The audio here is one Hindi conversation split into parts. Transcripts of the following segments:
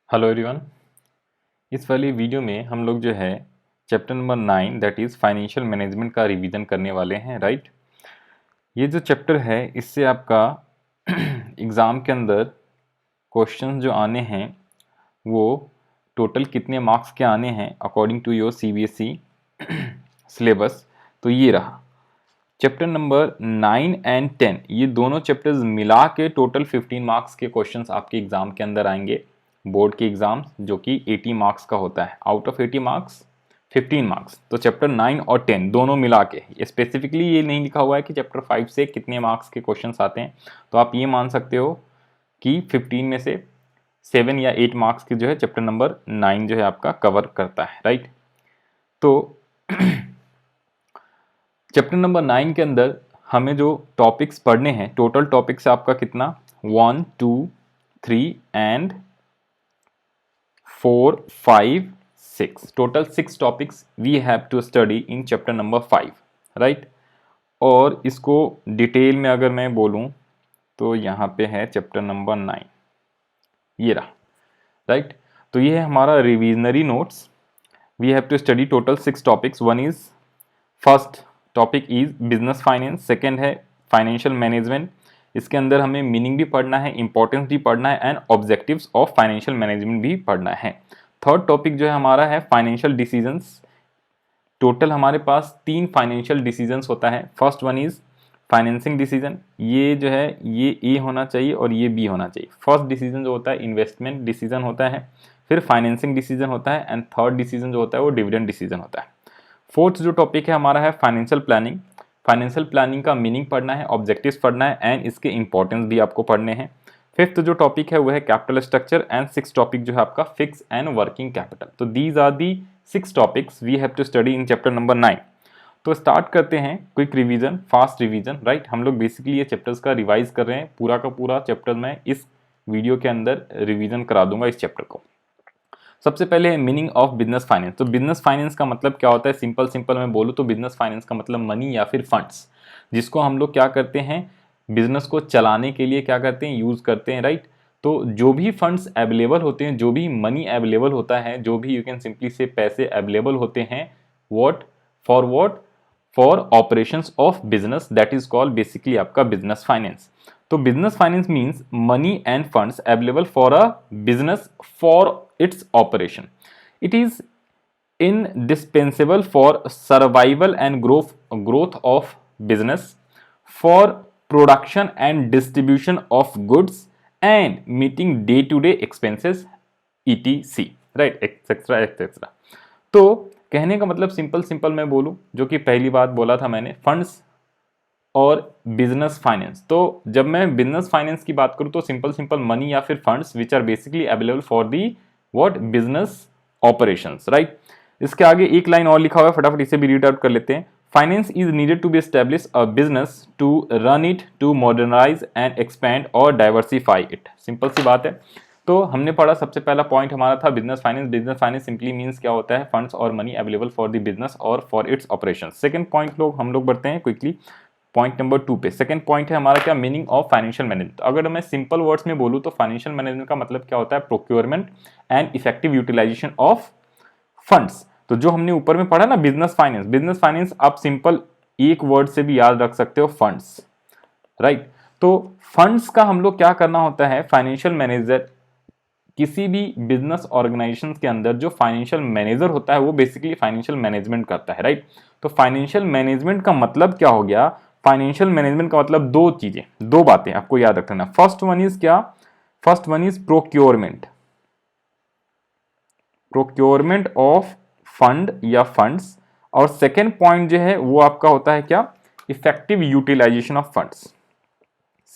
Hello everyone. इस वाली वीडियो में हम लोग जो है chapter number 9 that is financial management का रिवीजन करने वाले हैं, राइट। ये जो चैप्टर है इससे आपका एग्ज़ाम के अंदर क्वेश्चंस जो आने हैं वो टोटल कितने मार्क्स के आने हैं according to your CBSE syllabus. तो ये रहा चैप्टर नंबर 9 एंड 10, ये दोनों चैप्टर्स मिला के टोटल 15 मार्क्स के क्वेश्चंस आपके एग्जाम के अंदर आएंगे। बोर्ड के एग्जाम जो कि 80 मार्क्स का होता है, आउट ऑफ 80 मार्क्स 15 मार्क्स। तो चैप्टर 9 और 10 दोनों मिला के, स्पेसिफिकली ये नहीं लिखा हुआ है कि चैप्टर 5 से कितने मार्क्स के क्वेश्चंस आते हैं। तो आप ये मान सकते हो कि 15 में से 7 या 8 मार्क्स की जो है चैप्टर नंबर 9 जो है आपका कवर करता है, राइट। तो चैप्टर नंबर 9 के अंदर हमें जो टॉपिक्स पढ़ने हैं, टोटल टॉपिक्स आपका कितना 1 2 3 and 4 5 6, total 6 topics we have to study in chapter number 5, right. और इसको डिटेल में अगर मैं बोलूं तो यहाँ पे है चैप्टर नंबर 9, ये रहा, राइट। तो ये है हमारा revisionary notes. We have to study total 6 topics. One is first topic is business finance, second है फाइनेंशियल मैनेजमेंट। इसके अंदर हमें मीनिंग भी पढ़ना है, इंपॉर्टेंस भी पढ़ना है and objectives of financial management भी पढ़ना है। थर्ड टॉपिक जो है हमारा है फाइनेंशियल डिसीजंस। टोटल हमारे पास 3 फाइनेंशियल डिसीजंस होता है। First one is financing decision, ये जो है ये ए होना चाहिए और ये बी होना चाहिए। फर्स्ट डिसीजन जो होता है इन्वेस्टमेंट डिसीजन होता है, फिर फाइनेंसिंग डिसीजन होता है एंड थर्ड डिसीजन जो होता है वो डिविडेंड डिसीजन होता है। फोर्थ जो टॉपिक है हमारा है फाइनेंशियल प्लानिंग। फाइनेंशियल प्लानिंग का मीनिंग पढ़ना है, ऑब्जेक्टिव्स पढ़ना है एंड इसके इंपॉर्टेंस भी आपको पढ़ने हैं। फिफ्थ जो टॉपिक है वो है capital structure and six topic जो है आपका फिक्स एंड वर्किंग कैपिटल। तो these are the 6 topics we have to study in chapter number 9। तो स्टार्ट करते हैं quick revision, fast revision, right. हम लोग बेसिकली ये चैप्टर्स का रिवाइज कर रहे हैं, पूरा का पूरा चैप्टर मैं इस वीडियो के अंदर रिवीजन करा दूंगा इस चैप्टर को। सबसे पहले मीनिंग ऑफ बिजनेस फाइनेंस। तो बिजनेस फाइनेंस का मतलब क्या होता है, सिंपल मैं बोलूँ तो बिजनेस फाइनेंस का मतलब मनी या फिर फंड्स, जिसको हम लोग क्या करते हैं बिजनेस को चलाने के लिए क्या करते हैं यूज करते हैं, राइट। तो जो भी फंड्स अवेलेबल होते हैं, जो भी मनी अवेलेबल होता है, जो भी यू कैन सिंपली से पैसे अवेलेबल होते हैं, what for operations of business, that is called basically आपका बिजनेस फाइनेंस। तो business finance means money end funds available for a business for its operation. It is indispensable for survival and growth of business, for production and distribution of goods and meeting day-to-day expenses etc, right, etc etc। तो कहने का मतलब सिंपल मैं बोलूं, जो कि पहली बात बोला था मैंने, फंड्स और बिजनेस फाइनेंस। तो जब मैं बिजनेस फाइनेंस की बात करूं तो सिंपल मनी या फिर funds which are basically available for the what business operations, right. इसके आगे एक लाइन और लिखा हुआ है, फटाफट इसे भी रीड आउट कर लेते हैं। Finance is needed to be establish a business to run it, to modernise and expand और डाइवर्सिफाई इट। सिंपल सी बात है। तो हमने पढ़ा, सबसे पहला पॉइंट हमारा था business finance. Business finance simply means क्या होता है, फंड्स और money available for the business और for its operation. Second point हम लोग बढ़ते हैं क्विकली पॉइंट नंबर 2 पे। सेकंड पॉइंट है हमारा क्या, मीनिंग ऑफ फाइनेंशियल मैनेजमेंट। अगर मैं सिंपल वर्ड्स में बोलूं तो फाइनेंशियल मैनेजमेंट का मतलब क्या होता है, procurement and effective utilisation of funds. तो जो हमने ऊपर में पढ़ा ना बिजनेस फाइनेंस आप सिंपल एक वर्ड से भी याद रख सकते हो, फंड्स, राइट। तो फंड्स का हम लोग क्या करना होता है, फाइनेंशियल मैनेजर किसी भी बिजनेस ऑर्गेनाइजेशन के अंदर जो फाइनेंशियल मैनेजर होता है वो बेसिकली फाइनेंशियल मैनेजमेंट करता है, राइट। तो फाइनेंशियल मैनेजमेंट का मतलब क्या हो गया, फाइनेंशियल मैनेजमेंट का मतलब दो बातें आपको याद रखना। फर्स्ट वन इज क्या, first one is procurement of fund या फंड्स, और सेकेंड पॉइंट जो है वो आपका होता है क्या, इफेक्टिव यूटिलाइजेशन ऑफ फंड्स।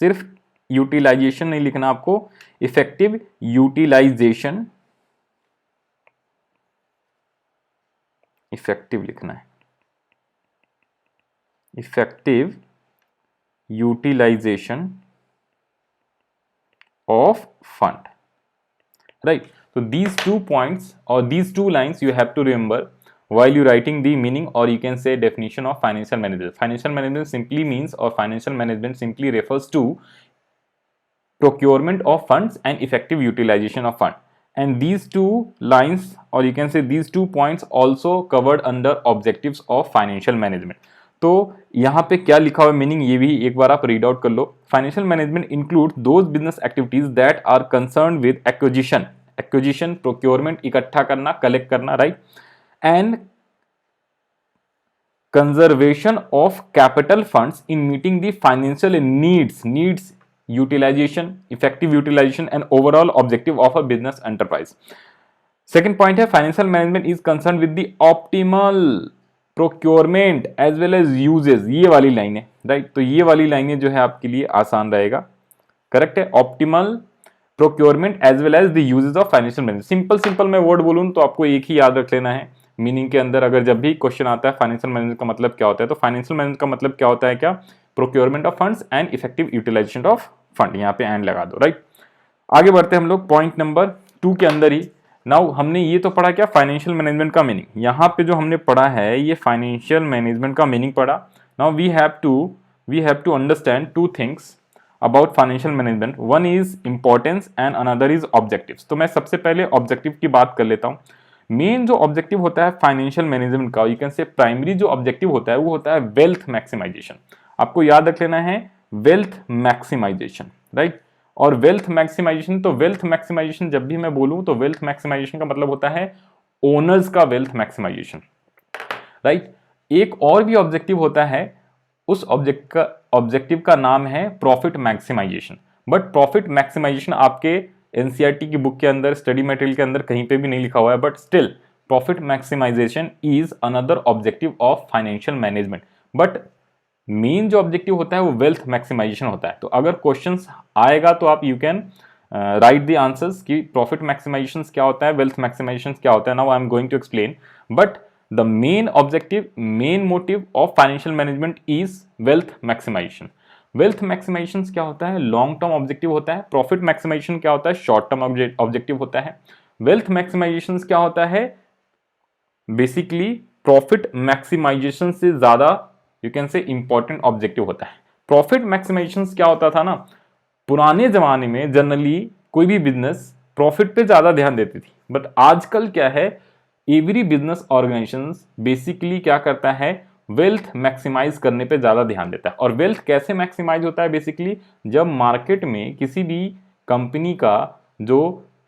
सिर्फ यूटिलाइजेशन नहीं लिखना आपको, इफेक्टिव यूटिलाइजेशन, इफेक्टिव लिखना है, effective utilisation of fund, right. So these 2 points or these 2 lines you have to remember while you writing the meaning or you can say definition of financial management. Financial management simply means or financial management simply refers to procurement of funds and effective utilization of fund. and these two lines, or you can say these 2 points also covered under objectives of financial management. तो यहाँ पे क्या लिखा हुआ है मीनिंग, ये भी एक बार आप रीड आउट कर लो. Financial management include those business activities that are concern with acquisition procurement, इकट्ठा करना, कलेक्ट करना, right, and conservation of capital funds in meeting the financial needs, utilization, effective utilization and overall objective of a business enterprise. Second point है financial management is concerned with the optimal procurement as well as uses. ये वाली लाइन है, राइट, तो ये वाली लाइनें जो है आपके लिए आसान रहेगा. करेक्ट है, optimal procurement as well as the usages of financial management. Simple मैं वर्ड बोलूँ तो आपको एक ही याद रख लेना है मीनिंग के अंदर. अगर जब भी क्वेश्चन आता है फाइनेंशियल मैनेजमेंट का मतलब क्या होता है, तो फाइनेंशियल मैनेजमेंट का मतलब क्या होता है, क्या, procurement of funds and effective utilisation of fund. यहाँ पे एंड लगा दो, राइट. आगे बढ़ते हैं हम लोग पॉइंट नंबर 2 के अंदर ही. नाउ हमने ये तो पढ़ा क्या, फाइनेंशियल मैनेजमेंट का मीनिंग. यहाँ पे जो हमने पढ़ा है ये फाइनेंशियल मैनेजमेंट का मीनिंग पढ़ा. Now we have to understand 2 things about financial management. One is importance and another is objectives. तो मैं सबसे पहले ऑब्जेक्टिव की बात कर लेता हूँ. मेन जो ऑब्जेक्टिव होता है फाइनेंशियल मैनेजमेंट का, यू कैन से प्राइमरी जो ऑब्जेक्टिव होता है वो होता है वेल्थ मैक्सिमाइजेशन. आपको याद रख लेना है वेल्थ मैक्सिमाइजेशन, राइट. और वेल्थ मैक्सिमाइजेशन, तो वेल्थ मैक्सिमाइजेशन जब भी मैं बोलूं तो वेल्थ मैक्सिमाइजेशन का मतलब होता है ओनर्स का वेल्थ मैक्सिमाइजेशन, राइट. एक और भी ऑब्जेक्टिव होता है, उस ऑब्जेक्टिव का नाम है profit maximisation. But profit maximisation आपके एनसीईआरटी की बुक के अंदर, स्टडी मटेरियल के अंदर कहीं पे भी नहीं लिखा हुआ है. But still profit maximisation is another objective of financial management. But main जो ऑब्जेक्टिव होता है वो वेल्थ मैक्सिमाइजेशन होता है. तो अगर क्वेश्चंस आएगा तो आप you can write the answers कि प्रॉफिट मैक्सिमाइजेशन क्या होता है, वेल्थ मैक्सिमाइजेशन क्या होता है. Now I am going to explain. But the main objective, main motive of financial management is wealth maximisation. Wealth maximisation क्या होता है, लॉन्ग टर्म ऑब्जेक्टिव होता है. प्रॉफिट मैक्सिमाइजेशन क्या होता है, शॉर्ट टर्म ऑब्जेक्टिव होता है. वेल्थ मैक्सिमाइजेशन क्या होता है, बेसिकली प्रॉफिट मैक्सिमाइजेशन से ज्यादा you can say important objective होता है. प्रॉफिट मैक्सिमाइजेशन क्या होता था ना, पुराने जमाने में जनरली कोई भी बिजनेस प्रॉफिट पे ज्यादा ध्यान देती थी. बट आजकल क्या है, एवरी बिजनेस ऑर्गेनाइजेशन बेसिकली क्या करता है, वेल्थ मैक्सिमाइज करने पे ज्यादा ध्यान देता है. और वेल्थ कैसे मैक्सिमाइज होता है, बेसिकली जब मार्केट में किसी भी कंपनी का जो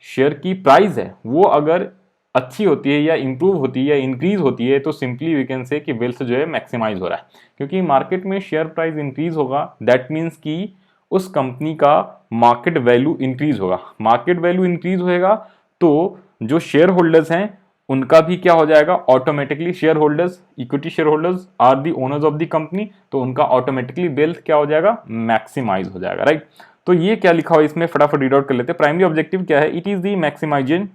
शेयर की प्राइस है वो अगर अच्छी होती है या इंप्रूव होती है या इंक्रीज होती है, तो सिंपली वी कैन से कि वेल्थ जो है मैक्सिमाइज हो रहा है. क्योंकि मार्केट में शेयर प्राइस इंक्रीज होगा, दैट मीन्स कि उस कंपनी का मार्केट वैल्यू इंक्रीज होगा. मार्केट वैल्यू इंक्रीज होएगा तो जो शेयर होल्डर्स हैं उनका भी क्या हो जाएगा, automatically share holders, equity share holders are the owners of the company, तो उनका ऑटोमेटिकली वेल्थ क्या हो जाएगा, मैक्सिमाइज हो जाएगा, राइट. तो ये क्या लिखा हुआ है इसमें फटाफट रीड आउट कर लेते हैं. प्राइमरी ऑब्जेक्टिव क्या है, it is the maximisation.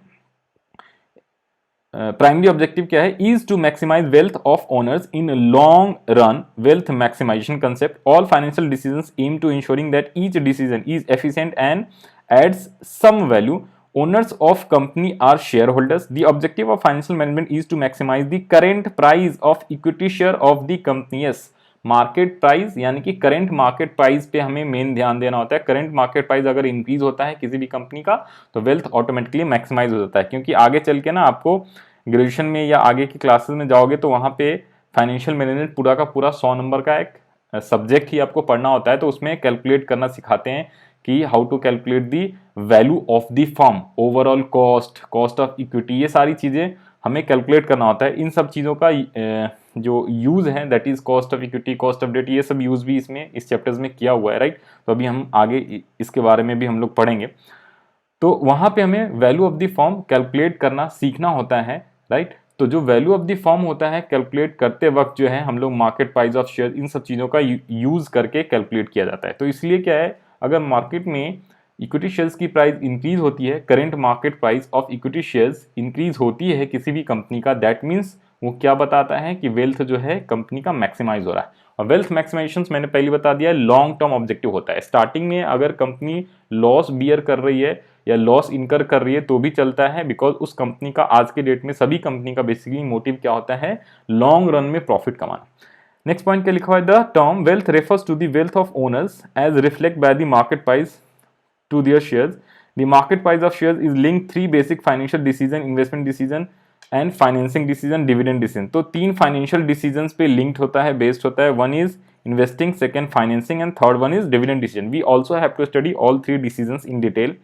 Primary objective क्या है, is to maximise wealth of owners in long run. Wealth maximisation concept, all financial decisions aim to insuring that each decision is efficient and adds some value. Owners of company are shareholders. The objective of financial management is to maximize the current price of equity share of the company. Yes, market price यानी कि करंट मार्केट प्राइस पे हमें मेन ध्यान देना होता है. करंट मार्केट प्राइस अगर इंक्रीज होता है किसी भी कंपनी का तो वेल्थ ऑटोमेटिकली मैक्सिमाइज हो जाता है. क्योंकि आगे चल के ना आपको ग्रेजुएशन में या आगे की क्लासेस में जाओगे तो वहाँ पे फाइनेंशियल मैनेजमेंट पूरा का पूरा 100 नंबर का एक सब्जेक्ट ही आपको पढ़ना होता है. तो उसमें कैलकुलेट करना सिखाते हैं कि how to calculate the value of the firm, overall cost, cost of equity, ये सारी चीज़ें हमें कैलकुलेट करना होता है. इन सब चीज़ों का जो यूज़ है that is cost of equity, cost of debt, ये सब यूज़ भी इसमें इस चैप्टर्स में किया हुआ है, राइट. तो अभी हम आगे इसके बारे में भी हम लोग पढ़ेंगे. तो वहाँ पे हमें value of the firm calculate करना सीखना होता है, राइट. तो जो वैल्यू ऑफ द फर्म होता है कैलकुलेट करते वक्त जो है हम लोग मार्केट प्राइस ऑफ शेयर, इन सब चीज़ों का यूज़ करके कैलकुलेट किया जाता है. तो इसलिए क्या है, अगर मार्केट में इक्विटी शेयर्स की प्राइस इंक्रीज होती है, current market price of equity shares increase होती है किसी भी कंपनी का, दैट मीन्स वो क्या बताता है कि वेल्थ जो है कंपनी का मैक्सिमाइज हो रहा है. और वेल्थ मैक्सिमाइजेशन मैंने पहले बता दिया लॉन्ग टर्म ऑब्जेक्टिव होता है. स्टार्टिंग में अगर कंपनी लॉस बियर कर रही है या लॉस इनकर कर रही है तो भी चलता है, बिकॉज उस कंपनी का आज के डेट में सभी कंपनी का बेसिकली मोटिव क्या होता है, लॉन्ग रन में प्रॉफिट कमाना. नेक्स्ट पॉइंट क्या लिखा हुआ है, the term wealth refers to the wealth of owners as reflect by the market price to their shares the market price of shares is link 3 basic financial decision, investment decision and financing decision, dividend decision. तो 3 फाइनेंशियल डिसीजन पे लिंक्ड होता है, बेस्ड होता है। One is investing, second financing and third one is dividend decision. We also have to study all 3 decisions in detail,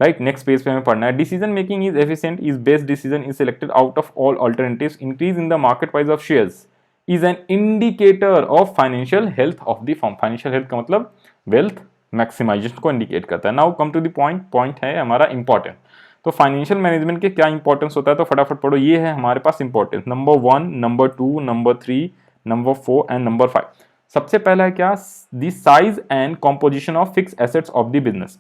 right. Next page पे हमें पढ़ना है। Decision making is efficient is best decision is selected out of all alternatives. Increase in the market price of shares is an indicator of financial health of the firm. Financial health का मतलब वेल्थ मैक्सिमाइजेशन को इंडिकेट करता है। Now come to the point. Point है हमारा इंपॉर्टेंट। तो फाइनेंशियल मैनेजमेंट के क्या इंपॉर्टेंस होता है, तो फटाफट पढ़ो। ये है हमारे पास importance number 1, number 2, number 3, number 4 and number 5। सबसे पहला है क्या, the size and composition of fix assets of the business.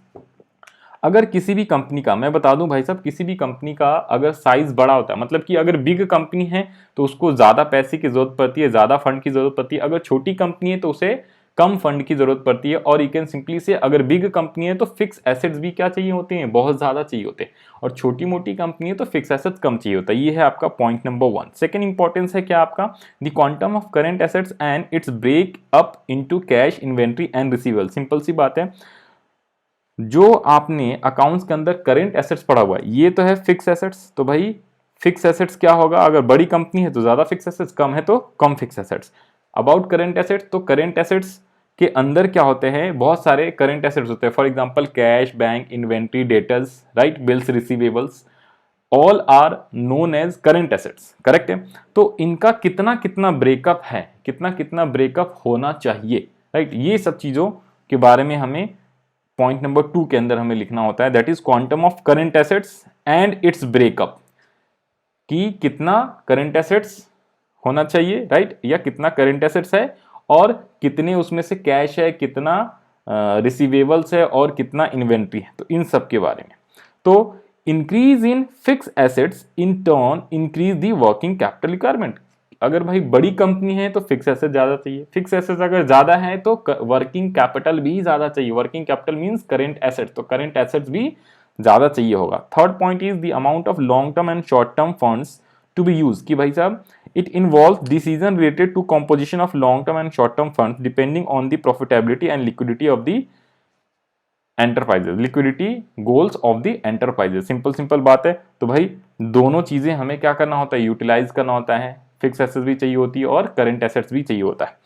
अगर किसी भी कंपनी का, मैं बता दूं भाई साहब, किसी भी कंपनी का अगर साइज बड़ा होता है, मतलब कि अगर बिग कंपनी है तो उसको ज्यादा पैसे की जरूरत पड़ती है, ज्यादा फंड की जरूरत पड़ती है। अगर छोटी कंपनी है तो उसे कम फंड की जरूरत पड़ती है। और यू कैन सिंपली से, अगर बिग कंपनी है तो फिक्स एसेट्स भी क्या चाहिए होते हैं, बहुत ज्यादा चाहिए होते हैं। और छोटी मोटी कंपनी है तो फिक्स एसेट्स कम चाहिए होता है। ये है आपका पॉइंट नंबर 1। सेकंड इंपॉर्टेंस है क्या आपका, the quantum of current assets and its break up into cash, inventory and receivable. Simple सी बात है, जो आपने अकाउंट्स के अंदर करंट एसेट्स पढ़ा हुआ है ये तो है फिक्स एसेट्स। तो भाई फिक्स एसेट्स क्या होगा, अगर बड़ी कंपनी है तो ज्यादा फिक्स एसेट्स, कम है तो कम fix assets. About current assets, तो करंट एसेट्स के अंदर क्या होते हैं, बहुत सारे करंट एसेट्स होते हैं। For example cash, bank, inventory, debtors, right, bills, receivables, all are known as current assets, correct है। तो इनका कितना कितना ब्रेकअप है, कितना कितना ब्रेकअप होना चाहिए, राइट, ये सब चीजों के बारे में हमें पॉइंट नंबर 2 के अंदर हमें लिखना होता है। That is quantum of current assets and it's breakup, कि कितना करंट एसेट्स होना चाहिए, राइट, या कितना करंट एसेट्स है और कितने उसमें से कैश है, कितना रिसीवेबल्स है और कितना इन्वेंट्री है। तो इन सब के बारे में। तो increase in fix assets in turn increase the working capital requirement. अगर भाई बड़ी कंपनी है तो फिक्स एसेट ज्यादा चाहिए, फिक्स एसेट अगर ज्यादा है तो वर्किंग कैपिटल भी ज्यादा चाहिए। Working capital means current asset, तो करंट एसेट्स भी ज्यादा चाहिए होगा। Third point is the amount of long term and short term funds to be use, कि भाई साहब it involves decision related to composition of long term and short term funds depending on the profitability and liquidity of the enterprises, liquidity goals of the enterprises। Simple बात है। तो भाई दोनों चीजें हमें क्या करना होता है, यूटिलाइज करना होता है। फिक्स एसेट्स भी चाहिए होती है और करंट एसेट्स भी चाहिए होता है।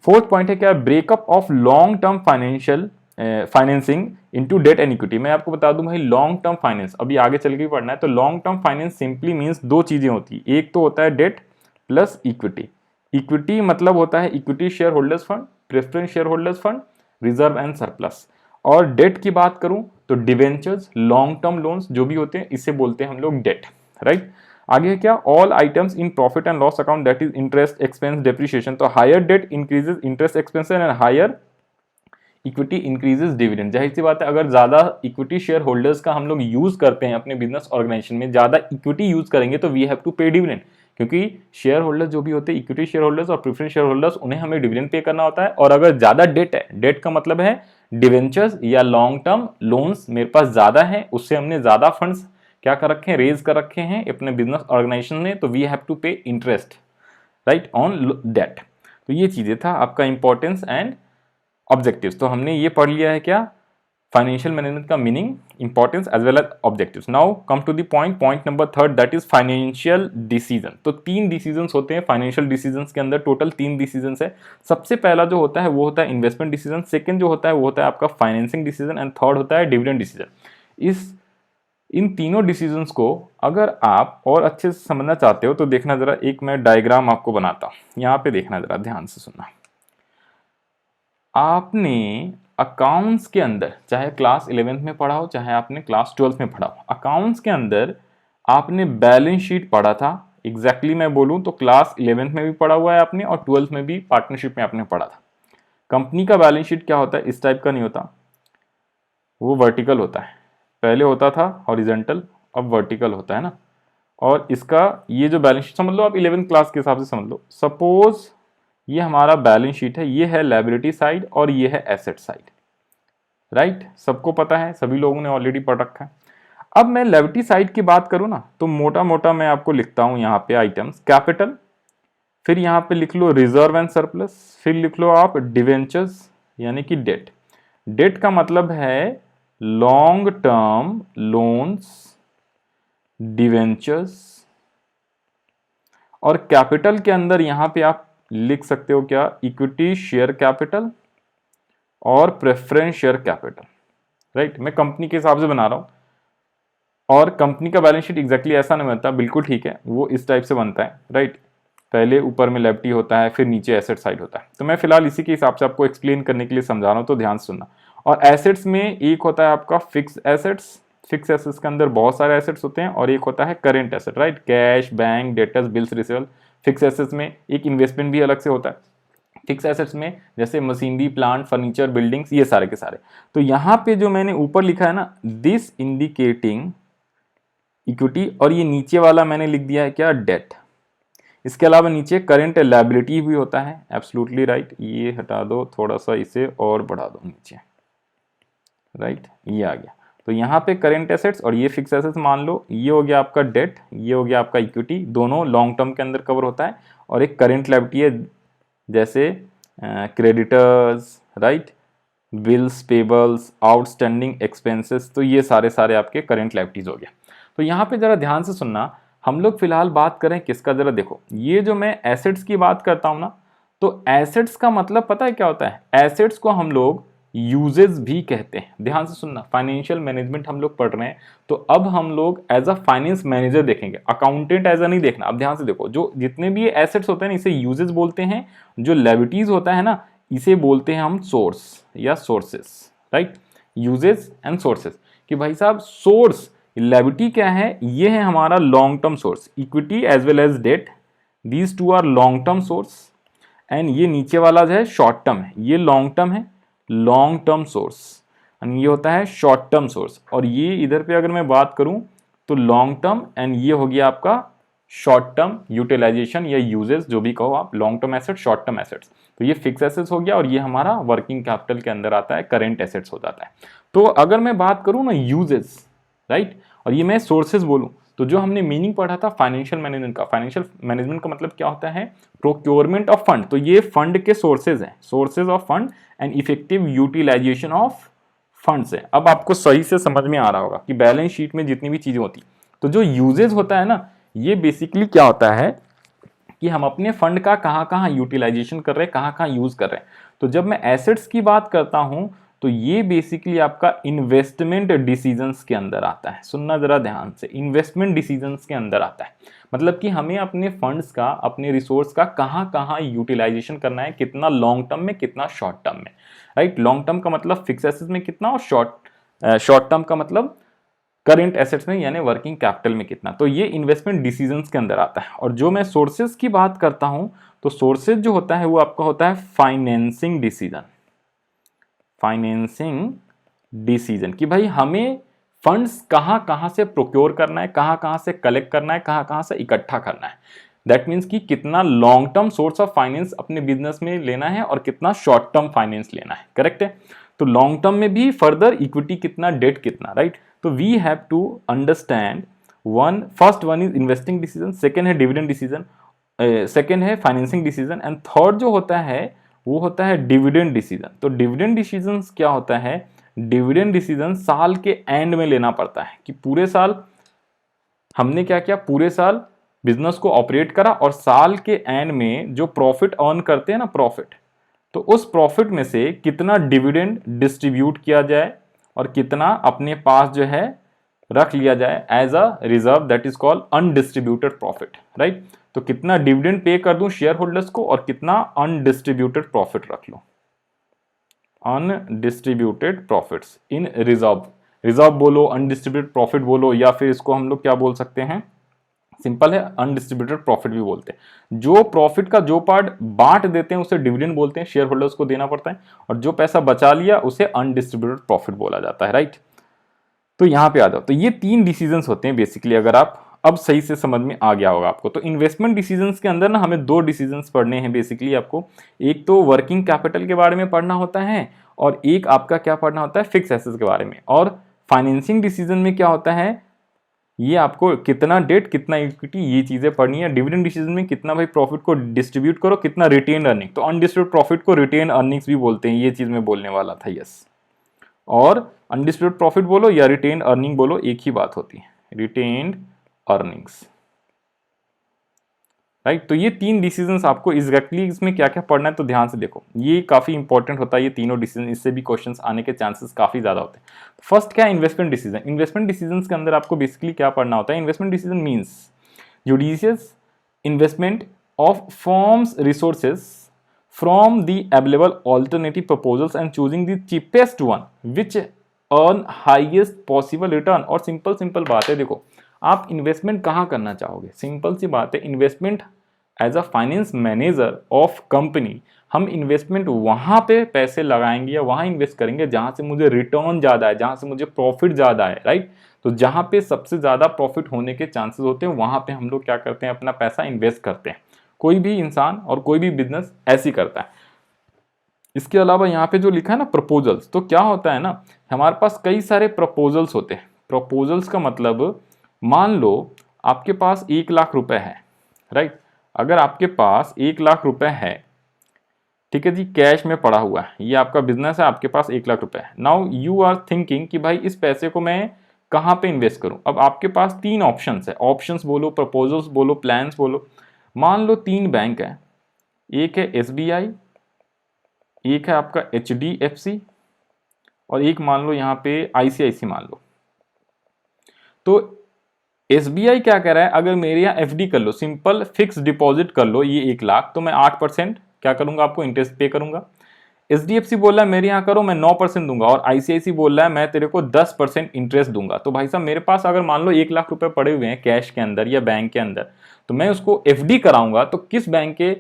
फोर्थ पॉइंट है क्या, breakup of long term financial financing into debt and equity. मैं आपको बता दूं भाई, लॉन्ग टर्म फाइनेंस अभी आगे चल के पढ़ना है। तो long term finance simply means दो चीजें होती है, एक तो होता है डेट प्लस इक्विटी। इक्विटी मतलब होता है equity share holders fund, preference share holders fund, reserve and surplus. और डेट की बात करूं तो डिवेंचर्स, लॉन्ग टर्म लोन्स जो भी होते हैं इसे बोलते हैं हम लोग डेट, राइट। आगे है क्या, all items in profit and loss account, that is interest expense depreciation. तो higher debt increases interest expense and higher equity increases dividend. जाहिर सी बात है, अगर ज्यादा इक्विटी शेयर होल्डर्स का हम लोग यूज करते हैं अपने बिजनेस ऑर्गेनाइजेशन में, ज्यादा इक्विटी यूज करेंगे तो वी हैव टू पे डिविडेंड, क्योंकि शेयर होल्डर्स जो भी होते हैं, इक्विटी शेयर होल्डर्स और प्रेफरेंस शेयर होल्डर्स, उन्हें हमें डिविडेंड पे करना होता है। और अगर ज्यादा डेट है, डेट का मतलब है डिवेंचर्स या लॉन्ग टर्म लोन्स मेरे पास ज्यादा है, उससे हमने ज्यादा फंड्स क्या कर रखे हैं, रेज कर रखे हैं अपने बिजनेस ऑर्गेनाइजेशन में, तो वी हैव टू पे इंटरेस्ट, राइट, ऑन डेट। तो ये चीजें था आपका इंपॉर्टेंस एंड ऑब्जेक्टिव्स। तो हमने ये पढ़ लिया है क्या, फाइनेंशियल मैनेजमेंट का meaning, importance as well as objectives. Now come to the point number 3, that is financial decision. तो 3 डिसीजंस होते हैं फाइनेंशियल डिसीजंस के अंदर, टोटल 3 डिसीजंस है। सबसे पहला जो होता है वो होता है इन्वेस्टमेंट डिसीजन, सेकंड जो होता है वो होता है आपका फाइनेंसिंग डिसीजन एंड थर्ड होता है डिविडेंड डिसीजन। इन तीनों डिसीजंस को अगर आप और अच्छे से समझना चाहते हो तो देखना जरा, एक मैं डायग्राम आपको बनाता हूं, यहाँ पे देखना जरा, ध्यान से सुनना। आपने अकाउंट्स के अंदर, चाहे क्लास 11th में पढ़ा हो चाहे आपने क्लास 12th में पढ़ा हो, अकाउंट्स के अंदर आपने बैलेंस शीट पढ़ा था। एग्जैक्टली मैं बोलूं तो क्लास 11th में भी पढ़ा हुआ है आपने और 12th में भी पार्टनरशिप में आपने पढ़ा था। कंपनी का बैलेंस शीट क्या होता है, इस टाइप का नहीं होता, वो वर्टिकल होता है। पहले होता था हॉरिजेंटल, अब वर्टिकल होता है ना। और इसका ये जो बैलेंस शीट समझ लो आप 11th क्लास के हिसाब से समझ लो। सपोज ये हमारा बैलेंस शीट है, ये है लायबिलिटी साइड और ये है एसेट साइड, राइट। सबको पता है, सभी लोगों ने ऑलरेडी पढ़ रखा है। अब मैं लायबिलिटी साइड की बात करूं ना, तो मोटा मोटा मैं आपको लिखता हूं यहाँ पे आइटम्स, कैपिटल, फिर यहाँ पे लिख लो रिजर्व एंड सरप्लस, फिर लिख लो आप डिवेंचर्स यानी कि डेट। डेट का मतलब है लॉन्ग टर्म लोन्स, डिवेंचर्स, और कैपिटल के अंदर यहां पे आप लिख सकते हो क्या, इक्विटी शेयर कैपिटल और प्रेफरेंस शेयर कैपिटल, राइट। मैं कंपनी के हिसाब से बना रहा हूं, और कंपनी का बैलेंस शीट एग्जैक्टली ऐसा नहीं बनता, बिल्कुल ठीक है, वो इस टाइप से बनता है, राइट। पहले ऊपर में लेफ्टी होता है, फिर नीचे एसेट साइड होता है। तो मैं फिलहाल इसी के हिसाब से आपको एक्सप्लेन करने के लिए समझा रहा हूं, तो ध्यान से सुनना। और एसेट्स में एक होता है आपका फिक्स एसेट्स, फिक्स एसेट्स के अंदर बहुत सारे एसेट्स होते हैं, और एक होता है current asset, right, cash, bank, debtors, bills receivable. Fix assets में एक इन्वेस्टमेंट भी अलग से होता है। फिक्स एसेट्स में जैसे मशीनरी, प्लांट, फर्नीचर, बिल्डिंग्स, ये सारे के सारे। तो यहाँ पे जो मैंने ऊपर लिखा है ना, दिस इंडिकेटिंग इक्विटी, और ये नीचे वाला मैंने लिख दिया है क्या, डेट। इसके अलावा नीचे करंट लायबिलिटी भी होता है, एब्सोल्युटली राइट। ये हटा दो थोड़ा सा, इसे और बढ़ा दो नीचे, राइट, ये आ गया। तो यहाँ पे करंट एसेट्स और ये फिक्स एसेट्स मान लो, ये हो गया आपका डेट, ये हो गया आपका इक्विटी, दोनों लॉन्ग टर्म के अंदर कवर होता है। और एक करंट लायबिलिटी है, जैसे creditors, right, bills payables, outstanding expenses, तो ये सारे आपके करंट लायबिलिटीज हो गया। तो यहाँ पे जरा ध्यान से सुनना, हम लोग फिलहाल बात करें किसका, जरा देखो, ये जो मैं एसेट्स की बात करता हूं ना, तो एसेट्स का मतलब पता है क्या होता है, एसेट्स को हम लोग यूजेस भी कहते हैं। ध्यान से सुनना, फाइनेंशियल मैनेजमेंट हम लोग पढ़ रहे हैं, तो अब हम लोग एज अ फाइनेंस मैनेजर देखेंगे, अकाउंटेंट एज अ नहीं देखना। अब ध्यान से देखो, जो जितने भी एसेट्स होते हैं ना, इसे यूजेस बोलते हैं, जो लायबिलिटीज होता है ना, इसे बोलते हैं हम सोर्स या sources, right, uses and sources. कि भाई साहब सोर्स, लायबिलिटी क्या है, ये है हमारा long term source, equity as well as debt, these two are long term source. And ये नीचे वाला जो है शॉर्ट टर्म है, ये लॉन्ग टर्म है, लॉन्ग टर्म सोर्स, एंड ये होता है शॉर्ट टर्म सोर्स। और ये इधर पे अगर मैं बात करूं तो लॉन्ग टर्म, एंड ये हो गया आपका शॉर्ट टर्म यूटिलाइजेशन या यूजेस, जो भी कहो आप, long term asset, short term assets. तो ये फिक्स एसेट्स हो गया, और ये हमारा वर्किंग कैपिटल के अंदर आता है, करेंट एसेट्स हो जाता है। तो अगर मैं बात करूं ना यूजेस, राइट, और ये मैं सोर्सेज बोलूं, तो जो हमने मीनिंग पढ़ा था फाइनेंशियल मैनेजमेंट का, फाइनेंशियल मैनेजमेंट का मतलब क्या होता है, प्रोक्योरमेंट ऑफ फंड। तो ये फंड के सोर्सेज हैं, sources of fund and effective utilisation of funds है। अब आपको सही से समझ में आ रहा होगा कि बैलेंस शीट में जितनी भी चीजें होती, तो जो यूजेज होता है ना, ये बेसिकली क्या होता है कि हम अपने फंड का कहाँ कहाँ यूटिलाइजेशन कर रहे हैं, कहाँ कहाँ यूज कर रहे हैं। तो जब मैं एसेट्स की बात करता हूं, तो ये बेसिकली आपका इन्वेस्टमेंट डिसीजंस के अंदर आता है। सुनना जरा ध्यान से, इन्वेस्टमेंट डिसीजंस के अंदर आता है, मतलब कि हमें अपने फंड्स का, अपने रिसोर्स का कहाँ कहाँ यूटिलाइजेशन करना है, कितना लॉन्ग टर्म में, कितना शॉर्ट टर्म में, राइट। लॉन्ग टर्म का मतलब फिक्स एसेट्स में कितना, और शॉर्ट टर्म का मतलब करेंट एसेट्स में यानी वर्किंग कैपिटल में कितना। तो ये इन्वेस्टमेंट डिसीजंस के अंदर आता है। और जो मैं सोर्सेज की बात करता हूं, तो सोर्सेज जो होता है वो आपका होता है फाइनेंसिंग डिसीजन, फाइनेंसिंग डिसीजन, कि भाई हमें फंड्स कहां कहां से प्रोक्योर करना है, कहां कहां से कलेक्ट करना है, कहां कहां से इकट्ठा करना है। दैट मीन्स कि कितना long term source of finance अपने बिजनेस में लेना है और कितना शॉर्ट टर्म फाइनेंस लेना है, करेक्ट है। तो लॉन्ग टर्म में भी फर्दर इक्विटी कितना, डेट कितना, राइट। तो we have to understand one, first one is investing decision, second है डिविडेंड डिसीजन, सेकेंड है फाइनेंसिंग डिसीजन, एंड थर्ड जो होता है वो होता है डिविडेंड डिसीजन। तो डिविडेंड डिसीजन क्या होता है, डिविडेंड डिसीजन साल के एंड में लेना पड़ता है, कि पूरे साल हमने क्या किया, पूरे साल बिजनेस को ऑपरेट करा, और साल के एंड में जो प्रॉफिट अर्न करते हैं ना, प्रॉफिट, तो उस प्रॉफिट में से कितना डिविडेंड डिस्ट्रीब्यूट किया जाए और कितना अपने पास जो है रख लिया जाए as a reserve, that is called undistributed profit, right. तो कितना डिविडेंड पे कर दूं शेयर होल्डर्स को और कितना अनडिस्ट्रीब्यूटेड प्रॉफिट रख लो, undistributed profits in reserve, reserve बोलो, अनडिस्ट्रीब्यूटेड प्रॉफिट बोलो, या फिर इसको हम लोग क्या बोल सकते हैं, सिंपल है, अनडिस्ट्रीब्यूटेड प्रॉफिट भी बोलते हैं। जो प्रॉफिट का जो पार्ट बांट देते हैं उसे डिविडेंड बोलते हैं, शेयर होल्डर्स को देना पड़ता है, और जो पैसा बचा लिया उसे अनडिस्ट्रीब्यूटेड प्रॉफिट बोला जाता है, राइट। तो यहां पे आ जाओ, तो ये तीन डिसीजंस होते हैं बेसिकली, अगर आप अब सही से समझ में आ गया होगा आपको। तो इन्वेस्टमेंट डिसीजंस के अंदर ना हमें दो डिसीजंस पढ़ने हैं बेसिकली आपको, एक तो वर्किंग कैपिटल के बारे में पढ़ना होता है, और एक आपका क्या पढ़ना होता है, फिक्स एसेट्स के बारे में। और फाइनेंसिंग डिसीजन में क्या होता है, ये आपको कितना डेट, कितना इक्विटी, ये चीजें पढ़नी है। डिविडेंड डिसीजन में कितना भाई प्रॉफिट को डिस्ट्रीब्यूट करो, कितना रिटेन अर्निंग, तो अनडिस्ट्रीब्यूटेड प्रॉफिट को रिटेन अर्निंग्स भी बोलते हैं, ये चीज मैं बोलने वाला था, यस। और अनडिस्प्यूटेड प्रॉफिट बोलो या रिटेन्ड अर्निंग बोलो, एक ही बात होती है, रिटेन्ड अर्निंग्स, राइट। तो ये तीन डिसीजंस आपको एग्जैक्टली इसमें क्या क्या पढ़ना है तो ध्यान से देखो, ये काफी इंपॉर्टेंट होता है ये तीनों डिसीजन, इससे भी क्वेश्चंस आने के चांसेस काफी ज्यादा होते हैं। फर्स्ट क्या है, इन्वेस्टमेंट डिसीजन। इन्वेस्टमेंट डिसीजन के अंदर आपको बेसिकली क्या पढ़ना होता है, investment decision means judicious investment of firms resources from the available alternative proposals and choosing the cheapest one which earn highest possible return। और सिंपल बात है, देखो आप इन्वेस्टमेंट कहाँ करना चाहोगे, सिंपल सी बात है, investment as a finance manager of company, हम इन्वेस्टमेंट वहाँ पे पैसे लगाएंगे या वहाँ इन्वेस्ट करेंगे जहाँ से मुझे रिटर्न ज़्यादा है, जहाँ से मुझे प्रॉफिट ज़्यादा है, राइट। तो जहाँ पे सबसे ज़्यादा प्रॉफिट होने के चांसेस होते हैं वहाँ पे हम लोग क्या करते हैं, अपना पैसा इन्वेस्ट करते हैं। कोई भी इंसान और कोई भी बिजनेस ऐसी करता है। इसके अलावा यहाँ पे जो लिखा है ना प्रपोजल्स, तो क्या होता है ना, हमारे पास कई सारे प्रपोजल्स होते हैं। प्रपोजल्स का मतलब, मान लो आपके पास 1 लाख रुपए है, राइट। अगर आपके पास 1 लाख रुपए है, ठीक है जी, कैश में पड़ा हुआ है, ये आपका बिजनेस है, आपके पास 1 लाख रुपए है। नाउ यू आर थिंकिंग कि भाई इस पैसे को मैं कहाँ पे इन्वेस्ट करूं। अब आपके पास 3 ऑप्शंस है, ऑप्शंस बोलो, प्रपोजल्स बोलो, प्लान्स बोलो। मान लो 3 बैंक है, एक है SBI, एक है आपका HDFC और एक मान लो यहाँ पे ICICI मान लो। तो SBI क्या कह रहा है, अगर मेरे यहाँ FD कर लो, सिंपल फिक्स डिपॉजिट कर लो ये 1 लाख, तो मैं 8% क्या करूंगा, आपको इंटरेस्ट पे करूंगा। HDFC बोल रहा है मेरे यहाँ करो, मैं 9% दूंगा, और ICICI बोल रहा है मैं तेरे को 10% इंटरेस्ट दूंगा। तो भाई साहब मेरे पास अगर मान लो 1 लाख रुपए पड़े हुए हैं कैश के अंदर या बैंक के अंदर, तो मैं उसको FD कराऊंगा, तो किस बैंक के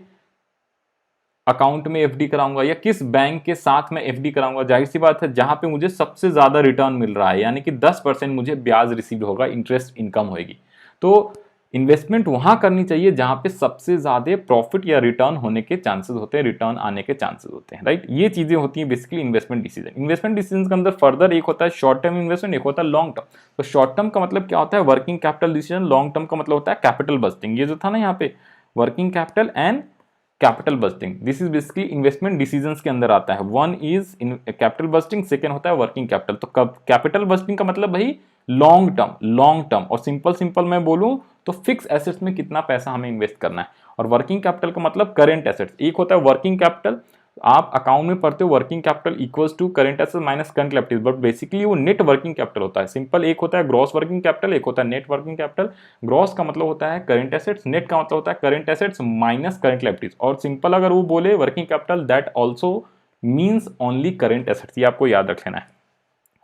अकाउंट में FD कराऊंगा या किस बैंक के साथ में FD कराऊंगा, जाहिर सी बात है जहां पे मुझे सबसे ज्यादा रिटर्न मिल रहा है, यानी कि 10% मुझे ब्याज रिसीव होगा, इंटरेस्ट इनकम होगी। तो इन्वेस्टमेंट वहां करनी चाहिए जहां पे सबसे ज्यादा प्रॉफिट या रिटर्न होने के चांसेस होते हैं, रिटर्न आने के चांसेस होते हैं, राइट। ये चीजें होती हैं basically investment decision. Investment decision के अंदर फर्दर एक होता है शॉर्ट टर्म इन्वेस्टमेंट, एक होता है लॉन्ग टर्म। तो शॉर्ट टर्म का मतलब क्या होता है, working capital decision, long term का मतलब होता है कैपिटल बस्टिंग। ये जो था ना यहाँ पे working capital and capital budgeting, this is basically investment decisions के अंदर आता है। One is in capital budgeting, second होता है वर्किंग कैपिटल। तो कैपिटल बस्टिंग का मतलब भाई लॉन्ग टर्म, और सिंपल मैं बोलूं तो फिक्स एसेट्स में कितना पैसा हमें इन्वेस्ट करना है। और वर्किंग कैपिटल का मतलब करेंट एसेट्स। एक होता है वर्किंग कैपिटल, आप अकाउंट में पढ़ते हो working capital equals to current assets minus current liabilities, but basically वो नेट वर्किंग कैपिटल होता है। सिंपल, एक होता है ग्रॉस वर्किंग कैपिटल, एक होता है नेट वर्किंग कैपिटल। ग्रॉस का मतलब होता है करंट एसेट्स, नेट का मतलब होता है करंट एसेट्स माइनस करंट लिएबिलिटीज। और सिंपल अगर वो बोले working capital, that also means only current assets, ये आपको याद रख लेना है,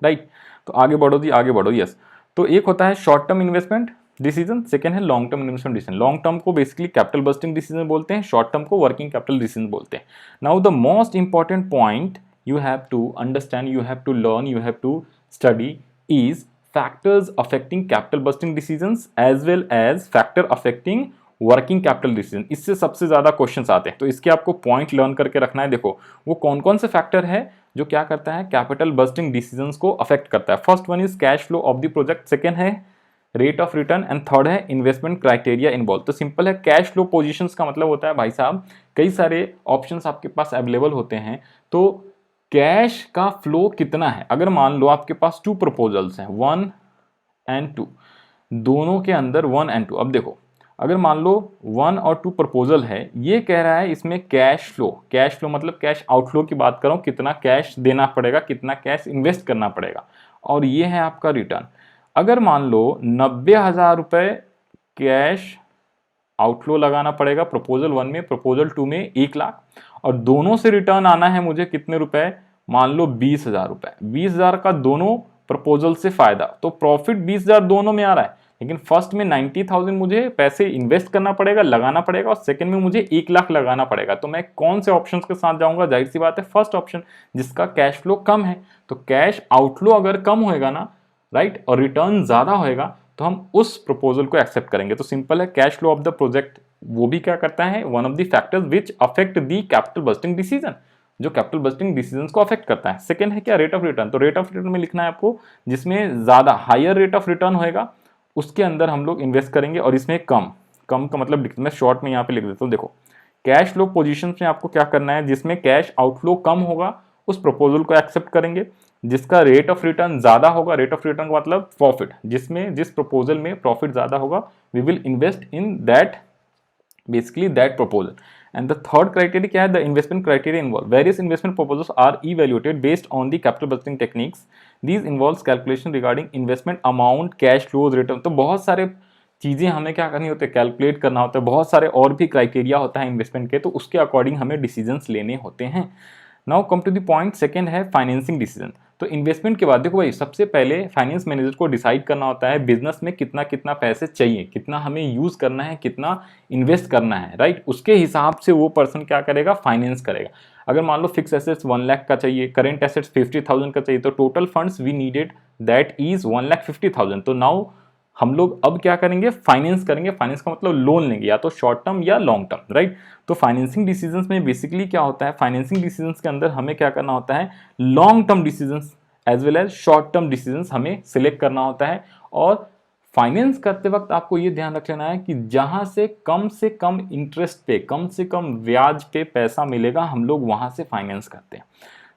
राइट। तो आगे बढ़ो जी, आगे बढ़ो। यस, तो एक होता है short term investment decision, second है long term investment decision. Long term को बेसिकली कैपिटल बस्टिंग डिसीजन बोलते हैं, शॉर्ट टर्म को वर्किंग कैपिटल डिसीजन बोलते हैं। Now the most important point you have to understand, you have to learn, you have to study is factors affecting capital busting decisions as well as factor affecting working capital decision. इससे सबसे ज्यादा क्वेश्चंस आते हैं, तो इसके आपको पॉइंट लर्न करके रखना है। देखो वो कौन कौन से फैक्टर है जो क्या करता है, कैपिटल बस्टिंग डिसीजंस को अफेक्ट करता है। First one is cash flow of the project, second है rate of return, and third है इन्वेस्टमेंट क्राइटेरिया इन्वॉल्व। तो सिंपल है, कैश फ्लो पोजीशंस का मतलब होता है भाई साहब कई सारे ऑप्शंस आपके पास अवेलेबल होते हैं, तो कैश का फ्लो कितना है। अगर मान लो आपके पास 2 प्रपोजल्स हैं 1 and 2, दोनों के अंदर 1 and 2। अब देखो अगर मान लो 1 और 2 प्रपोजल है, ये कह रहा है इसमें कैश फ्लो मतलब कैश आउटफ्लो की बात करो, कितना कैश देना पड़ेगा, कितना कैश इन्वेस्ट करना पड़ेगा, और ये है आपका रिटर्न। अगर मान लो 90,000 रुपए कैश आउटफ्लो लगाना पड़ेगा प्रपोजल 1 में, प्रपोजल 2 में 1 लाख, और दोनों से रिटर्न आना है मुझे कितने रुपए, मान लो 20,000 रुपए। 20,000 का दोनों प्रपोजल से फायदा, तो प्रॉफिट 20,000 दोनों में आ रहा है, लेकिन फर्स्ट में 90,000 मुझे पैसे इन्वेस्ट करना पड़ेगा, लगाना पड़ेगा, और सेकंड में मुझे 1 लाख लगाना पड़ेगा। तो मैं कौन से ऑप्शन के साथ जाऊंगा, जाहिर सी बात है फर्स्ट ऑप्शन जिसका कैश फ्लो कम है। तो कैश आउटफ्लो अगर कम होएगा ना, राइट, और रिटर्न ज्यादा होएगा, तो हम उस प्रपोजल को एक्सेप्ट करेंगे। तो सिंपल है, cash flow of the project वो भी क्या करता है, one of the factors which affect the capital budgeting decision, जो कैपिटल बस्टिंग डिसीजन को अफेक्ट करता है। सेकंड है क्या, रेट ऑफ रिटर्न। तो रेट ऑफ रिटर्न में लिखना है आपको, जिसमें ज्यादा हायर रेट ऑफ रिटर्न होएगा उसके अंदर हम लोग इन्वेस्ट करेंगे, और इसमें कम का मतलब मैं शॉर्ट में यहाँ पे लिख देता हूँ। देखो कैश फ्लो पोजीशन में आपको क्या करना है, जिसमें कैश आउटफ्लो कम होगा उस प्रपोजल को एक्सेप्ट करेंगे, जिसका रेट ऑफ रिटर्न ज्यादा होगा, रेट ऑफ रिटर्न का मतलब प्रॉफिट, जिसमें जिस प्रपोजल में प्रॉफिट ज्यादा होगा, we will invest in that, basically that proposal. And the third criteria क्या है? The investment criteria involve various investment proposals are evaluated based on the capital budgeting techniques. These involves calculation regarding investment amount, cash flows, return. तो बहुत सारे चीजें हमें क्या करनी होती है, कैलकुलेट करना होता है, बहुत सारे और भी क्राइटेरिया होता है इन्वेस्टमेंट के, तो उसके अकॉर्डिंग हमें डिसीजंस लेने होते हैं। Now come to the point, second है फाइनेंसिंग डिसीजन। तो इन्वेस्टमेंट के बाद देखो भाई, सबसे पहले फाइनेंस मैनेजर को डिसाइड करना होता है बिजनेस में कितना कितना पैसे चाहिए, कितना हमें यूज करना है, कितना इन्वेस्ट करना है, राइट। उसके हिसाब से वो पर्सन क्या करेगा, फाइनेंस करेगा। अगर मान लो फिक्स एसेट्स 1 लाख का चाहिए, करेंट एसेट्स 50,000 का चाहिए, तो total funds we needed that is 1,50,000। तो नाउ हम लोग अब क्या करेंगे, फाइनेंस करेंगे। फाइनेंस का मतलब लोन लेंगे, या तो शॉर्ट टर्म या लॉन्ग टर्म, राइट। तो फाइनेंसिंग डिसीजंस में बेसिकली क्या होता है, फाइनेंसिंग डिसीजंस के अंदर हमें क्या करना होता है, long term decisions as well as short term decisions हमें सिलेक्ट करना होता है। और फाइनेंस करते वक्त आपको ये ध्यान रख लेना है कि जहां से कम इंटरेस्ट पे, कम से कम ब्याज पे पैसा मिलेगा, हम लोग वहां से फाइनेंस करते हैं।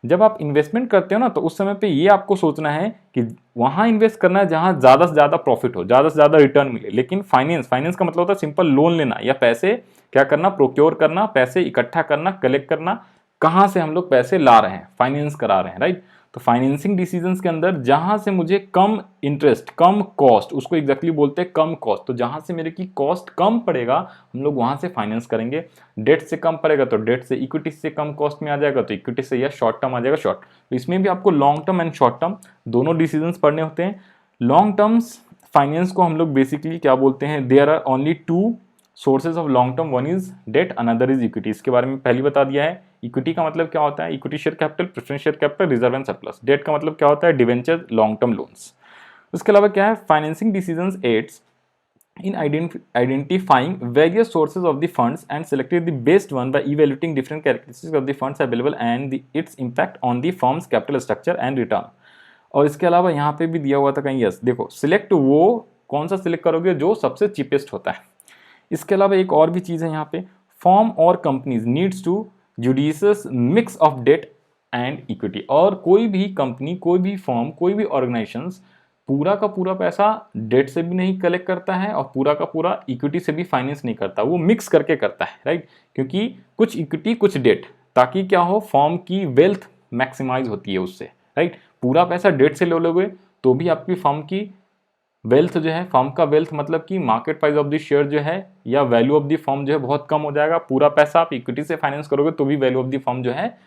जब आप इन्वेस्टमेंट करते हो ना, तो उस समय पे ये आपको सोचना है कि वहां इन्वेस्ट करना है जहां ज्यादा से ज्यादा प्रॉफिट हो, ज्यादा से ज्यादा रिटर्न मिले। लेकिन फाइनेंस का मतलब होता है सिंपल लोन लेना, या पैसे क्या करना, प्रोक्योर करना, पैसे इकट्ठा करना, कलेक्ट करना। कहां से हम लोग पैसे ला रहे हैं, फाइनेंस करा रहे हैं, राइट। तो फाइनेंसिंग डिसीजंस के अंदर जहां से मुझे कम इंटरेस्ट, कम कॉस्ट, उसको एग्जैक्टली बोलते हैं कम कॉस्ट, तो जहां से मेरे की कॉस्ट कम पड़ेगा, हम लोग वहां से फाइनेंस करेंगे। डेट से कम पड़ेगा तो डेट से, इक्विटी से कम कॉस्ट में आ जाएगा तो इक्विटी से, या शॉर्ट टर्म आ जाएगा शॉर्ट। तो इसमें भी आपको long term and short term दोनों डिसीजंस पढ़ने होते हैं। लॉन्ग टर्म्स फाइनेंस को हम लोग बेसिकली क्या बोलते हैं, there are only 2 sources of long term, one is debt, another is equity. इसके बारे में पहले बता दिया है। इक्विटी का मतलब क्या होता है, equity share capital, preference share capital, reserve and surplus. Debt का मतलब क्या होता है, डिवेंचर, लॉन्ग टर्म लोन्स। उसके अलावा क्या है, financing decisions aids in identifying various sources of the funds and selected the best one by evaluating different characteristics of the funds available and its impact on the firm's capital structure and return। और इसके अलावा यहाँ पे भी दिया हुआ था कहीं, यस देखो, सिलेक्ट वो कौन सा सिलेक्ट करोगे जो सबसे चीपेस्ट होता है। इसके अलावा एक और भी चीज़ है यहाँ पे, फॉर्म और companies needs to judicious mix of debt and equity. और कोई भी कंपनी, कोई भी फर्म, कोई भी ऑर्गेनाइजेशन पूरा का पूरा पैसा डेट से भी नहीं कलेक्ट करता है और पूरा का पूरा इक्विटी से भी फाइनेंस नहीं करता, वो मिक्स करके करता है, राइट। क्योंकि कुछ इक्विटी कुछ डेट, ताकि क्या हो, फर्म की वेल्थ मैक्सिमाइज होती है उससे, राइट। पूरा पैसा डेट से ले लोगे तो भी आपकी फर्म की वेल्थ जो है, फर्म का वेल्थ मतलब कि market price of the share जो है, या वैल्यू ऑफ द फर्म जो है बहुत कम हो जाएगा। पूरा पैसा आप इक्विटी से फाइनेंस करोगे तो भी वैल्यू ऑफ द फर्म जो है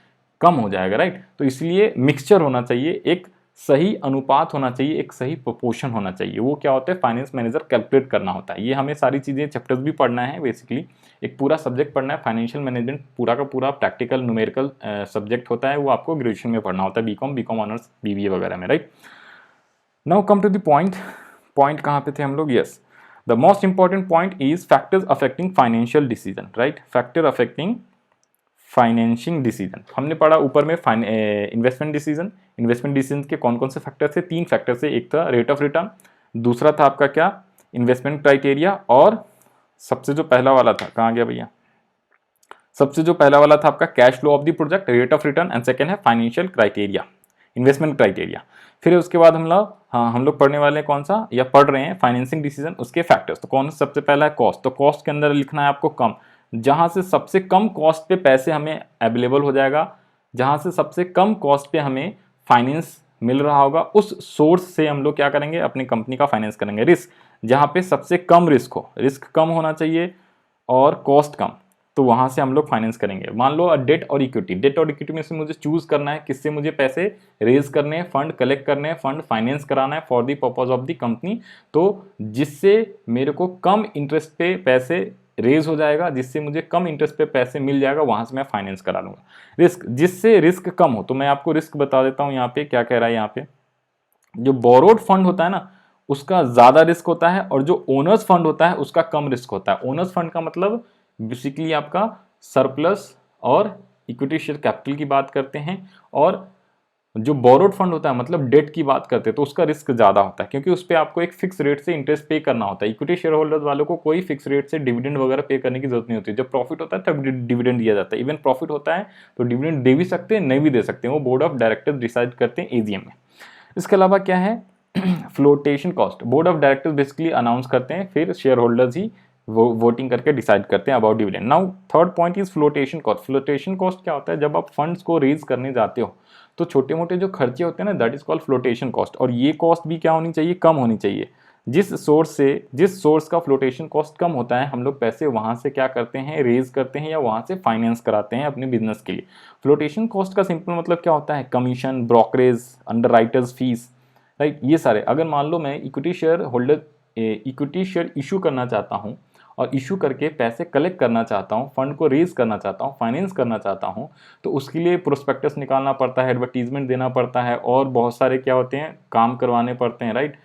कम हो जाएगा, राइट। तो इसलिए मिक्सचर होना चाहिए, एक सही अनुपात होना चाहिए, एक सही प्रोपोर्शन होना चाहिए। वो क्या होता है, फाइनेंस मैनेजर कैलकुलेट करना होता है। ये हमें सारी चीज़ें, चैप्टर्स भी पढ़ना है, बेसिकली एक पूरा सब्जेक्ट पढ़ना है। फाइनेंशियल मैनेजमेंट पूरा का पूरा प्रैक्टिकल न्यूमेरिकल सब्जेक्ट होता है, वो आपको ग्रेजुएशन में पढ़ना होता है, बीकॉम ऑनर्स, बीबीए वगैरह में, right. Now come to the point कहाँ पे थे हम लोग, yes, the most important point is factors affecting financial decision, right. Factor affecting financing decision हमने पढ़ा ऊपर में। इन्वेस्टमेंट डिसीजन के कौन कौन से फैक्टर थे, 3 फैक्टर थे। एक था रेट ऑफ रिटर्न, दूसरा था आपका क्या, इन्वेस्टमेंट क्राइटेरिया, और सबसे जो पहला वाला था, कहाँ गया भैया, सबसे जो पहला वाला था आपका cash flow of the project, rate of return, and second है फाइनेंशियल क्राइटेरिया, इन्वेस्टमेंट क्राइटेरिया। फिर उसके बाद हम लोग पढ़ने वाले हैं कौन सा, या पढ़ रहे हैं फाइनेंसिंग डिसीजन, उसके फैक्टर्स। तो कौन सबसे पहला है कॉस्ट। तो कॉस्ट के अंदर लिखना है आपको कम, जहां से सबसे कम कॉस्ट पे पैसे हमें अवेलेबल हो जाएगा, जहां से सबसे कम कॉस्ट पे हमें फाइनेंस मिल रहा होगा, उस सोर्स से हम लोग क्या करेंगे, अपनी कंपनी का फाइनेंस करेंगे। रिस्क, जहां पे सबसे कम रिस्क हो, रिस्क कम होना चाहिए और कॉस्ट कम, तो वहां से हम लोग फाइनेंस करेंगे। मान लो डेट और इक्विटी में से मुझे चूज करना है किससे मुझे पैसे रेज करने हैं, फंड कलेक्ट करने हैं, फंड फाइनेंस कराना है for the purpose of the company. तो जिससे मेरे को कम इंटरेस्ट पे पैसे रेज हो जाएगा, जिससे मुझे कम इंटरेस्ट पे पैसे मिल जाएगा, वहां से मैं फाइनेंस करा लूंगा। रिस्क, जिससे रिस्क कम हो, तो मैं आपको रिस्क बता देता हूं। यहाँ पे क्या कह रहा है, यहाँ पे जो बोरोड फंड होता है ना, उसका ज्यादा रिस्क होता है, और जो ओनर्स फंड होता है उसका कम रिस्क होता है। ओनर्स फंड का मतलब बेसिकली आपका सरप्लस और इक्विटी शेयर कैपिटल की बात करते हैं, और जो बोरोड फंड होता है मतलब डेट की बात करते हैं तो उसका रिस्क ज़्यादा होता है, क्योंकि उस पर आपको एक फिक्स रेट से इंटरेस्ट पे करना होता है। इक्विटी शेयर होल्डर्स वालों को कोई फिक्स रेट से डिविडेंड वगैरह पे करने की जरूरत नहीं होती। जब प्रॉफिट होता है तब डिविडेंड दिया जाता है। इवन प्रॉफिट होता है तो डिविडेंड दे भी सकते हैं, नहीं भी दे सकते हैं, वो बोर्ड ऑफ डायरेक्टर्स डिसाइड करते हैं एजीएम में। इसके अलावा क्या है, flotation cost board of directors basically announce करते हैं, फिर शेयर होल्डर्स ही वोटिंग करके डिसाइड करते हैं about dividend. Now third point is flotation cost. Flotation cost क्या होता है, जब आप फंड्स को रेज करने जाते हो तो छोटे मोटे जो खर्चे होते हैं ना, that is called flotation cost. और ये कॉस्ट भी क्या होनी चाहिए, कम होनी चाहिए। जिस सोर्स का फ्लोटेशन कॉस्ट कम होता है, हम लोग पैसे वहां से क्या करते हैं, रेज करते हैं या वहां से फाइनेंस कराते हैं अपने बिजनेस के लिए। फ्लोटेशन कॉस्ट का सिंपल मतलब क्या होता है, commission, brokerage, under writers fees, right, ये सारे। अगर मान लो मैं इक्विटी शेयर इशू करना चाहता हूँ और इशू करके पैसे कलेक्ट करना चाहता हूँ, फंड को रेज करना चाहता हूँ, फाइनेंस करना चाहता हूँ, तो उसके लिए प्रोस्पेक्टस निकालना पड़ता है, एडवर्टीजमेंट देना पड़ता है और बहुत सारे क्या होते हैं, काम करवाने पड़ते हैं, राइट।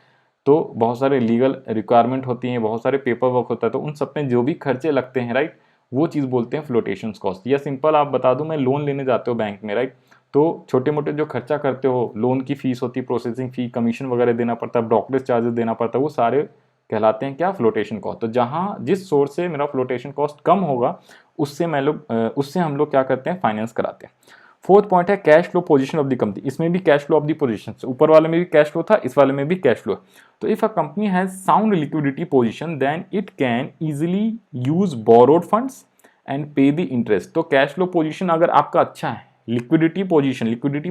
तो बहुत सारे लीगल रिक्वायरमेंट होती हैं, बहुत सारे पेपर वर्क होता है, तो उन सब में जो भी खर्चे लगते हैं, राइट, वो चीज़ बोलते हैं फ्लोटेशन कॉस्ट। या सिंपल आप बता दूं, मैं लोन लेने जाते हो बैंक में, राइट, तो छोटे मोटे जो खर्चा करते हो, लोन की फीस होती है, प्रोसेसिंग फी, कमीशन वगैरह देना पड़ता है, ब्रोकरेज चार्जेस देना पड़ता है, वो सारे कहलाते हैं क्या, फ्लोटेशन कॉस्ट। तो जहाँ जिस सोर्स से मेरा फ्लोटेशन कॉस्ट कम होगा उससे हम लोग क्या करते हैं, फाइनेंस कराते हैं। फोर्थ पॉइंट है cash flow position of the company. इसमें भी cash flow of the position, ऊपर वाले में भी कैश फ्लो था, इस वाले में भी कैश फ्लो। तो if a company has sound liquidity position then it can easily use borrowed funds and pay the interest. तो कैश फ्लो पोजीशन अगर आपका अच्छा है, लिक्विडिटी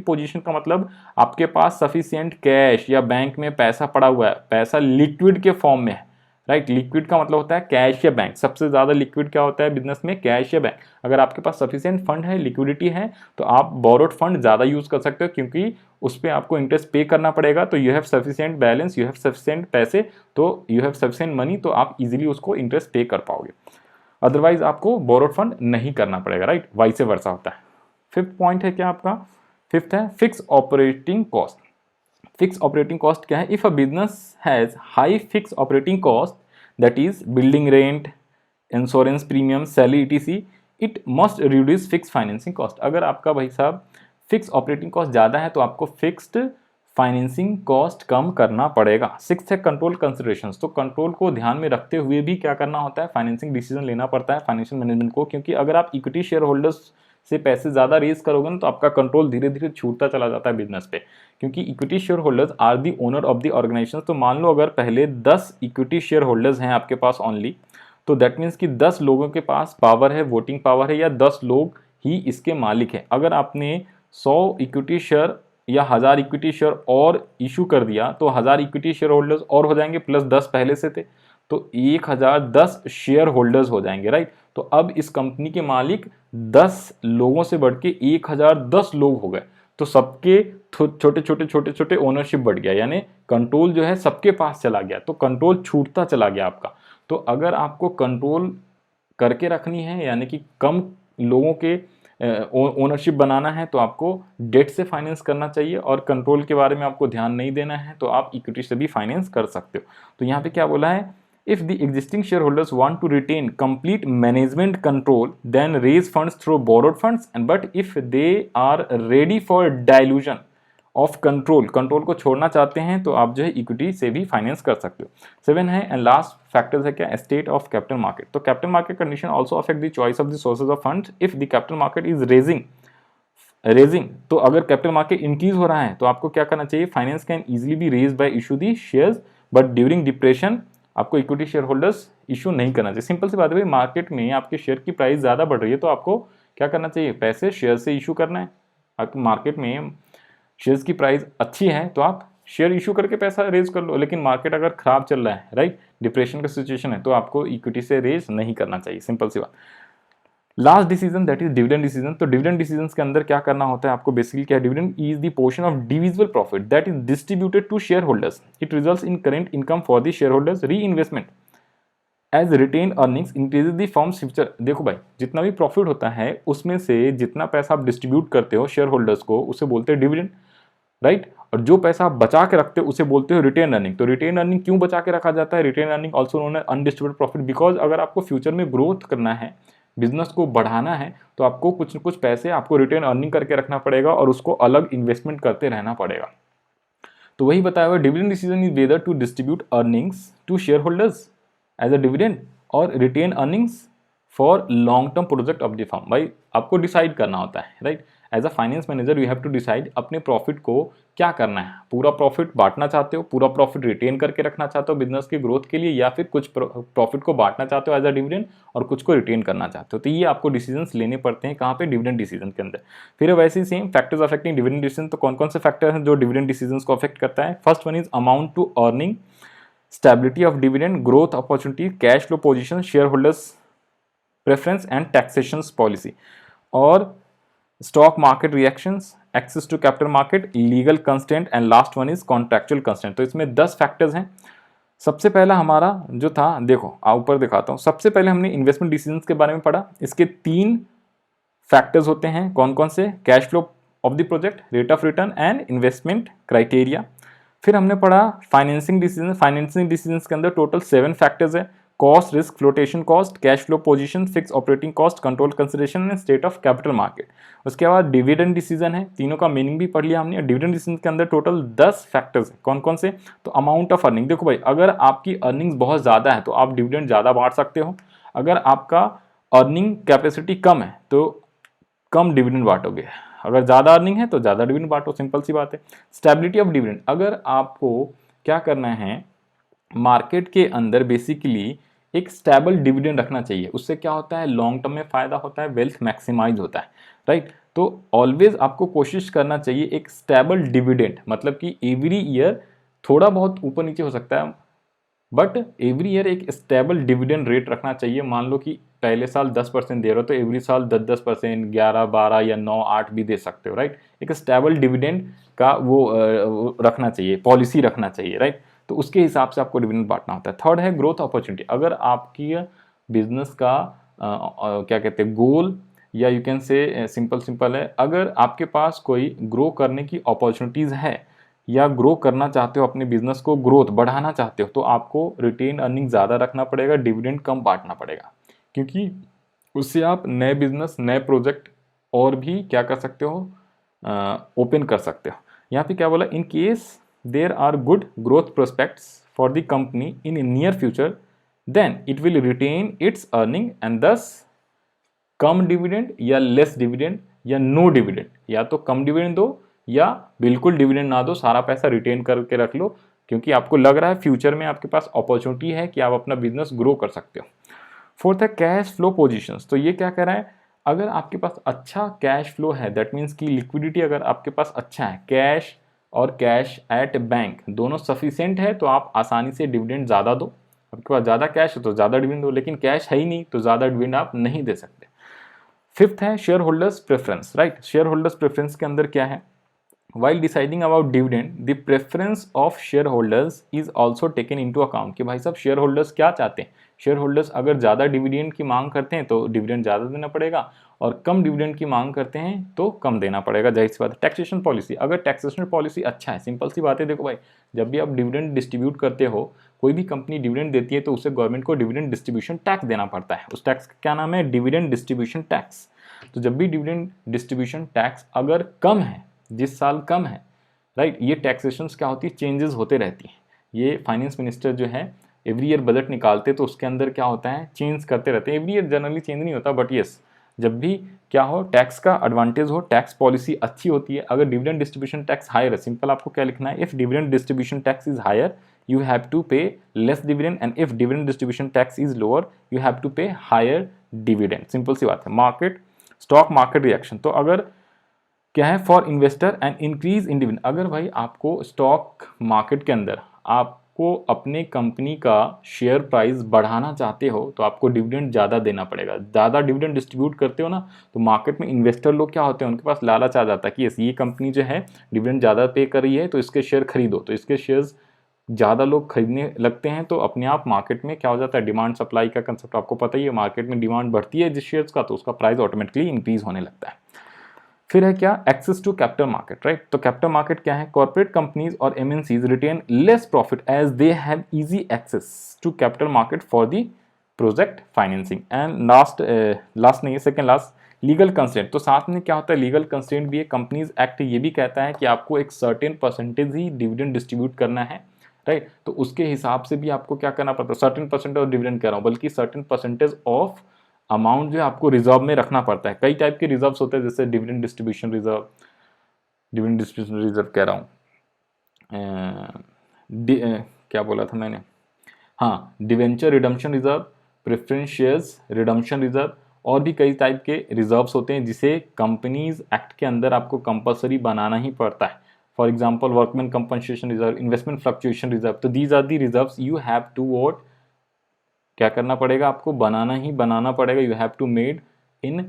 पोजीशन का मतलब आपके पास सफिशिएंट कैश या बैंक में पैसा पड़ा हुआ है, पैसा लिक्विड के फॉर्म में है, राइट। लिक्विड का मतलब होता है कैश या बैंक। सबसे ज्यादा लिक्विड क्या होता है बिजनेस में, कैश या बैंक। अगर आपके पास सफिशिएंट फंड है, लिक्विडिटी है, तो आप बोरोड फंड ज्यादा यूज कर सकते हो, क्योंकि उस पर आपको इंटरेस्ट पे करना पड़ेगा। तो you have sufficient balance, you have sufficient पैसे, तो यू हैव सफिशिएंट मनी, तो आप इजीली उसको इंटरेस्ट पे कर पाओगे। अदरवाइज आपको बोरोड फंड नहीं करना पड़ेगा, राइट, वाइस वर्सा होता है। फिफ्थ पॉइंट है क्या आपका, फिफ्थ है fix operating cost. Fix operating cost क्या है, if a business has high fix operating cost, that is building rent, insurance premium, salary etc, it must reduce fix financing cost. अगर आपका भाई साहब फिक्स ऑपरेटिंग कॉस्ट ज़्यादा है तो आपको फिक्स्ड फाइनेंसिंग कॉस्ट कम करना पड़ेगा। सिक्स्थ है कंट्रोल कंसिडरेशंस। तो कंट्रोल को ध्यान में रखते हुए भी क्या करना होता है, फाइनेंसिंग डिसीजन लेना पड़ता है फाइनेंशियल मैनेजमेंट को, क्योंकि अगर आप इक्विटी शेयर होल्डर्स से पैसे ज़्यादा रेज करोगे ना तो आपका कंट्रोल धीरे धीरे छूटता चला जाता है बिजनेस पे, क्योंकि equity share holders are the owner of the organization. तो मान लो अगर पहले 10 इक्विटी शेयर होल्डर्स हैं आपके पास ओनली, तो दैट मीन्स कि 10 लोगों के पास पावर है, वोटिंग पावर है, या 10 लोग ही इसके मालिक है। अगर आपने 100 इक्विटी शेयर या 1000 इक्विटी शेयर और इशू कर दिया तो 1000 इक्विटी शेयर होल्डर्स और हो जाएंगे, प्लस 10 पहले से थे, तो 1010 शेयर होल्डर्स हो जाएंगे, राइट। तो अब इस कंपनी के मालिक 10 लोगों से बढ़ के 1010 लोग हो गए, तो सबके छोटे छोटे ओनरशिप बढ़ गया, यानी कंट्रोल जो है सबके पास चला गया, तो कंट्रोल छूटता चला गया आपका। तो अगर आपको कंट्रोल करके रखनी है, यानी कि कम लोगों के ओनरशिप बनाना है, तो आपको डेट से फाइनेंस करना चाहिए, और कंट्रोल के बारे में आपको ध्यान नहीं देना है तो आप इक्विटी से भी फाइनेंस कर सकते हो। तो यहाँ पे क्या बोला है, if the existing share holders want to retain complete management control then raise funds through borrowed funds, and but if they are ready for dilution of control को छोड़ना चाहते हैं तो आप जो है इक्विटी से भी फाइनेंस कर सकते हो। 7 है एंड लास्ट फैक्टर्स है क्या, स्टेट ऑफ कैपिटल मार्केट। तो capital market condition also affect the choice of the sources of funds. If the capital market is raising, तो अगर कैपिटल मार्केट इंक्रीज हो रहा है तो आपको क्या करना चाहिए, finance can easily be raise by issue the shares, but during depression आपको इक्विटी शेयर होल्डर्स इशू नहीं करना चाहिए। सिंपल सी बात है भाई, मार्केट में आपके शेयर की प्राइस ज़्यादा बढ़ रही है तो आपको क्या करना चाहिए, पैसे शेयर से इशू करना है। आपको मार्केट में शेयर्स की प्राइस अच्छी है तो आप शेयर इशू करके पैसा रेज कर लो, लेकिन मार्केट अगर खराब चल रहा है, राइट, डिप्रेशन का सिचुएशन है, तो आपको इक्विटी से रेज नहीं करना चाहिए, सिंपल सी बात। Last decision that is dividend decision. तो डिविडेंड डिसीजन के अंदर क्या करना होता है आपको, बेसिकली क्या, dividend is the portion of divisible profit that is distributed to share holders. It results in current income for the share holders, reinvestment as retain earnings increases the firm's future. देखो भाई, जितना भी प्रॉफिट होता है उसमें से जितना पैसा आप डिस्ट्रीब्यूट करते हो शेयर होल्डर्स को, उसे बोलते हैं डिविडेंड, राइट। और जो पैसा आप बचा के रखते हो उसे बोलते हो रिटेन अर्निंग। तो रिटेन अर्निंग क्यों बचा के रखा जाता है, retain earning also known as undistributed profit, because अगर आपको फ्यूचर में ग्रोथ करना है, बिजनेस को बढ़ाना है तो आपको कुछ न कुछ पैसे आपको रिटेन अर्निंग करके रखना पड़ेगा और उसको अलग इन्वेस्टमेंट करते रहना पड़ेगा। तो वही बताया हुआ dividend decision is whether to distribute earnings to share holders as a dividend और retain earnings for long term project of the firm. भाई आपको डिसाइड करना होता है, right. As a finance manager you have to decide अपने प्रॉफिट को क्या करना है। पूरा प्रॉफिट बांटना चाहते हो, पूरा प्रॉफिट रिटेन करके रखना चाहते हो बिजनेस की ग्रोथ के लिए, या फिर कुछ प्रॉफिट को बांटना चाहते हो एज अ डिविडेंड और कुछ को रिटेन करना चाहते हो। तो ये आपको डिसीजंस लेने पड़ते हैं कहाँ पे, डिविडेंड डिसीजन के अंदर। फिर वैसे ही same factors affecting dividend decision. तो कौन कौन से फैक्टर हैं जो डिविडेंड डिसीजन को अफेक्ट करता है? First one is amount to earning, stability of dividend, growth opportunity, cash flow position, share holders preference and taxation policy, और stock market reactions, access to capital market, legal constant and last one is contractual constant. तो इसमें 10 फैक्टर्स हैं। सबसे पहला हमारा जो था, देखो ऊपर दिखाता हूँ। सबसे पहले हमने इन्वेस्टमेंट डिसीजंस के बारे में पढ़ा। इसके 3 फैक्टर्स होते हैं, कौन कौन से? Cash flow of the project, rate of return and investment criteria. फिर हमने पढ़ा फाइनेंसिंग डिसीजन। फाइनेंसिंग डिसीजंस के अंदर टोटल 7 फैक्टर्स है। Cost, risk, flotation cost, cash flow position, fix operating cost, control consideration and state of capital market. उसके बाद डिविडेंड डिसीजन है। तीनों का मीनिंग भी पढ़ लिया हमने। डिविडेंड डिसीजन के अंदर टोटल 10 फैक्टर्स हैं। कौन कौन से? तो अमाउंट ऑफ अर्निंग। देखो भाई, अगर आपकी अर्निंग्स बहुत ज़्यादा है तो आप डिविडेंड ज़्यादा बांट सकते हो। अगर आपका अर्निंग कैपेसिटी कम है तो कम डिविडेंड बांटोगे। अगर ज़्यादा अर्निंग है तो ज़्यादा डिविडेंड बांटो, सिंपल सी बात है। स्टेबिलिटी ऑफ डिविडेंड, अगर आपको क्या करना है, मार्केट के अंदर बेसिकली एक स्टेबल डिविडेंड रखना चाहिए। उससे क्या होता है, लॉन्ग टर्म में फायदा होता है, वेल्थ मैक्सिमाइज होता है, राइट। तो ऑलवेज आपको कोशिश करना चाहिए एक स्टेबल डिविडेंड, मतलब कि एवरी ईयर थोड़ा बहुत ऊपर नीचे हो सकता है, बट एवरी ईयर एक स्टेबल डिविडेंड रेट रखना चाहिए। मान लो कि पहले साल 10% दे रहे हो तो एवरी साल 10%, 11, 12 या 9, 8 भी दे सकते हो, राइट। एक स्टेबल डिविडेंड का वो रखना चाहिए, पॉलिसी रखना चाहिए, राइट। तो उसके हिसाब से आपको डिविडेंड बांटना होता है। थर्ड है ग्रोथ अपॉर्चुनिटी। अगर आपकी बिजनेस का क्या कहते हैं, गोल, या यू कैन से सिंपल है, अगर आपके पास कोई ग्रो करने की अपॉर्चुनिटीज़ है या ग्रो करना चाहते हो, अपने बिजनेस को ग्रोथ बढ़ाना चाहते हो, तो आपको रिटेन अर्निंग ज़्यादा रखना पड़ेगा, डिविडेंड कम बांटना पड़ेगा, क्योंकि उससे आप नए बिजनेस, नए प्रोजेक्ट और भी क्या कर सकते हो, ओपन कर सकते हो। यहाँ पे क्या बोला, in case there are good growth prospects for the company in near future then it will retain its earning and thus कम डिविडेंड या लेस डिविडेंड या नो डिविडेंड, या तो कम डिविडेंड दो या बिल्कुल डिविडेंड ना दो, सारा पैसा रिटेन करके रख लो, क्योंकि आपको लग रहा है फ्यूचर में आपके पास अपॉर्चुनिटी है कि आप अपना बिजनेस ग्रो कर सकते हो। फोर्थ है कैश फ्लो पोजीशंस। तो ये क्या कह रहा है, अगर आपके पास अच्छा कैश फ्लो है, दैट मीन्स कि लिक्विडिटी अगर आपके पास अच्छा है, कैश और कैश एट बैंक दोनों सफिशिएंट है, तो आप आसानी से डिविडेंड ज़्यादा दो। आपके पास ज़्यादा कैश है तो ज़्यादा डिविडेंड दो, लेकिन कैश है ही नहीं तो ज़्यादा डिविडेंड आप नहीं दे सकते। फिफ्थ है share holders preference, right. Share holders preference के अंदर क्या है, while deciding about dividend the preference of shareholders is also taken into account कि भाई साहब शेयर होल्डर्स क्या चाहते हैं। शेयर होल्डर्स अगर ज़्यादा डिविडेंड की मांग करते हैं तो डिविडेंड ज़्यादा देना पड़ेगा, और कम डिविडेंड की मांग करते हैं तो कम देना पड़ेगा, जाहिर सी बात है। टैक्सेशन पॉलिसी, अगर टैक्सेशन पॉलिसी अच्छा है, सिंपल सी बात है, देखो भाई, जब भी आप डिविडेंड डिस्ट्रीब्यूट करते हो, कोई भी कंपनी डिविडेंड देती है तो उसे गवर्नमेंट को डिविडेंड डिस्ट्रीब्यूशन टैक्स देना पड़ता है। उस टैक्स का क्या नाम है, डिविडेंड डिस्ट्रीब्यूशन टैक्स। तो जब भी डिविडेंड डिस्ट्रीब्यूशन टैक्स अगर कम है, जिस साल कम है, राइट, ये टैक्सेशंस क्या होती है, चेंजेस होते रहती हैं। ये फाइनेंस मिनिस्टर जो है एवरी ईयर बजट निकालते तो उसके अंदर क्या होता है, चेंज करते रहते हैं। एवरी ईयर जनरली चेंज नहीं होता, बट यस, जब भी क्या हो, टैक्स का एडवांटेज हो, टैक्स पॉलिसी अच्छी होती है। अगर डिविडेंड डिस्ट्रीब्यूशन टैक्स हायर है, सिंपल आपको क्या लिखना है, if dividend distribution tax is higher you have to pay less dividend, and if dividend distribution tax is lower you have to pay higher dividend, simple सी बात है। मार्केट, स्टॉक मार्केट रिएक्शन, तो अगर क्या है, for investor and increase in dividend, अगर भाई आपको स्टॉक मार्केट के अंदर आपको अपने कंपनी का शेयर प्राइस बढ़ाना चाहते हो तो आपको डिविडेंड ज़्यादा देना पड़ेगा। ज़्यादा डिविडेंड डिस्ट्रीब्यूट करते हो ना, तो मार्केट में इन्वेस्टर लोग क्या होते हैं, उनके पास लालच आ जाता है कि ये कंपनी जो है डिविडेंड ज़्यादा पे कर रही है तो इसके शेयर खरीदो, तो इसके शेयर्स ज़्यादा लोग खरीदने लगते हैं, तो अपने आप मार्केट में क्या हो जाता है, डिमांड सप्लाई का कंसेप्ट आपको पता ही है, मार्केट में डिमांड बढ़ती है जिस शेयर्स का तो उसका प्राइस ऑटोमेटिकली इंक्रीज होने लगता है। फिर है क्या, access to capital market, right. तो कैपिटल मार्केट क्या है, कॉर्पोरेट कंपनीज और MNCs retain less profit as they have easy access to capital market for the project financing. And last नहीं है, सेकंड लास्ट, लीगल कंस्ट्रेंट। तो साथ में क्या होता है, लीगल कंस्ट्रेंट भी है। कंपनीज एक्ट ये भी कहता है कि आपको एक सर्टेन परसेंटेज ही डिविडेंड डिस्ट्रीब्यूट करना है, राइट। तो उसके हिसाब से भी आपको क्या करना पड़ता है, सर्टेन परसेंटेज ऑफ डिविडेंड कह रहा हूँ, बल्कि सर्टेन परसेंटेज ऑफ अमाउंट जो है आपको रिजर्व में रखना पड़ता है। कई टाइप के रिजर्व होते हैं, जैसे dividend distribution reserve, dividend distribution reserve कह रहा हूँ, क्या बोला था मैंने, हाँ, debenture redemption reserve, preference shares redemption reserve, और भी कई टाइप के रिजर्व्स होते हैं जिसे कंपनीज एक्ट के अंदर आपको कंपलसरी बनाना ही पड़ता है। For example workman compensation reserve, investment fluctuation reserve. तो these are the reserves you have to what, क्या करना पड़ेगा आपको, बनाना ही बनाना पड़ेगा। You have to made in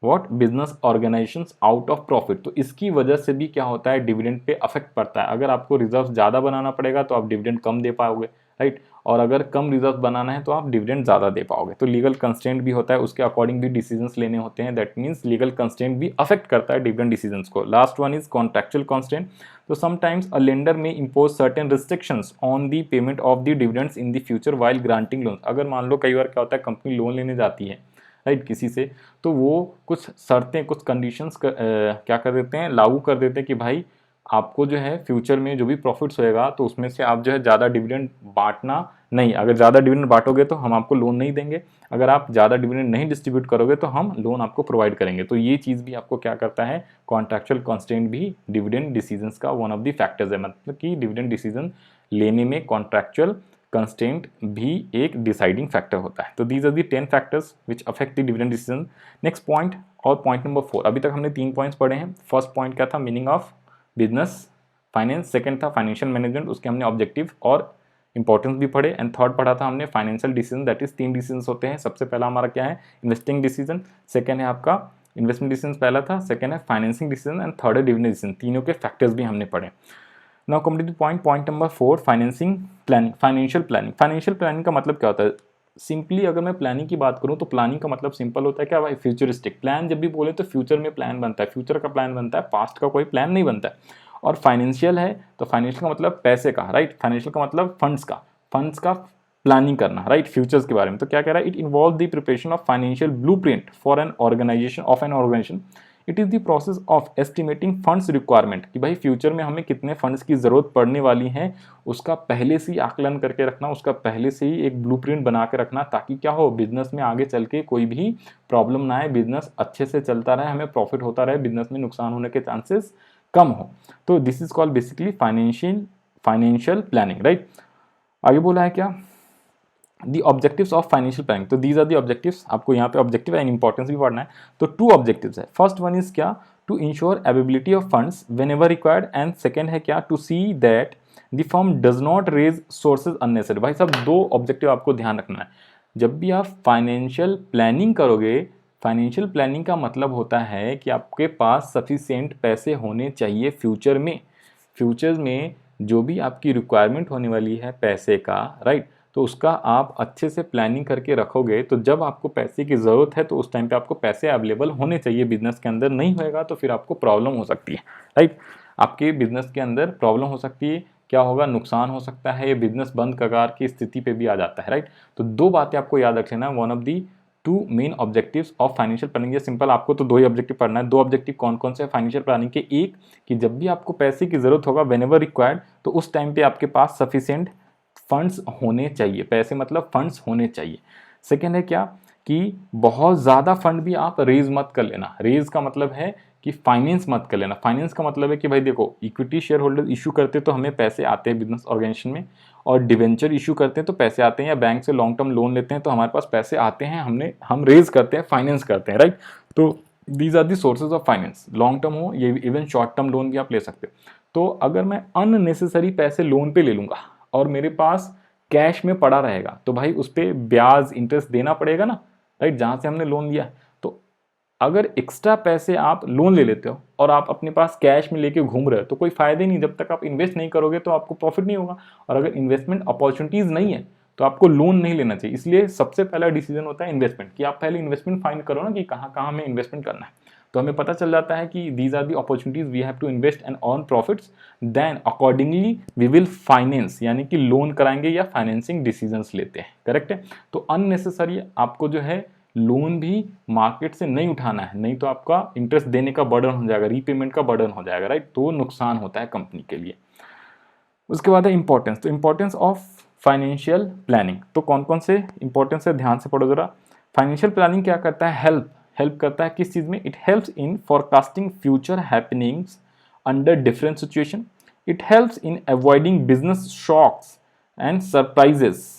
what, business organisations out of profit. तो इसकी वजह से भी क्या होता है, डिविडेंड पे अफेक्ट पड़ता है। अगर आपको रिजर्व ज़्यादा बनाना पड़ेगा तो आप डिविडेंड कम दे पाओगे, राइट। और अगर कम रिजर्व बनाना है तो आप डिविडेंड ज़्यादा दे पाओगे। तो लीगल कंस्ट्रेंट भी होता है, उसके अकॉर्डिंग भी डिसीजंस लेने होते हैं। दैट मीन्स लीगल कंस्ट्रेंट भी अफेक्ट करता है डिविडेंड डिसीजंस को। Last one is contractual constraint. तो समटाइम्स अ लेंडर में impose certain restrictions on the payment of the dividends in the future while granting loan. अगर मान लो कई बार क्या होता है, कंपनी लोन लेने जाती है, राइट, किसी से, तो वो कुछ शर्तें, कुछ कंडीशंस क्या कर देते हैं, लागू कर देते हैं कि भाई आपको जो है फ्यूचर में जो भी प्रॉफिट्स होएगा तो उसमें से आप जो है ज़्यादा डिविडेंड बांटना नहीं। अगर ज़्यादा डिविडेंड बांटोगे तो हम आपको लोन नहीं देंगे, अगर आप ज़्यादा डिविडेंड नहीं डिस्ट्रीब्यूट करोगे तो हम लोन आपको प्रोवाइड करेंगे। तो ये चीज़ भी आपको क्या करता है, कॉन्ट्रैक्चुअल कंस्ट्रेंट भी डिविडेंड डिसीजंस का वन ऑफ द फैक्टर्स है। मतलब कि डिविडेंड डिसीजन लेने में कॉन्ट्रैक्चुअल कंस्ट्रेंट भी एक डिसाइडिंग फैक्टर होता है। तो these are the 10 factors which affect the dividend decision. Next point, और पॉइंट नंबर 4, अभी तक हमने 3 पॉइंट्स पढ़े हैं। फर्स्ट पॉइंट क्या था, meaning of business finance. Second था फाइनेंशियल मैनेजमेंट, उसके हमने ऑब्जेक्टिव और इंपॉर्टेंस भी पढ़े। एंड थर्ड पढ़ा था हमने financial decision. That is 3 decision होते हैं। सबसे पहला हमारा क्या है, इन्वेस्टिंग डिसीजन, सेकंड है आपका इन्वेस्टमेंट डिसीजन पहला था, सेकंड है फाइनेंसिंग डिसीजन, एंड थर्ड है डिविडेंड डिसीजन। तीनों के फैक्टर्स भी हमने पढ़े। Now complete point number 4, financing planning, financial planning. Financial planning का मतलब क्या होता है, सिंपली अगर मैं प्लानिंग की बात करूं तो प्लानिंग का मतलब सिंपल होता है क्या भाई, फ्यूचरिस्टिक प्लान। जब भी बोले तो फ्यूचर में प्लान बनता है, फ्यूचर का प्लान बनता है, पास्ट का कोई प्लान नहीं बनता है। और फाइनेंशियल है तो फाइनेंशियल का मतलब पैसे का, राइट। फाइनेंशियल का मतलब फंड्स का प्लानिंग करना, राइट, फ्यूचर्स के बारे में। तो क्या कह रहा है, it involve the preparation of financial blueprint for an organization. It is the process of estimating funds requirement, कि भाई फ्यूचर में हमें कितने फंड्स की ज़रूरत पड़ने वाली है, उसका पहले से ही आकलन करके रखना, उसका पहले से ही एक ब्लूप्रिंट बना के रखना, ताकि क्या हो, बिजनेस में आगे चल के कोई भी प्रॉब्लम ना आए, बिजनेस अच्छे से चलता रहे, हमें प्रॉफिट होता रहे, बिजनेस में नुकसान होने के चांसेस कम हो। तो this is called basically financial planning, right. आगे बोला है क्या, the objectives of financial planning. तो दीज आर दी ऑब्जेक्टिव्स, आपको यहाँ पे ऑब्जेक्टिव एंड इंपॉर्टेंस भी पढ़ना है। तो 2 ऑब्जेक्टिव्स है। फर्स्ट वन इज क्या, to ensure availability of funds whenever required, and second है क्या, to see that the firm does not raise sources unnecessary. भाई साहब 2 ऑब्जेक्टिव आपको ध्यान रखना है जब भी आप फाइनेंशियल प्लानिंग करोगे। फाइनेंशियल प्लानिंग का मतलब होता है कि आपके पास सफिशिएंट पैसे होने चाहिए फ्यूचर्स में जो भी आपकी रिक्वायरमेंट होने वाली है पैसे का, राइट, तो उसका आप अच्छे से प्लानिंग करके रखोगे तो जब आपको पैसे की ज़रूरत है तो उस टाइम पे आपको पैसे अवेलेबल होने चाहिए बिजनेस के अंदर। नहीं होएगा तो फिर आपको प्रॉब्लम हो सकती है, राइट। आपके बिजनेस के अंदर प्रॉब्लम हो सकती है, क्या होगा, नुकसान हो सकता है, ये बिजनेस बंद कगार की स्थिति पे भी आ जाता है, राइट। तो 2 बातें आपको याद रख लेना, one of the 2 main objectives of financial planning. ये सिंपल, आपको तो 2 ही ऑब्जेक्टिव पढ़ना है। 2 ऑब्जेक्टिव कौन कौन से फाइनेंशियल प्लानिंग के, एक कि जब भी आपको पैसे की जरूरत होगा वेन एवर रिक्वायर्ड, तो उस टाइम पे आपके पास सफिशिएंट फंड्स होने चाहिए, पैसे मतलब फंड्स होने चाहिए। सेकेंड है क्या, कि बहुत ज़्यादा फंड भी आप रेज मत कर लेना। रेज का मतलब है कि फाइनेंस मत कर लेना। फाइनेंस का मतलब है कि भाई देखो, इक्विटी शेयर होल्डर इशू करते तो हमें पैसे आते हैं बिजनेस ऑर्गेनाइजेशन में, और डिवेंचर इशू करते हैं तो पैसे आते हैं, या बैंक से लॉन्ग टर्म लोन लेते हैं तो हमारे पास पैसे आते हैं, हम रेज करते हैं, फाइनेंस करते हैं, राइट। तो these are the sources of finance, long term हो, ये इवन शॉर्ट टर्म लोन भी आप ले सकते हो। तो अगर मैं अननेसेसरी पैसे लोन पे ले लूँगा और मेरे पास कैश में पड़ा रहेगा तो भाई उस पर ब्याज इंटरेस्ट देना पड़ेगा ना, राइट, जहाँ से हमने लोन लिया। तो अगर एक्स्ट्रा पैसे आप लोन ले लेते हो और आप अपने पास कैश में लेके घूम रहे हो तो कोई फायदा ही नहीं। जब तक आप इन्वेस्ट नहीं करोगे तो आपको प्रॉफिट नहीं होगा, और अगर इन्वेस्टमेंट अपॉर्चुनिटीज़ नहीं है तो आपको लोन नहीं लेना चाहिए। इसलिए सबसे पहला डिसीजन होता है इन्वेस्टमेंट, कि आप पहले इन्वेस्टमेंट फाइंड करो ना कि कहाँ कहाँ हमें इन्वेस्टमेंट करना है। तो हमें पता चल जाता है कि these are the opportunities we have to invest and earn profits, then accordingly we will finance, यानी कि लोन कराएंगे या फाइनेंसिंग डिसीजंस लेते हैं, करेक्ट है। तो अननेसेसरी आपको जो है लोन भी मार्केट से नहीं उठाना है, नहीं तो आपका इंटरेस्ट देने का बर्डन हो जाएगा, रीपेमेंट का बर्डन हो जाएगा, राइट, तो नुकसान होता है कंपनी के लिए। उसके बाद है इंपॉर्टेंस, तो इंपॉर्टेंस ऑफ फाइनेंशियल प्लानिंग, तो कौन कौन से इंपॉर्टेंस है ध्यान से पढ़ो जरा। फाइनेंशियल प्लानिंग क्या करता है, हेल्प करता है किस चीज में, it helps in forecasting future happenings under different situation, it helps in avoiding business shocks and surprises,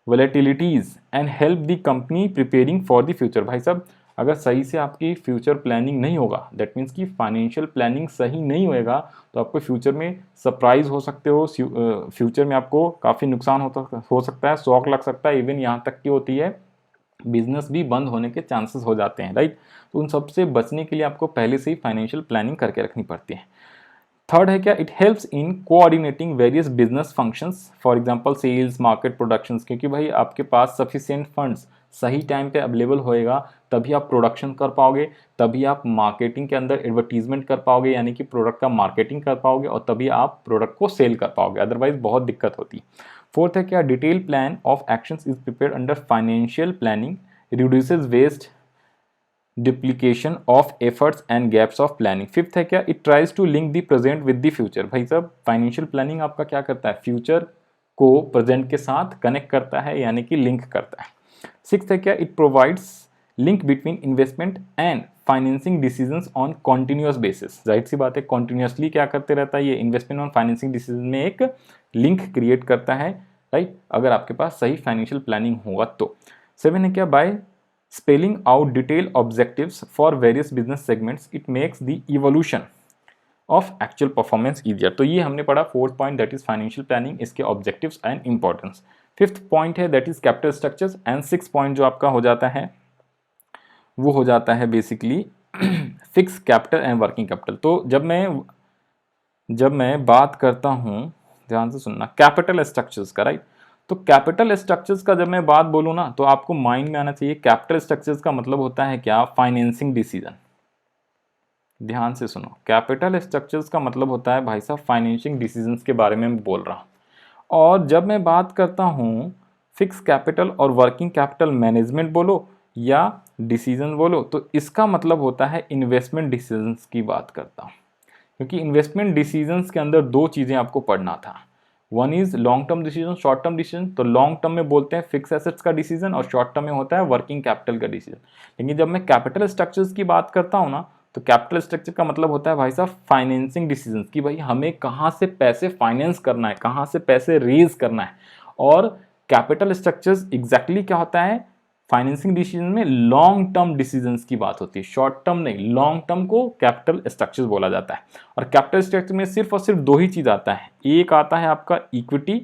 volatilities and help the company preparing for the future. भाई साहब अगर सही से आपकी फ्यूचर प्लानिंग नहीं होगा, दैट मीन्स कि फाइनेंशियल प्लानिंग सही नहीं होएगा, तो आपको फ्यूचर में सरप्राइज हो सकते हो, फ्यूचर में आपको काफ़ी नुकसान हो सकता है, शॉक लग सकता है, इवन यहाँ तक की होती है बिजनेस भी बंद होने के चांसेस हो जाते हैं, राइट। तो उन सबसे बचने के लिए आपको पहले से ही फाइनेंशियल प्लानिंग करके रखनी पड़ती है। थर्ड है क्या, it helps in coordinating various business functions, for example sales, market, productions, क्योंकि भाई आपके पास सफिशिएंट फंड्स सही टाइम पे अवेलेबल होएगा तभी आप प्रोडक्शन कर पाओगे, तभी आप मार्केटिंग के अंदर एडवर्टीजमेंट कर पाओगे, यानी कि प्रोडक्ट का मार्केटिंग कर पाओगे, और तभी आप प्रोडक्ट को सेल कर पाओगे, अदरवाइज बहुत दिक्कत होती है। फोर्थ है क्या, detail plan of actions is prepared under financial planning, reduces waste, duplication of efforts and gaps of planning. Fifth है क्या, it tries to link the present with the future. भाई साहब फाइनेंशियल प्लानिंग आपका क्या करता है, फ्यूचर को प्रेजेंट के साथ कनेक्ट करता है, यानी कि लिंक करता है। सिक्स्थ है क्या, it provides link between investment and financing decisions on continuous basis. जाहिर सी बात है कॉन्टिन्यूअसली क्या करते रहता है ये, इन्वेस्टमेंट और फाइनेंसिंग डिसीजन में एक लिंक क्रिएट करता है, राइट, अगर आपके पास सही फाइनेंशियल प्लानिंग होगा तो। सेवन है क्या, bye spelling out detailed objectives for various business segments, it makes the evolution of actual performance easier। तो ये हमने पढ़ा fourth point, that is financial planning, इसके objectives and importance. Fifth point है that is capital structures, and six point जो आपका हो जाता है वो हो जाता है basically fix capital and working capital. तो जब मैं बात करता हूँ, ध्यान से सुनना, कैपिटल स्ट्रक्चर्स का, राइट, तो कैपिटल स्ट्रक्चर्स का जब मैं बात बोलूँ ना, तो आपको माइंड में आना चाहिए कैपिटल स्ट्रक्चर्स का मतलब होता है क्या, फाइनेंसिंग डिसीजन। ध्यान से सुनो, कैपिटल स्ट्रक्चर्स का मतलब होता है भाई साहब फाइनेंशियल डिसीजंस के बारे में बोल रहा हूँ। और जब मैं बात करता हूँ फिक्स कैपिटल और वर्किंग कैपिटल मैनेजमेंट बोलो या डिसीजन बोलो, तो इसका मतलब होता है इन्वेस्टमेंट डिसीजंस की बात करता हूँ, क्योंकि इन्वेस्टमेंट डिसीजंस के अंदर दो चीज़ें आपको पढ़ना था, one is long term decision, short term decision. तो लॉन्ग टर्म में बोलते हैं फिक्स एसेट्स का डिसीजन और शॉर्ट टर्म में होता है वर्किंग कैपिटल का डिसीजन। लेकिन जब मैं कैपिटल स्ट्रक्चर्स की बात करता हूँ ना, तो कैपिटल स्ट्रक्चर का मतलब होता है भाई साहब फाइनेंसिंग डिसीजन, कि भाई हमें कहाँ से पैसे फाइनेंस करना है, कहाँ से पैसे रेज करना है। और कैपिटल स्ट्रक्चर्स एग्जैक्टली क्या होता है, फाइनेंसिंग डिसीजन में लॉन्ग टर्म डिसीजंस की बात होती है, शॉर्ट टर्म नहीं, लॉन्ग टर्म को कैपिटल स्ट्रक्चर्स बोला जाता है। और कैपिटल स्ट्रक्चर में सिर्फ और सिर्फ दो ही चीज आता है, एक आता है आपका इक्विटी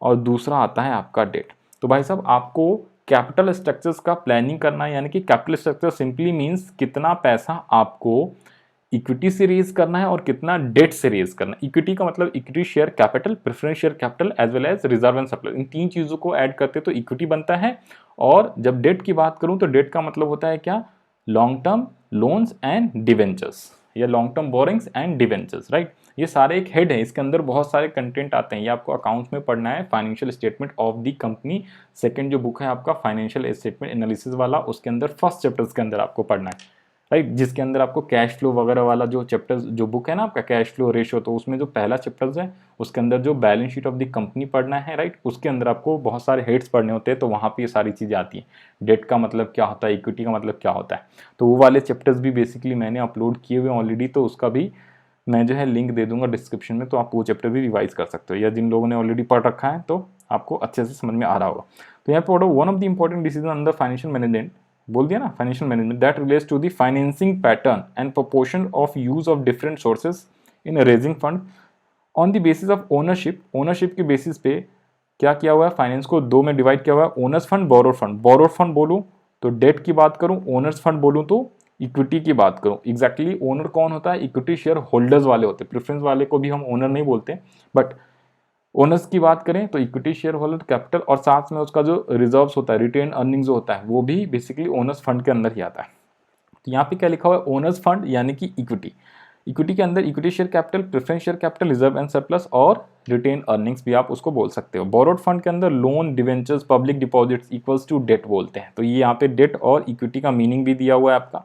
और दूसरा आता है आपका डेट। तो भाई साहब आपको कैपिटल स्ट्रक्चर्स का प्लानिंग करना है, यानी कि कैपिटल स्ट्रक्चर सिंपली मींस कितना पैसा आपको इक्विटी से रेज करना है और कितना डेट से रेज करना है। इक्विटी का मतलब equity share capital, preference share capital as well as reserve and surplus, इन तीन चीजों को ऐड करते तो इक्विटी बनता है। और जब डेट की बात करूं तो डेट का मतलब होता है क्या, long term loans and debentures, या long term borrowings and debentures, right. ये सारे एक हेड है, इसके अंदर बहुत सारे कंटेंट आते हैं, ये आपको अकाउंट्स में पढ़ना है, financial statement of the company. Second जो बुक है आपका फाइनेंशियल स्टेटमेंट एनालिसिस वाला, उसके अंदर फर्स्ट चैप्टर्स के अंदर आपको पढ़ना है, राइट, जिसके अंदर आपको कैश फ्लो वगैरह वाला जो चैप्टर जो बुक है ना आपका कैश फ्लो रेशियो, तो उसमें जो पहला चैप्टर्स है उसके अंदर जो balance sheet of the company पढ़ना है, राइट, उसके अंदर आपको बहुत सारे हेड्स पढ़ने होते हैं, तो वहाँ पे ये सारी चीज़ें आती हैं। डेट का मतलब क्या होता है, इक्विटी का मतलब क्या होता है, तो वो वाले चैप्टर्स भी बेसिकली मैंने अपलोड किए हुए ऑलरेडी, तो उसका भी मैं जो है लिंक दे दूंगा डिस्क्रिप्शन में, तो आप वो चैप्टर भी रिवाइज कर सकते हो, या जिन लोगों ने ऑलरेडी पढ़ रखा है तो आपको अच्छे से समझ में आ रहा होगा। तो यहाँ पे पढ़ो, one of the important decision under financial management, बोल दिया ना, financial management that relates to the financing pattern and proportion of use of different sources in raising fund on the basis of ownership. Ownership के बेसिस पे क्या किया हुआ है, फाइनेंस को दो में डिवाइड किया हुआ है, owner's fund, borrowed fund. Borrowed fund बोलूँ तो डेट की बात करूँ, ओनर्स फंड बोलूँ तो इक्विटी की बात करूँ। एग्जैक्टली ओनर कौन होता है, इक्विटी शेयर होल्डर्स वाले होते हैं, प्रेफरेंस वाले को भी हम ओनर नहीं बोलते, बट ओनर्स की बात करें तो इक्विटी शेयर होल्डर कैपिटल, और साथ में उसका जो रिजर्व्स होता है, रिटेन अर्निंग्स जो होता है, वो भी बेसिकली ओनर्स फंड के अंदर ही आता है। तो यहाँ पे क्या लिखा हुआ है, ओनर्स फंड यानी कि इक्विटी। इक्विटी के अंदर equity share capital, preference share capital, reserve and surplus और रिटेन अर्निंग्स भी आप उसको बोल सकते हो। बोरोड फंड के अंदर loan, debentures, public deposits equals to debt बोलते हैं। तो ये यहाँ पे डेट और इक्विटी का मीनिंग भी दिया हुआ है आपका,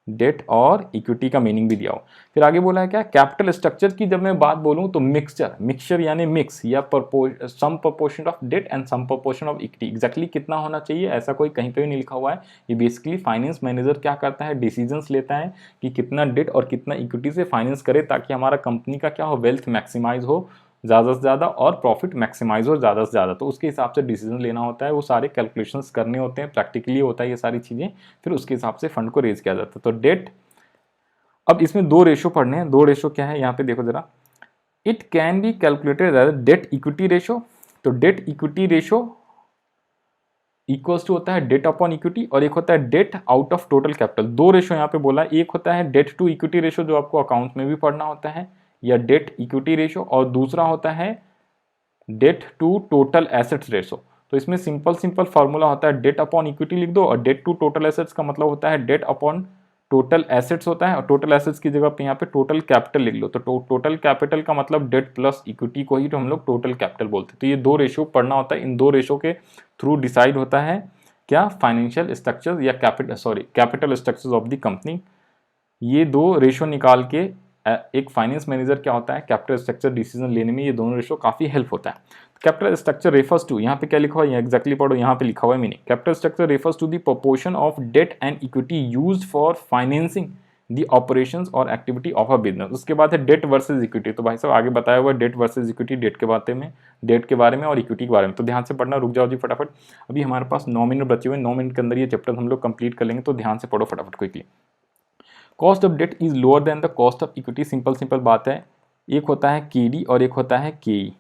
डेट और इक्विटी का मीनिंग भी दिया हो। फिर आगे बोला है क्या, कैपिटल स्ट्रक्चर की जब मैं बात बोलूं तो मिक्सचर यानी मिक्स या some proportion of debt and some proportion of equity, exactly कितना होना चाहिए ऐसा कोई कहीं पे भी नहीं लिखा हुआ है। ये बेसिकली फाइनेंस मैनेजर क्या करता है, डिसीजंस लेता है कि कितना डेट और कितना इक्विटी से फाइनेंस करे ताकि हमारा कंपनी का क्या हो, वेल्थ मैक्सिमाइज हो ज़्यादा से ज़्यादा और प्रॉफिट मैक्सिमाइज हो ज़्यादा से ज़्यादा। तो उसके हिसाब से डिसीजन लेना होता है, वो सारे कैलकुलेशंस करने होते हैं, प्रैक्टिकली होता है ये सारी चीज़ें, फिर उसके हिसाब से फंड को रेज किया जाता है। तो डेट, अब इसमें दो रेशो पढ़ने हैं। दो रेशो क्या है यहाँ पे देखो जरा, it can be calculated as debt equity ratio. तो debt equity ratio equals to होता है डेट अपॉन इक्विटी, और एक होता है debt out of total capital. दो रेशो यहाँ पे बोला है, एक होता है डेट टू इक्विटी रेशो जो आपको अकाउंट में भी पढ़ना होता है, या डेट इक्विटी रेशो, और दूसरा होता है debt to total assets ratio. तो इसमें सिंपल फार्मूला होता है डेट अपॉन इक्विटी लिख दो, और डेट टू टोटल एसेट्स का मतलब होता है डेट अपॉन टोटल एसेट्स होता है, और टोटल एसेट्स की जगह पे यहाँ पे टोटल कैपिटल लिख लो। तो टोटल कैपिटल का मतलब डेट प्लस इक्विटी को ही तो हम लोग टोटल कैपिटल बोलते हैं। तो ये दो रेशो पढ़ना होता है, इन दो रेशो के थ्रू डिसाइड होता है क्या, फाइनेंशियल स्ट्रक्चर या capital structures of the company. ये दो रेशो निकाल के एक फाइनेंस मैनेजर क्या होता है, कैपिटल स्ट्रक्चर डिसीजन लेने में ये दोनों रेशो काफी हेल्प होता है। कैपिटल स्ट्रक्चर रेफर्स टू, यहाँ पे क्या लिखा हुआ है एग्जैक्टली पढ़ो, यहाँ पे लिखा हुआ है meaning, capital structure refers to the proportion of debt and equity used for financing the operations और एक्टिविटी ऑफ अ बिजनेस। उसके बाद है डेट वर्सेज इक्विटी। तो भाई साहब आगे बताया हुआ है डेट वर्सेज इक्विटी, डेट के बारे में और इक्विटी के बारे में। तो ध्यान से पढ़ना, रुक जाओ जी फटाफट, अभी हमारे पास 9 मिनट बचे हुए, 9 मिनट के अंदर ये चैप्टर हम लोग कंप्लीट कर लेंगे, तो ध्यान से पढ़ो फटाफट quickly. Cost of debt is lower than the cost of equity, simple बात है। एक होता है केडी और एक होता है केई।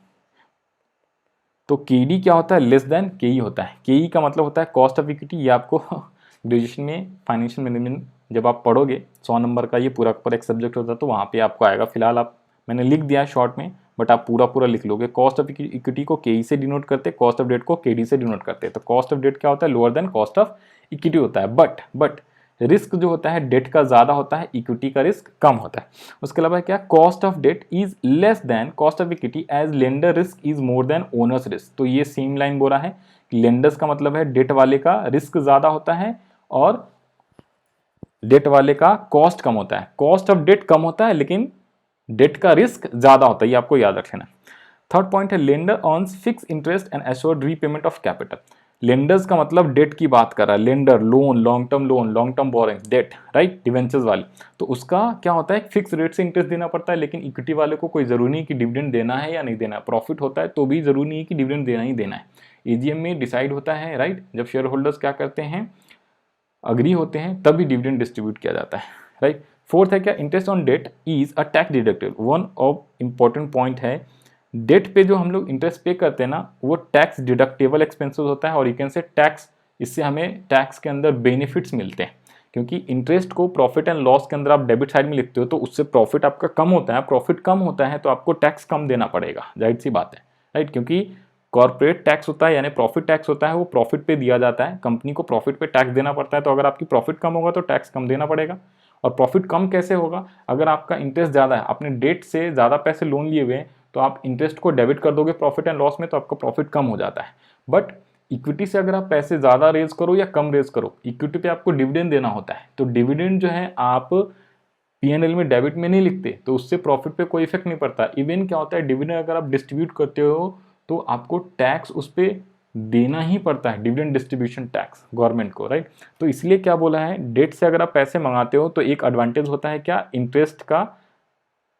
तो केडी क्या होता है, लेस देन केई होता है। केई का मतलब होता है कॉस्ट ऑफ इक्विटी। ये आपको ग्रेजुएशन में फाइनेंशियल मैनेजमेंट जब आप पढ़ोगे 100 नंबर का ये पूरा पर एक सब्जेक्ट होता है, तो वहाँ पे आपको आएगा। फिलहाल आप, मैंने लिख दिया है शॉर्ट में, बट आप पूरा लिख लोगे। कॉस्ट ऑफ इक्विटी को केई से डिनोट करते, कॉस्ट ऑफ डेट को केडी से डिनोट करते हैं। तो कॉस्ट ऑफ डेट क्या होता है, lower than cost of equity होता है। बट रिस्क जो होता है डेट का ज्यादा होता है, इक्विटी का रिस्क कम होता है। उसके अलावा क्या, cost of debt is less than cost of equity as lender risk is more than owners risk. तो ये सेम लाइन बोला है कि लेंडर्स का मतलब है डेट वाले का रिस्क ज्यादा होता है और डेट वाले का कॉस्ट कम होता है। कॉस्ट ऑफ डेट कम होता है लेकिन डेट का रिस्क ज्यादा होता है, ये आपको याद रखना। थर्ड पॉइंट है lender earns fix interest and assured repayment of capital. Lenders का मतलब डेट की बात कर रहा है, lender loan, long term borrowing, debt, right, debentures वाली। तो उसका क्या होता है, फिक्स रेट से इंटरेस्ट देना पड़ता है, लेकिन इक्विटी वाले को कोई जरूरी नहीं कि डिविडेंड देना है या नहीं देना है। प्रॉफिट होता है तो भी जरूरी नहीं कि डिविडेंड देना ही देना है। एजीएम में डिसाइड होता है, राइट, जब शेयर होल्डर्स क्या करते हैं, अग्री होते हैं, तभी डिविडेंड डिस्ट्रीब्यूट किया जाता है, राइट। फोर्थ है क्या, interest on debt is a tax deducted. One of important point है, डेट पे जो हम लोग इंटरेस्ट पे करते हैं ना, वो टैक्स डिडक्टेबल एक्सपेंसेस होता है, और यू कैन से टैक्स, इससे हमें टैक्स के अंदर बेनिफिट्स मिलते हैं। क्योंकि इंटरेस्ट को प्रॉफिट एंड लॉस के अंदर आप डेबिट साइड में लिखते हो, तो उससे प्रॉफिट आपका कम होता है, प्रॉफिट कम होता है तो आपको टैक्स कम देना पड़ेगा, जाहिर सी बात है, राइट। क्योंकि कॉर्पोरेट टैक्स होता है यानी प्रॉफिट टैक्स होता है, वो प्रॉफिट पे दिया जाता है, कंपनी को प्रॉफिट पे टैक्स देना पड़ता है। तो अगर आपकी प्रॉफिट कम होगा तो टैक्स कम देना पड़ेगा। और प्रॉफिट कम कैसे होगा, अगर आपका इंटरेस्ट ज़्यादा है, आपने डेट से ज़्यादा पैसे लोन लिए हुए हैं, तो आप इंटरेस्ट को डेबिट कर दोगे प्रॉफिट एंड लॉस में, तो आपका प्रॉफिट कम हो जाता है। बट इक्विटी से अगर आप पैसे ज़्यादा रेज करो या कम रेज करो, इक्विटी पे आपको डिविडेंड देना होता है। तो डिविडेंड जो है आप पीएनएल में डेबिट में नहीं लिखते, तो उससे प्रॉफिट पे कोई इफेक्ट नहीं पड़ता। इवन क्या होता है, डिविडेंड अगर आप डिस्ट्रीब्यूट करते हो तो आपको टैक्स उस पर देना ही पड़ता है, डिविडेंड डिस्ट्रीब्यूशन टैक्स गवर्नमेंट को, राइट। तो इसलिए क्या बोला है, डेट से अगर आप पैसे मंगाते हो तो एक एडवांटेज होता है क्या, इंटरेस्ट का,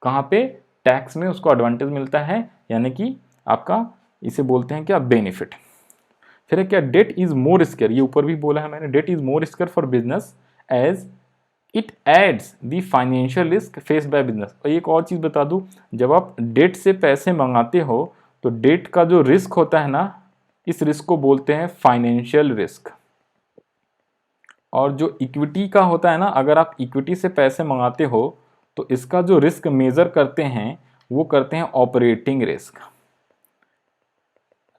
कहाँ पे, टैक्स में उसको एडवांटेज मिलता है, यानी कि आपका इसे बोलते हैं क्या, बेनिफिट। फिर है क्या, डेट इज मोर रिस्कियर, ये ऊपर भी बोला है मैंने, debt is more riskier for business as it adds the financial risk face by business. और एक और चीज बता दूं, जब आप डेट से पैसे मंगाते हो तो डेट का जो रिस्क होता है ना, इस रिस्क को बोलते हैं फाइनेंशियल रिस्क। और जो इक्विटी का होता है ना, अगर आप इक्विटी से पैसे मंगाते हो तो इसका जो रिस्क मेजर करते हैं वो करते हैं ऑपरेटिंग रिस्क,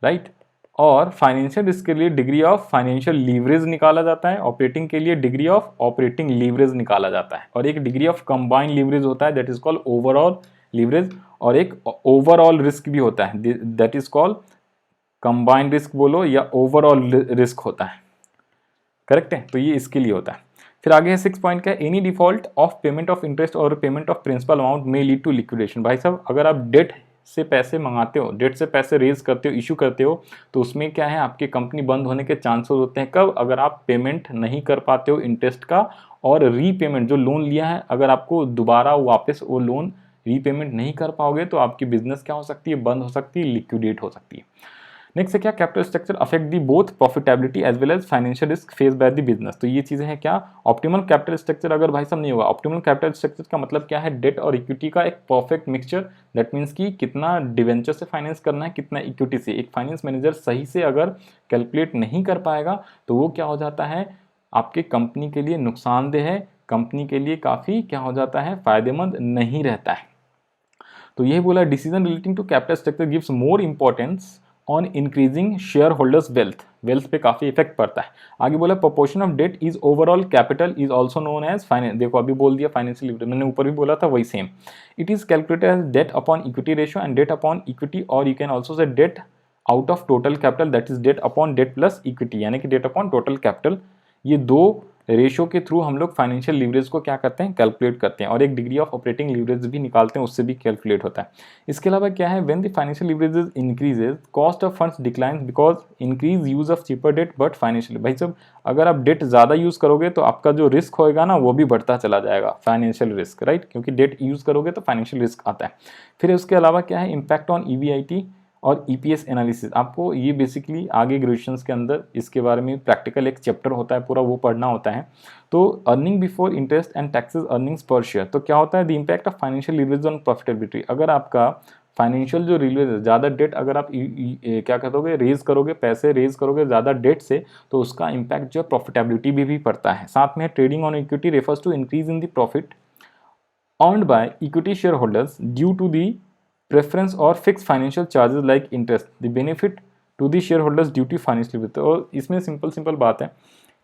राइट। और फाइनेंशियल रिस्क के लिए डिग्री ऑफ फाइनेंशियल लीवरेज निकाला जाता है, ऑपरेटिंग के लिए डिग्री ऑफ ऑपरेटिंग लीवरेज निकाला जाता है, और एक डिग्री ऑफ कंबाइंड लीवरेज होता है that is called overall leverage, और एक ओवरऑल रिस्क भी होता है that is called combined risk बोलो या ओवरऑल रिस्क होता है, करेक्ट है। तो ये इसके लिए होता है। फिर आगे है 6 पॉइंट का, any default of payment of interest और payment of principal amount may lead to liquidation. भाई साहब अगर आप डेट से पैसे मंगाते हो, डेट से पैसे रेज करते हो, इशू करते हो, तो उसमें क्या है आपकी कंपनी बंद होने के चांसेस होते हैं। कब? अगर आप पेमेंट नहीं कर पाते हो इंटरेस्ट का, और रीपेमेंट जो लोन लिया है अगर आपको दोबारा वापस वो लोन रीपेमेंट नहीं कर पाओगे तो आपकी बिजनेस क्या हो सकती है? बंद हो सकती है, लिक्विडेट हो सकती है। नेक्स्ट है क्या? Capital structure affect the both profitability as well as financial risk face by the business. तो ये चीजें हैं क्या? ऑप्टिमल कैपिटल स्ट्रक्चर अगर भाई साहब नहीं होगा, ऑप्टिमल कैपिटल स्ट्रक्चर का मतलब क्या है? डेट और इक्विटी का एक परफेक्ट मिक्सचर, दैट मीन्स कि कितना डिवेंचर से फाइनेंस करना है, कितना इक्विटी से। एक फाइनेंस मैनेजर सही से अगर कैलकुलेट नहीं कर पाएगा तो वो क्या हो जाता है? आपके कंपनी के लिए नुकसानदेह है, कंपनी के लिए काफ़ी क्या हो जाता है? फायदेमंद नहीं रहता है। तो यही बोला, decision relating to capital structure gives more importance on increasing share holders wealth पे काफी इफेक्ट पड़ता है। आगे बोला proportion of debt is overall capital is also known as finance. देखो अभी बोल दिया फाइनेंशियल लिवरेज, मैंने ऊपर भी बोला था वही same. It is calculated as debt upon equity ratio and debt upon equity, और you can also say debt out of total capital, that is debt upon debt plus equity, यानी कि डेट अपॉन टोटल कैपिटल। ये दो रेशो के थ्रू हम लोग फाइनेंशियल लीवरेज को क्या करते हैं? कैलकुलेट करते हैं, और एक डिग्री ऑफ ऑपरेटिंग लीवरेज भी निकालते हैं, उससे भी कैलकुलेट होता है। इसके अलावा क्या है? When the financial leverage increases cost of funds declines because increase use of cheaper debt but financial. भाई साहब अगर आप डेट ज़्यादा यूज़ करोगे तो आपका जो रिस्क होएगा ना वो भी बढ़ता चला जाएगा, फाइनेंशियल रिस्क, राइट, क्योंकि डेट यूज़ करोगे तो फाइनेंशियल रिस्क आता है। फिर उसके अलावा क्या है? इम्पैक्ट ऑन ईवीआईटी और ईपीएस एनालिसिस। आपको ये बेसिकली आगे ग्रेजुएशन के अंदर इसके बारे में प्रैक्टिकल एक चैप्टर होता है पूरा, वो पढ़ना होता है। तो earning before interest and taxes earnings पर शेयर, तो क्या होता है? The impact of financial leverage on profitability. अगर आपका फाइनेंशियल जो लीवरेज ज़्यादा डेट अगर आप क्या करोगे? रेज करोगे, पैसे रेज करोगे ज़्यादा डेट से, तो उसका इम्पैक्ट जो है प्रॉफिटेबिलिटी भी पड़ता है। साथ में trading on equity refers to increase in the profit earned by equity shareholders due to the preference or fixed financial charges like interest, the benefit to the shareholders due to financial। तो इसमें सिंपल बात है,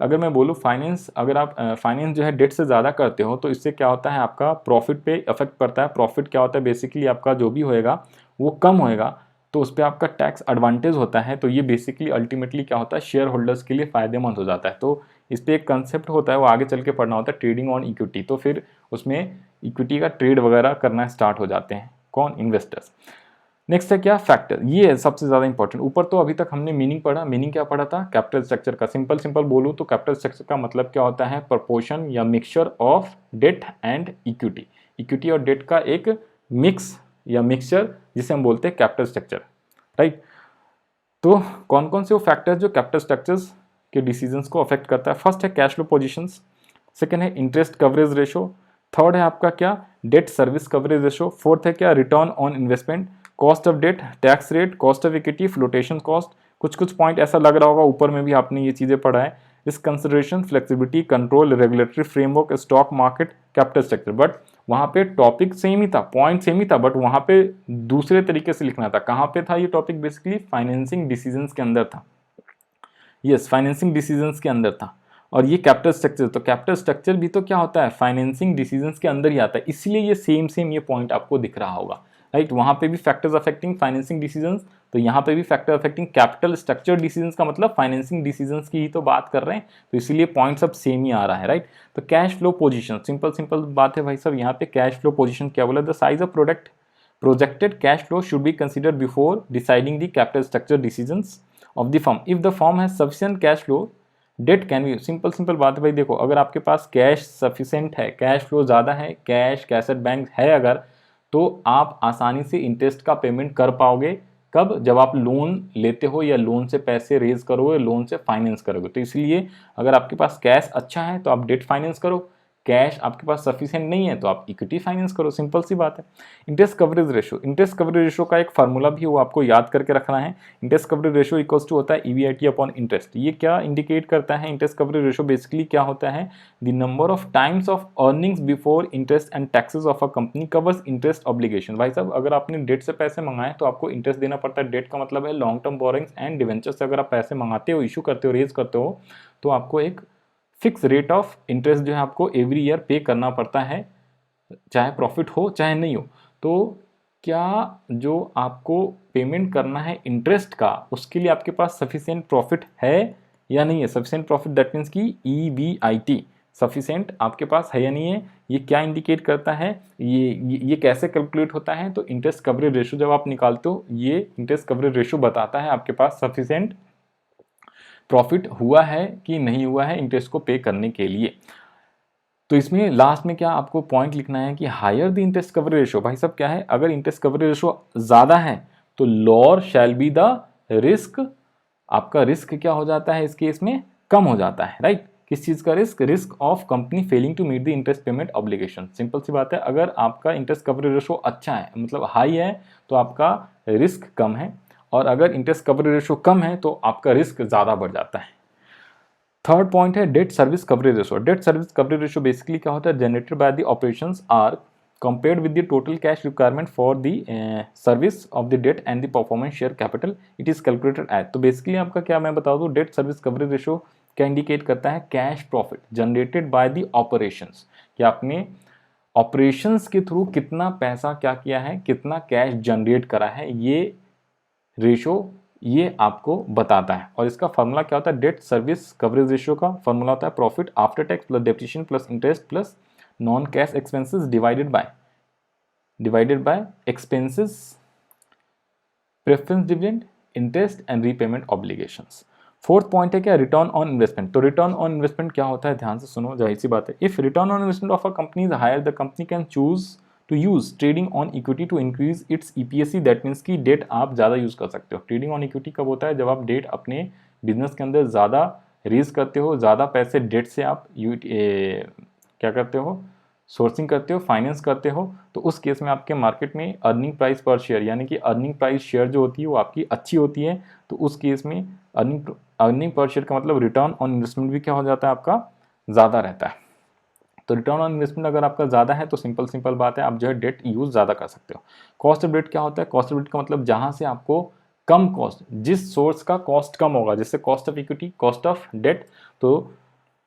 अगर मैं बोलूँ फाइनेंस, अगर आप फाइनेंस जो है डेट से ज़्यादा करते हो तो इससे क्या होता है? आपका प्रॉफिट पे इफेक्ट पड़ता है। प्रॉफिट क्या होता है? बेसिकली आपका जो भी होएगा वो कम होएगा, तो उस पर आपका टैक्स एडवांटेज होता है। तो ये बेसिकली अल्टीमेटली क्या होता है? शेयर होल्डर्स के लिए फ़ायदेमंद हो जाता है। तो इस पर एक कंसेप्ट होता है, वो आगे चल के पढ़ना होता है, ट्रेडिंग ऑन इक्विटी। तो फिर उसमें इक्विटी का ट्रेड वगैरह करना स्टार्ट हो जाते हैं कौन? इन्वेस्टर्स। नेक्स्ट है क्या? फैक्टर। ये है सबसे ज़्यादा इंपॉर्टेंट। ऊपर तो अभी तक हमने मीनिंग पढ़ा। मीनिंग क्या पढ़ा था? कैपिटल स्ट्रक्चर का। सिंपल बोलूँ तो कैपिटल स्ट्रक्चर का मतलब क्या होता है? प्रपोर्शन या mixture of debt and equity. Equity और डेट का एक मिक्स या मिक्सचर जिसे हम बोलते हैं कैपिटल स्ट्रक्चर, राइट। तो कौन कौन से वो फैक्टर्स जो कैपिटल स्ट्रक्चर्स के डिसीजंस को अफेक्ट करता है? फर्स्ट है कैश फ्लो पोजीशंस, सेकंड है इंटरेस्ट कवरेज रेशो, थर्ड है आपका क्या? Debt service coverage ratio, fourth है क्या? Return on investment, cost of debt, tax rate, cost of equity, flotation cost. कुछ पॉइंट ऐसा लग रहा होगा ऊपर में भी आपने ये चीज़ें पढ़ा है। इस consideration, flexibility, control, regulatory framework, stock market, capital structure. But वहाँ पे टॉपिक सेम ही था, पॉइंट सेम ही था, बट वहाँ पे दूसरे तरीके से लिखना था। कहाँ पे था ये टॉपिक? बेसिकली फाइनेंसिंग डिसीजंस के अंदर था। यस, फाइनेंसिंग डिसीजंस के अंदर था। और ये कैपिटल स्ट्रक्चर, तो कैपिटल स्ट्रक्चर भी तो क्या होता है? फाइनेंसिंग डिसीजंस के अंदर ही आता है, इसलिए ये सेम ये पॉइंट आपको दिख रहा होगा, राइट। वहाँ पे भी फैक्टर्स अफेक्टिंग फाइनेंसिंग डिसीजंस, तो यहाँ पे भी factor affecting capital structure decisions का मतलब फाइनेंसिंग डिसीजंस की ही तो बात कर रहे हैं, तो इसीलिए पॉइंट सब सेम ही आ रहा है, राइट। तो कैश फ्लो पोजीशन, सिंपल बात है भाई साहब। यहाँ पे कैश फ्लो पोजीशन क्या बोला? The size of projected cash flow should be considered before deciding the capital structure decisions of the firm. If the firm has sufficient cash flow, date can भी, सिंपल बात है भाई। देखो अगर आपके पास कैश सफिशेंट है, कैश फ्लो ज़्यादा है, कैश एट बैंक है अगर, तो आप आसानी से इंटरेस्ट का पेमेंट कर पाओगे। कब? जब आप लोन लेते हो या लोन से पैसे रेज करोगे, लोन से फाइनेंस करोगे। तो इसलिए अगर आपके पास कैश अच्छा है तो आप डेट फाइनेंस करो, कैश आपके पास सफिशिएंट नहीं है तो आप इक्विटी फाइनेंस करो, सिंपल सी बात है। Interest coverage ratio, interest coverage ratio का एक फार्मूला भी वो आपको याद करके रखना है। Interest coverage ratio equals to होता है EBIT अपॉन इंटरेस्ट। ये क्या इंडिकेट करता है? इंटरेस्ट कवरेज रेशियो बेसिकली क्या होता है? The number of times of earnings before interest and taxes of a company covers interest obligation. भाई साहब, अगर आपने डेट से पैसे मंगाए तो आपको इंटरेस्ट देना पड़ता है। डेट का मतलब है long term borrowings and debenture से अगर आप पैसे मंगाते हो, इशू करते हो, रेज करते हो, तो आपको एक फिक्स रेट ऑफ इंटरेस्ट जो है आपको एवरी ईयर पे करना पड़ता है, चाहे प्रॉफिट हो चाहे नहीं हो। तो क्या जो आपको पेमेंट करना है इंटरेस्ट का, उसके लिए आपके पास सफिशिएंट प्रॉफिट है या नहीं है? सफिशिएंट प्रॉफिट दैट मीन्स की EBIT सफिशिएंट आपके पास है या नहीं है? ये क्या इंडिकेट करता है? ये कैसे कैलकुलेट होता है? तो इंटरेस्ट कवरेज रेशियो जब आप निकालते हो, ये इंटरेस्ट कवरेज रेशियो बताता है आपके पास सफिशिएंट प्रॉफिट हुआ है कि नहीं हुआ है इंटरेस्ट को पे करने के लिए। तो इसमें लास्ट में क्या आपको पॉइंट लिखना है कि higher the interest coverage ratio. भाई साहब क्या है? अगर इंटरेस्ट कवरेज रेशियो ज़्यादा है तो lower shall be the risk. आपका रिस्क क्या हो जाता है इस केस में? कम हो जाता है, राइट? किस चीज़ का risk? Risk of company failing to meet the interest payment obligation. Simple सी बात है, अगर आपका इंटरेस्ट कवरेज रेशियो अच्छा है, मतलब हाई है, तो आपका रिस्क कम है, और अगर इंटरेस्ट कवरेज रेशियो कम है तो आपका रिस्क ज़्यादा बढ़ जाता है। थर्ड पॉइंट है debt service coverage ratio. Debt service coverage ratio basically क्या होता है? Generated by the operations are compared with the total cash requirement for the service of the debt and the performance share capital it is calculated at। तो बेसिकली आपका क्या, मैं बता दूं, डेट सर्विस कवरेज रेशियो क्या इंडिकेट करता है? Cash profit generated by the operations, कि आपने ऑपरेशंस के थ्रू कितना पैसा क्या किया है, कितना कैश जनरेट करा है, ये रेशियो ये आपको बताता है। और इसका फार्मूला क्या होता है? डेट सर्विस कवरेज रेशियो का फार्मूला होता है profit after tax plus depreciation plus interest plus non cash expenses divided by expenses, preference dividend, interest and repayment obligations. Fourth point है क्या? Return on investment. तो रिटर्न ऑन इन्वेस्टमेंट क्या होता है? ध्यान से सुनो, जाहिर सी बात है। If return on investment of a company is higher, the company can choose to use trading on equity to increase its EPSC। That means की डेट आप ज़्यादा यूज कर सकते हो। ट्रेडिंग ऑन इक्विटी कब होता है? जब आप डेट अपने बिजनेस के अंदर ज़्यादा रेज करते हो, ज़्यादा पैसे डेट से आप क्या करते हो, सोर्सिंग करते हो, फाइनेंस करते हो, तो उस केस में आपके मार्केट में अर्निंग प्राइस पर शेयर, यानी कि अर्निंग प्राइस शेयर जो होती है वो आपकी अच्छी होती है। तो उस केस में अर्निंग पर शेयर का मतलब रिटर्न ऑन इन्वेस्टमेंट भी क्या हो जाता है? आपका ज़्यादा रहता है। तो रिटर्न ऑन इन्वेस्टमेंट अगर आपका ज़्यादा है तो सिंपल बात है, आप जो है डेट यूज़ ज़्यादा कर सकते हो। कॉस्ट ऑफ डेट क्या होता है? कॉस्ट ऑफ डेट का मतलब जहाँ से आपको कम कॉस्ट, जिस सोर्स का कॉस्ट कम होगा, जैसे cost of equity, cost of debt, तो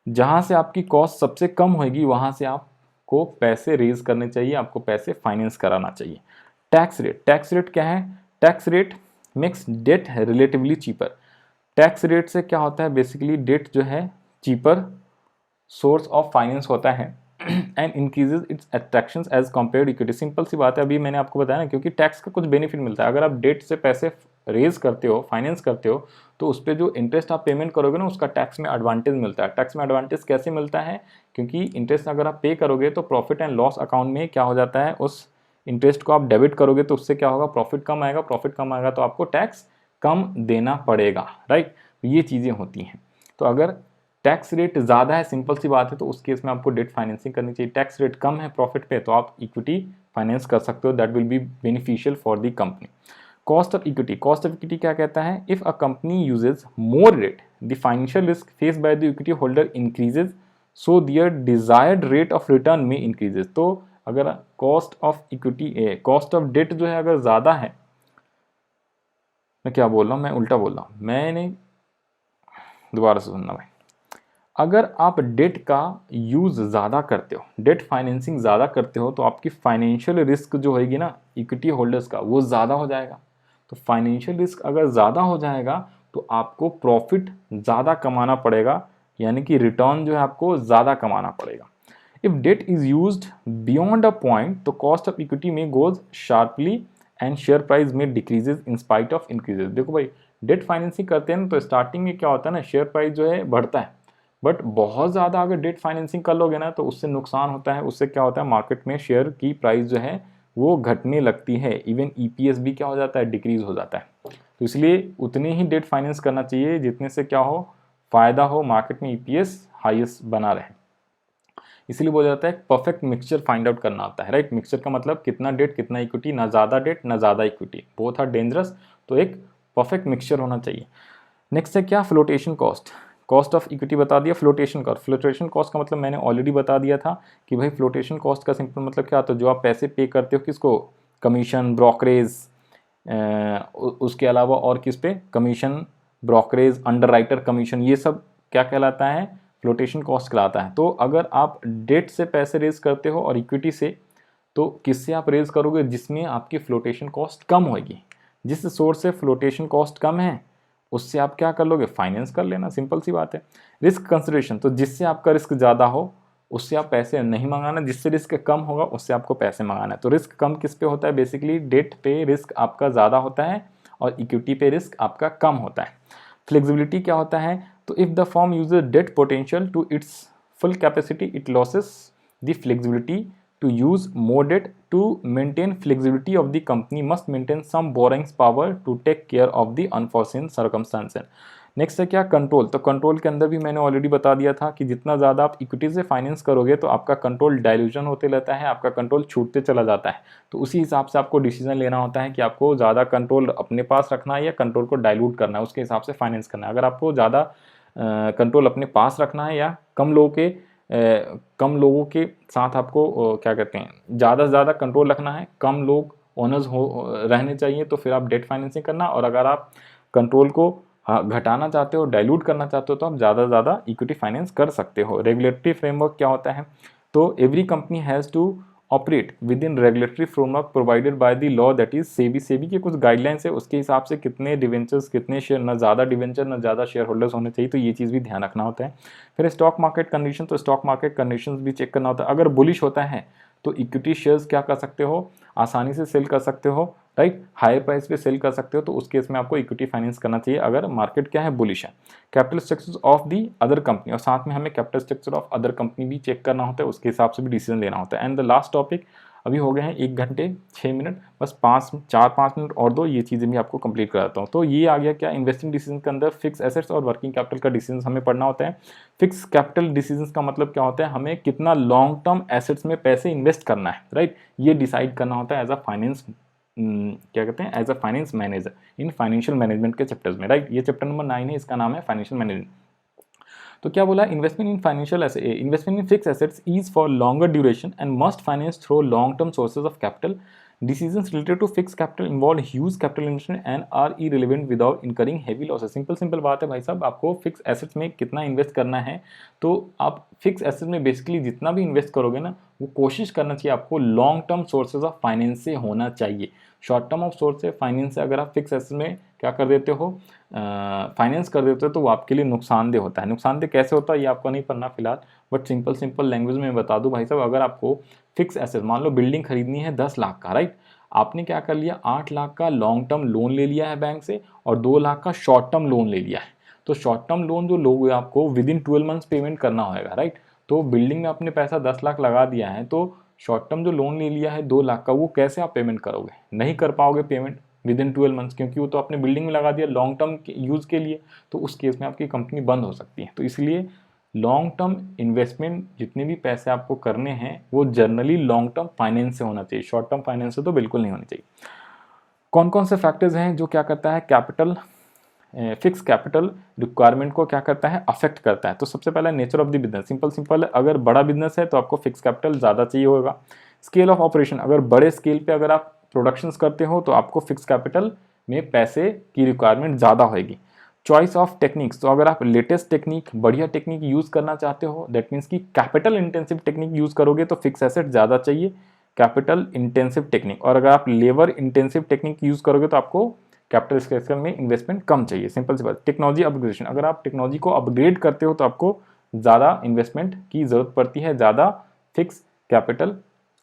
जहाँ से आपकी कॉस्ट सबसे कम होगी वहाँ से आपको पैसे रेज करने चाहिए, आपको पैसे फाइनेंस कराना चाहिए। टैक्स रेट क्या है? Tax rate makes debt relatively cheaper. Tax rate से क्या होता है? बेसिकली डेट जो है चीपर सोर्स ऑफ फाइनेंस होता है and increases its attractions as compared equity. Simple सी बात है, अभी मैंने आपको बताया ना, क्योंकि टैक्स का कुछ बेनिफिट मिलता है। अगर आप डेट से पैसे रेज करते हो, फाइनेंस करते हो, तो उस पर जो इंटरेस्ट आप पेमेंट करोगे ना, उसका टैक्स में एडवांटेज मिलता है। टैक्स में एडवांटेज कैसे मिलता है? क्योंकि इंटरेस्ट अगर आप पे करोगे तो प्रॉफिट एंड लॉस अकाउंट में क्या हो जाता है, उस इंटरेस्ट को आप डेबिट करोगे तो उससे क्या होगा? प्रॉफिट कम आएगा। प्रॉफिट कम आएगा तो आपको टैक्स कम देना पड़ेगा, राइट? ये चीज़ें होती हैं। तो अगर टैक्स रेट ज़्यादा है, सिंपल सी बात है, तो उस केस में आपको डेट फाइनेंसिंग करनी चाहिए। टैक्स रेट कम है प्रॉफिट पे, तो आप इक्विटी फाइनेंस कर सकते हो। That will be beneficial for the company. Cost of equity, cost of equity क्या कहता है? If a company uses more debt, the financial risk face by the equity holder increases, so their desired rate of return में इंक्रीजेज। तो अगर cost of equity, cost of debt जो है अगर ज़्यादा है, मैं क्या बोल रहा हूँ, मैं उल्टा बोल रहा हूँ, मैंने दोबारा से सुनना भाई। अगर आप डेट का यूज़ ज़्यादा करते हो, डेट फाइनेंसिंग ज़्यादा करते हो, तो आपकी फाइनेंशियल रिस्क जो होगी ना इक्विटी होल्डर्स का, वो ज़्यादा हो जाएगा। तो फाइनेंशियल रिस्क अगर ज़्यादा हो जाएगा तो आपको प्रॉफिट ज़्यादा कमाना पड़ेगा, यानी कि रिटर्न जो है आपको ज़्यादा कमाना पड़ेगा। If debt is used beyond a point, तो कॉस्ट ऑफ इक्विटी में goes sharply and share price में decreases in spite of increases. देखो भाई, डेट फाइनेंसिंग करते हैं ना, तो स्टार्टिंग में क्या होता है ना, शेयर प्राइस जो है बढ़ता है, बट बहुत ज़्यादा अगर डेट फाइनेंसिंग कर लोगे ना तो उससे नुकसान होता है। उससे क्या होता है, मार्केट में शेयर की प्राइस जो है वो घटने लगती है। इवन EPS भी क्या हो जाता है, डिक्रीज हो जाता है। तो इसलिए उतने ही डेट फाइनेंस करना चाहिए जितने से क्या हो, फ़ायदा हो, मार्केट में EPS हाईएस्ट बना रहे। इसलिए बोला जाता है परफेक्ट मिक्सचर फाइंड आउट करना आता है, राइट। मिक्सचर का मतलब कितना डेट कितना इक्विटी, ना ज़्यादा डेट ना ज़्यादा इक्विटी, बोथ आर डेंजरस, तो एक परफेक्ट मिक्सचर होना चाहिए। नेक्स्ट है क्या, flotation cost, cost of equity बता दिया। फ्लोटेशन कॉस्ट, फ्लोटेशन कॉस्ट का मतलब मैंने ऑलरेडी बता दिया था कि भाई फ्लोटेशन कॉस्ट का सिंपल मतलब क्या होता है, जो आप पैसे पे करते हो किसको, कमीशन, ब्रोकरेज, उसके अलावा और किस पे, कमीशन, ब्रोकरेज, अंडरराइटर कमीशन, ये सब क्या कहलाता है, फ्लोटेशन कॉस्ट कहलाता है। तो अगर आप डेट से पैसे रेज करते हो और इक्विटी से, तो किससे आप रेज करोगे, जिसमें आपकी फ्लोटेशन कॉस्ट कम होगी। जिस सोर्स से फ्लोटेशन कॉस्ट कम है उससे आप क्या कर लोगे, फाइनेंस कर लेना, सिंपल सी बात है। रिस्क कंसिडरेशन, तो जिससे आपका रिस्क ज़्यादा हो उससे आप पैसे नहीं मंगाना, जिससे रिस्क कम होगा उससे आपको पैसे मंगाना है। तो रिस्क कम किस पे होता है, बेसिकली डेट पे रिस्क आपका ज़्यादा होता है और इक्विटी पे रिस्क आपका कम होता है। फ्लेक्सिबिलिटी क्या होता है, तो if the firm uses debt potential to its full capacity it loses the flexibility to use more debt. To maintain flexibility of the company must maintain some borrowings power to take care of the unforeseen circumstances. Next है क्या, कंट्रोल। तो कंट्रोल के अंदर भी मैंने ऑलरेडी बता दिया था कि जितना ज़्यादा आप इक्विटी से फाइनेंस करोगे तो आपका कंट्रोल डाइल्यूजन होते रहता है, आपका कंट्रोल छूटते चला जाता है। तो उसी हिसाब से आपको डिसीजन लेना होता है कि आपको ज़्यादा कंट्रोल अपने पास रखना है या कंट्रोल को डाइल्यूट करना है, उसके हिसाब से फाइनेंस करना है। अगर आपको ज़्यादा कंट्रोल अपने पास रखना है या कम लोगों के साथ आपको क्या कहते हैं, ज़्यादा से ज़्यादा कंट्रोल रखना है, कम लोग ओनर्स रहने चाहिए, तो फिर आप डेट फाइनेंसिंग करना। और अगर आप कंट्रोल को घटाना चाहते हो, डाइल्यूट करना चाहते हो, तो आप ज़्यादा से ज़्यादा इक्विटी फाइनेंस कर सकते हो। रेगुलेटरी फ्रेमवर्क क्या होता है, तो every company has to operate within regulatory framework provided by the law, that is SEBI. SEBI के कुछ गाइडलाइंस है, उसके हिसाब से कितने डिवेंचर्स, कितने शेयर, ना ज़्यादा डिवेंचर ना ज़्यादा शेयर होल्डर्स होने चाहिए, तो ये चीज़ भी ध्यान रखना होता है। फिर स्टॉक मार्केट कंडीशन, तो स्टॉक मार्केट कंडीशंस भी चेक करना होता है। अगर बुलिश होता है तो इक्विटी शेयर्स क्या कर सकते हो, आसानी से सेल कर सकते हो, राइट, हायर प्राइस पे सेल कर सकते हो, तो उस केस में आपको इक्विटी फाइनेंस करना चाहिए अगर मार्केट क्या है, बुलिश है। Capital structure of the other company, और साथ में हमें capital structure of other company भी चेक करना होता है, उसके हिसाब से भी डिसीजन लेना होता है। एंड द लास्ट टॉपिक, अभी हो गए हैं 1 घंटे 6 मिनट, बस 4-5 मिनट और दो, ये चीज़ें भी आपको कंप्लीट कराता हूँ। तो ये आ गया क्या, इन्वेस्टिंग डिसीजन के अंदर फिक्स एसेट्स और वर्किंग कैपिटल का डिसीजन हमें पढ़ना होता है। फिक्स कैपिटल डिसीजन का मतलब क्या होता है, हमें कितना लॉन्ग टर्म एसेट्स में पैसे इन्वेस्ट करना है, राइट, ये डिसाइड करना होता है एज अ फाइनेंस, क्या कहते हैं, as a finance manager in financial management के चैप्टर्स में, राइट। ये चैप्टर नंबर 9 है, इसका नाम है फाइनेंशियल मैनेजमेंट। तो क्या बोला, investment in financial investment in fix assets is for longer duration and must finance through long term sources of capital. Decisions related to fixed capital involve huge capital investment and are irrelevant without incurring heavy losses। Simple बात है भाई साहब, आपको फिक्स एसेट्स में कितना इन्वेस्ट करना है, तो आप फिक्स एसेट्स में बेसिकली जितना भी इन्वेस्ट करोगे ना, वो कोशिश करना चाहिए आपको long term sources of finance से होना चाहिए। शॉर्ट टर्म ऑफ सोर्स से फाइनेंस से अगर आप फिक्स एसेट्स में क्या कर देते हो, फाइनेंस कर देते हो, तो वो आपके लिए नुकसानदेह होता है। नुकसानदेह कैसे होता है ये आपको नहीं पढ़ना फिलहाल, बट सिंपल लैंग्वेज में बता दूं भाई साहब, अगर आपको फिक्स एसेट, मान लो बिल्डिंग खरीदनी है 10 लाख का, राइट, आपने क्या कर लिया, 8 लाख का लॉन्ग टर्म लोन ले लिया है बैंक से और 2 लाख का शॉर्ट टर्म लोन ले लिया है। तो शॉर्ट टर्म लोन जो लोगे आपको विद इन 12 मंथ्स पेमेंट करना होगा, राइट। तो बिल्डिंग में आपने पैसा 10 लाख लगा दिया है, तो शॉर्ट टर्म जो लोन ले लिया है 2 लाख का, वो कैसे आप पेमेंट करोगे, नहीं कर पाओगे पेमेंट विद इन 12 मंथ्स, क्योंकि वो तो आपने बिल्डिंग में लगा दिया लॉन्ग टर्म यूज़ के लिए, तो उस केस में आपकी कंपनी बंद हो सकती है। तो इसलिए लॉन्ग टर्म इन्वेस्टमेंट जितने भी पैसे आपको करने हैं वो जनरली लॉन्ग टर्म फाइनेंस से होना चाहिए, शॉर्ट टर्म फाइनेंस से तो बिल्कुल नहीं होनी चाहिए। कौन कौन से फैक्टर्स हैं जो क्या करता है, कैपिटल फिक्स कैपिटल रिक्वायरमेंट को क्या करता है, अफेक्ट करता है। तो सबसे पहला nature of the business, simple अगर बड़ा बिजनेस है तो आपको फिक्स कैपिटल ज़्यादा चाहिए होगा। स्केल ऑफ ऑपरेशन, अगर बड़े स्केल पे अगर आप प्रोडक्शंस करते हो तो आपको फिक्स कैपिटल में पैसे की रिक्वायरमेंट ज़्यादा होगी। चॉइस ऑफ टेक्निक्स, तो अगर आप लेटेस्ट टेक्निक, बढ़िया टेक्निक यूज़ करना चाहते हो, दैट मीन्स कि कैपिटल इंटेंसिव टेक्निक यूज़ करोगे तो फिक्स एसेट ज़्यादा चाहिए, कैपिटल इंटेंसिव टेक्निक। और अगर आप लेबर इंटेंसिव टेक्निक यूज़ करोगे तो आपको कैपिटल स्ट्रक्चर में इन्वेस्टमेंट कम चाहिए, सिंपल सी बात। टेक्नोलॉजी अपग्रेडेशन, अगर आप टेक्नोलॉजी को अपग्रेड करते हो तो आपको ज़्यादा इन्वेस्टमेंट की ज़रूरत पड़ती है, ज़्यादा फिक्स कैपिटल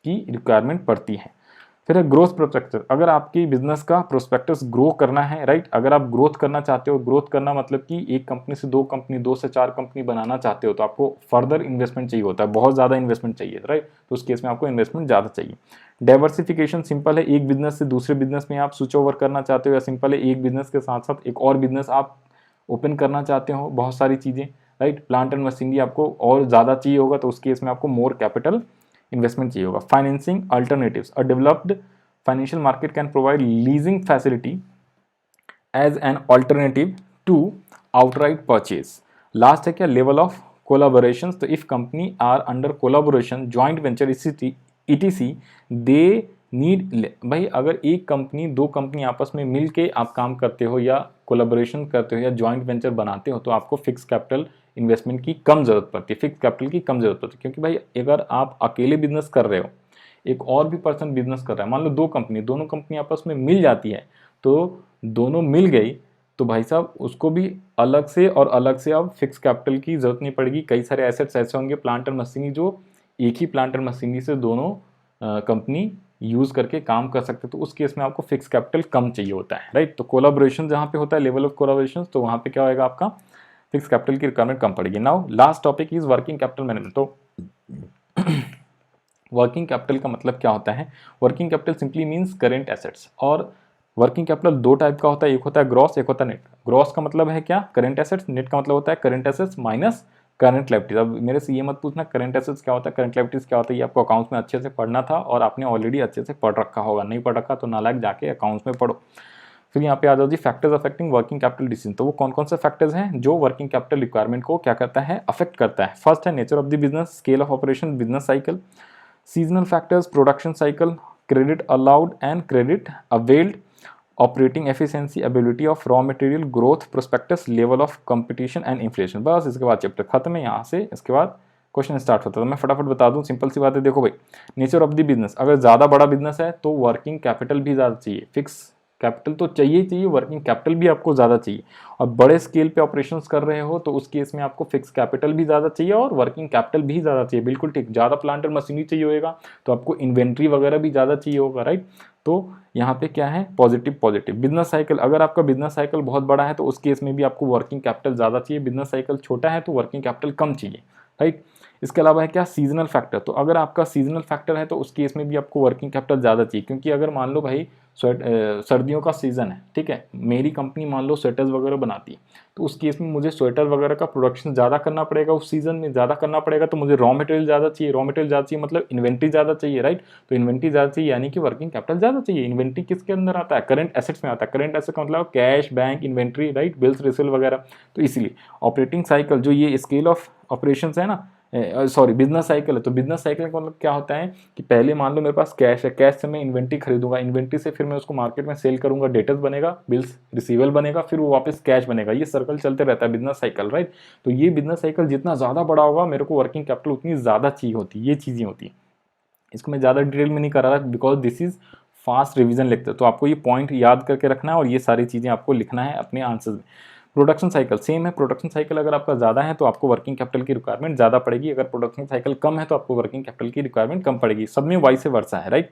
की रिक्वायरमेंट पड़ती है। फिर है ग्रोथ प्रोस्पेक्टस, अगर आपकी बिजनेस का प्रोस्पेक्टस ग्रो करना है, राइट, अगर आप ग्रोथ करना चाहते हो, ग्रोथ करना मतलब कि एक कंपनी से 2 कंपनी, 2 से 4 कंपनी बनाना चाहते हो, तो आपको फर्दर इन्वेस्टमेंट चाहिए होता है, बहुत ज़्यादा इन्वेस्टमेंट चाहिए, राइट, तो उस केस में आपको इन्वेस्टमेंट ज़्यादा चाहिए। डाइवर्सिफिकेशन, सिंपल है, एक बिजनेस से दूसरे बिजनेस में आप स्विच ओवर करना चाहते हो, या सिंपल है एक बिजनेस के साथ साथ एक और बिजनेस आप ओपन करना चाहते हो, बहुत सारी चीज़ें, राइट। प्लांट एंड मशीनरी आपको और ज़्यादा चाहिए होगा तो उस केस में आपको मोर कैपिटल इन्वेस्टमेंट चाहिए होगा। Financing alternatives, a developed financial market can provide leasing facility as an alternative to outright purchase. Last है क्या, लेवल ऑफ कोलाबोरेशन। तो if company are under collaboration, joint venture ETC, they need, भाई अगर एक कंपनी, दो कंपनी आपस में मिल के आप काम करते हो या कोलाबोरेशन करते हो या ज्वाइंट वेंचर बनाते हो तो आपको फिक्स कैपिटल इन्वेस्टमेंट की कम जरूरत पड़ती है, फिक्स कैपिटल की कम जरूरत पड़ती है। क्योंकि भाई अगर आप अकेले बिजनेस कर रहे हो, एक और भी पर्सन बिजनेस कर रहा है, मान लो दो कंपनी, दोनों कंपनी आपस में मिल जाती है, तो दोनों मिल गई तो भाई साहब उसको भी अलग से और अलग से अब फिक्स कैपिटल की जरूरत नहीं पड़ेगी। कई सारे एसेट्स ऐसे होंगे प्लांट एंड मशीनरी जो एक ही प्लांट एंड मशीनरी से दोनों कंपनी यूज करके काम कर सकते हैं, तो उस केस में आपको फिक्स कैपिटल कम चाहिए होता है, राइट। तो कोलाबोरेशन जहाँ पे होता है, लेवल ऑफ कोलाबोरेशन, तो वहाँ पे क्या होगा, आपका फिक्स कैपिटल की रिक्वायरमेंट कम पड़ेगी। Now last topic is working capital management. तो वर्किंग कैपिटल का मतलब क्या होता है, working capital simply means current assets. और वर्किंग कैपिटल दो टाइप का होता है, एक होता है ग्रॉस, एक होता है नेट। ग्रॉस का मतलब है क्या, करेंट एसेट्स, नेट का मतलब होता है current assets minus current liabilities. अब मेरे से ये मत पूछना करंट एसेट्स क्या होता है, करंट लायबिलिटीज क्या होता है, ये आपको अकाउंट्स में अच्छे से पढ़ना था और आपने ऑलरेडी अच्छे से पढ़ रखा होगा, नहीं पढ़ रखा तो नालायक जाके अकाउंट्स में पढ़ो। फिर यहाँ पे आ जाओ जी, factors affecting working capital decision. तो वो कौन कौन से फैक्टर्स हैं जो वर्किंग कैपिटल रिक्वायरमेंट को क्या करता है, अफेक्ट करता है। फर्स्ट है nature of the business, scale of operation, business cycle, seasonal factors, production cycle, credit allowed and credit availed, operating efficiency, ability of raw material, growth prospectus, level of competition and inflation. बस इसके बाद चैप्टर खत्म है। यहाँ से इसके बाद क्वेश्चन स्टार्ट होता है। तो मैं फटाफट बता दूं, सिंपल सी बात है। देखो भाई, नेचर ऑफ द बिजनेस, अगर ज़्यादा बड़ा बिजनेस है तो वर्किंग कैपिटल भी ज़्यादा चाहिए, फिक्स कैपिटल तो चाहिए चाहिए, वर्किंग कैपिटल भी आपको ज़्यादा चाहिए। और बड़े स्केल पे ऑपरेशंस कर रहे हो तो उस केस में आपको फिक्स कैपिटल भी ज़्यादा चाहिए और वर्किंग कैपिटल भी ज़्यादा चाहिए। बिल्कुल ठीक, ज़्यादा प्लांट और मशीनरी चाहिए होगा तो आपको इन्वेंट्री वगैरह भी ज़्यादा चाहिए होगा, राइट। तो यहाँ पे क्या है, पॉजिटिव पॉजिटिव। बिजनेस साइकिल, अगर आपका बिजनेस साइकिल बहुत बड़ा है तो उस केस में भी आपको वर्किंग कैपिटल ज़्यादा चाहिए, बिजनेस साइकिल छोटा है तो वर्किंग कैपिटल कम चाहिए, राइट। इसके अलावा है क्या, सीजनल फैक्टर। तो अगर आपका सीजनल फैक्टर है तो उस केस में भी आपको वर्किंग कैपिटल ज़्यादा चाहिए। क्योंकि अगर मान लो भाई सर्दियों का सीज़न है, ठीक है, मेरी कंपनी मान लो स्वेटर्स वगैरह बनाती है, तो उस केस में मुझे स्वेटर वगैरह का प्रोडक्शन ज़्यादा करना पड़ेगा, उस सीज़न में ज़्यादा करना पड़ेगा, तो मुझे रॉ मटेरियल ज़्यादा चाहिए, रॉ मटेरियल ज़्यादा चाहिए मतलब इन्वेंट्री ज़्यादा चाहिए, राइट। तो इन्वेंट्री ज़्यादा चाहिए यानी कि वर्किंग कैपिटल ज़्यादा चाहिए। इन्वेंट्री किसके अंदर आता है, करंट एसेट्स में आता है। करंट एसेट का मतलब cash, bank, inventory, right, bills receivable वगैरह। तो इसलिए ऑपरेटिंग साइकिल, जो ये स्केल ऑफ ऑपरेशंस है ना, सॉरी बिजनेस साइकिल है, तो बिजनेस साइकिल का मतलब क्या होता है कि पहले मान लो मेरे पास कैश है, कैश से मैं इन्वेंट्री खरीदूंगा, इन्वेंट्री से फिर मैं उसको मार्केट में सेल करूंगा, डेटर्स बनेगा, बिल्स रिसीवेबल बनेगा, फिर वो वापस कैश बनेगा। ये सर्कल चलते रहता है बिजनेस साइकिल, राइट। तो ये बिजनेस साइकिल जितना ज़्यादा बड़ा होगा मेरे को वर्किंग कैपिटल उतनी ज़्यादा चाहिए होती है, ये चीज़ें होती है। इसको मैं ज़्यादा डिटेल में नहीं कर रहा था because this is fast revision lecture, तो आपको ये पॉइंट याद करके रखना है और ये सारी चीज़ें आपको लिखना है अपने आंसर में। प्रोडक्शन साइकिल सेम है, प्रोडक्शन साइकिल अगर आपका ज़्यादा है तो आपको वर्किंग कैपिटल की रिक्वायरमेंट ज़्यादा पड़ेगी, अगर प्रोडक्शन साइकिल कम है तो आपको वर्किंग कैपिटल की रिक्वायरमेंट कम पड़ेगी। सब में वाइस वर्सा है, राइट।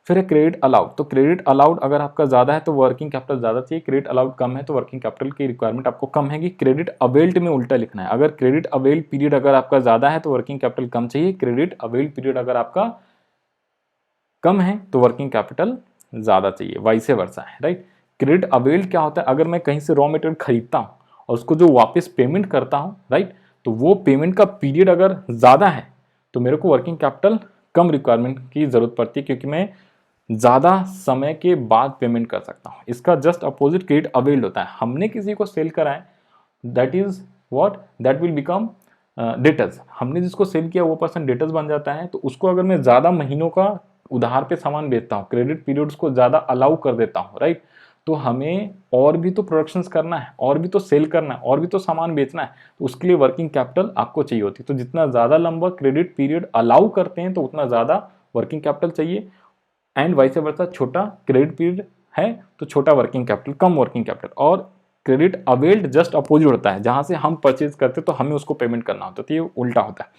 फिर है क्रेडिट अलाउड। तो क्रेडिट अलाउड अगर आपका ज़्यादा है तो वर्किंग कैपिटल ज़्यादा चाहिए, क्रेडिट अलाउड कम है तो वर्किंग कैपिटल की रिक्वायरमेंट आपको कम है। क्रेडिट अवेल्ड में उल्टा लिखना है, अगर क्रेडिट अवेल्ड पीरियड अगर आपका ज़्यादा है तो वर्किंग कैपिटल कम चाहिए, क्रेडिट अवेल्ड पीरियड अगर आपका कम है तो वर्किंग कैपिटल ज़्यादा चाहिए, वाइस वर्सा है, राइट। क्रेडिट अवेल्ड क्या होता है, अगर मैं कहीं से रॉ मटेरियल खरीदता हूँ और उसको जो वापस पेमेंट करता हूँ, राइट, तो वो पेमेंट का पीरियड अगर ज़्यादा है तो मेरे को वर्किंग कैपिटल कम रिक्वायरमेंट की ज़रूरत पड़ती है क्योंकि मैं ज़्यादा समय के बाद पेमेंट कर सकता हूँ। इसका जस्ट अपोजिट क्रेडिट अवेल्ड होता है, हमने किसी को सेल करा है, that is what, that will become debtors. हमने जिसको सेल किया वो पर्सन डेटर्स बन जाता है, तो उसको अगर मैं ज़्यादा महीनों का उधार पे सामान बेचता हूँ, क्रेडिट पीरियड्स को ज़्यादा अलाउ कर देता हूँ, राइट, तो हमें और भी तो प्रोडक्शंस करना है, और भी तो सेल करना है, और भी तो सामान बेचना है, तो उसके लिए वर्किंग कैपिटल आपको चाहिए होती है। तो जितना ज़्यादा लंबा क्रेडिट पीरियड अलाउ करते हैं तो उतना ज़्यादा वर्किंग कैपिटल चाहिए, एंड वाइस वर्सा, छोटा क्रेडिट पीरियड है तो छोटा वर्किंग कैपिटल, कम वर्किंग कैपिटल। और क्रेडिट अवेल्ड जस्ट अपोजिट होता है, जहाँ से हम परचेज करते तो हमें उसको पेमेंट करना होता है, तो ये उल्टा होता है।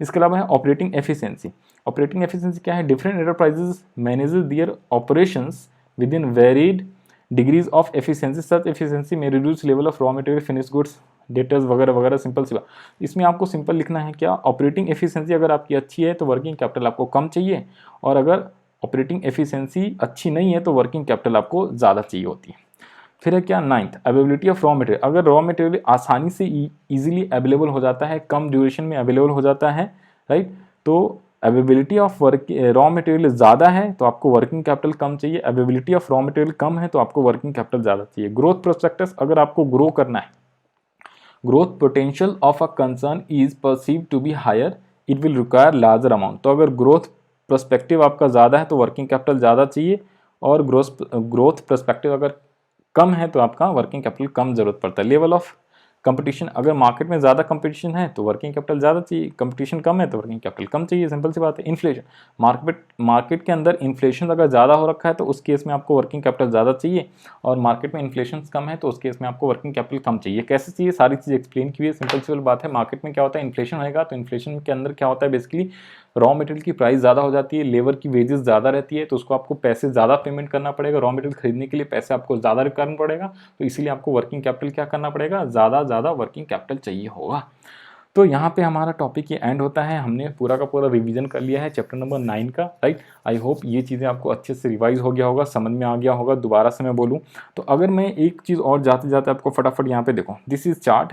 इसके अलावा है ऑपरेटिंग एफिशिएंसी। ऑपरेटिंग एफिशिएंसी क्या है, different enterprises manages their operations within varied degrees of efficiency, such efficiency में reduce level of raw material, finish goods, debtors वगैरह वगैरह। सिंपल सी बात, इसमें आपको सिंपल लिखना है क्या, ऑपरेटिंग एफिशिएंसी अगर आपकी अच्छी है तो वर्किंग कैपिटल आपको कम चाहिए, और अगर ऑपरेटिंग एफिशिएंसी अच्छी नहीं है तो वर्किंग कैपिटल आपको ज़्यादा चाहिए होती है। फिर है क्या, ninth, availability of raw material. अगर रॉ मटेरियल आसानी से इजीली अवेलेबल हो जाता है, कम ड्यूरेशन में अवेलेबल हो जाता है, राइट, तो availability of work raw material ज़्यादा है तो आपको वर्किंग कैपिटल कम चाहिए, अवेलेबिलिटी ऑफ रॉ मटेरियल कम है तो आपको वर्किंग कैपिटल ज़्यादा चाहिए। ग्रोथ प्रोस्पेक्टस, अगर आपको ग्रो करना है, growth potential of a concern is perceive to be higher, it will require larger amount. तो अगर ग्रोथ पर्सपेक्टिव आपका ज़्यादा है तो वर्किंग कैपिटल ज़्यादा चाहिए, और ग्रोथ पर्सपेक्टिव अगर कम है तो आपका वर्किंग कैपिटल कम जरूरत पड़ता है। लेवल ऑफ कंपटीशन, अगर मार्केट में ज़्यादा कंपटीशन है तो वर्किंग कैपिटल ज़्यादा चाहिए, कंपटीशन कम है तो वर्किंग कैपिटल कम चाहिए, सिंपल सी बात है। इन्फ्लेशन, मार्केट के अंदर इन्फ्लेशन अगर ज़्यादा हो रखा है तो उस केस में आपको वर्किंग कैपिटल ज़्यादा चाहिए, और मार्केट में इन्फ्लेशन कम है तो उस केस में आपको वर्किंग कैपिटल कम चाहिए। कैसे चाहिए, सारी चीज़ एक्सप्लेन की हुई है, सिंपल सी बात है। मार्केट में क्या होता है, इन्फ्लेशन होगा तो इन्फ्लेशन के अंदर क्या होता है, बेसिकली रॉ मटेरियल की प्राइस ज़्यादा हो जाती है, लेबर की वेजेस ज़्यादा रहती है, तो उसको आपको पैसे ज़्यादा पेमेंट करना पड़ेगा, रॉ मटेरियल खरीदने के लिए पैसे आपको ज़्यादा करना पड़ेगा, तो इसीलिए आपको वर्किंग कैपिटल क्या करना पड़ेगा, ज़्यादा वर्किंग कैपिटल चाहिए होगा। तो यहाँ पे हमारा टॉपिक ये एंड होता है। हमने पूरा का पूरा रिवीजन कर लिया है चैप्टर नंबर 9 का, राइट। आई होप ये चीज़ें आपको अच्छे से रिवाइज हो गया होगा, समझ में आ गया होगा। दोबारा से मैं बोलूँ तो अगर मैं एक चीज़ और जाते जाते आपको फटाफट यहाँ पे देखो, दिस इज चार्ट,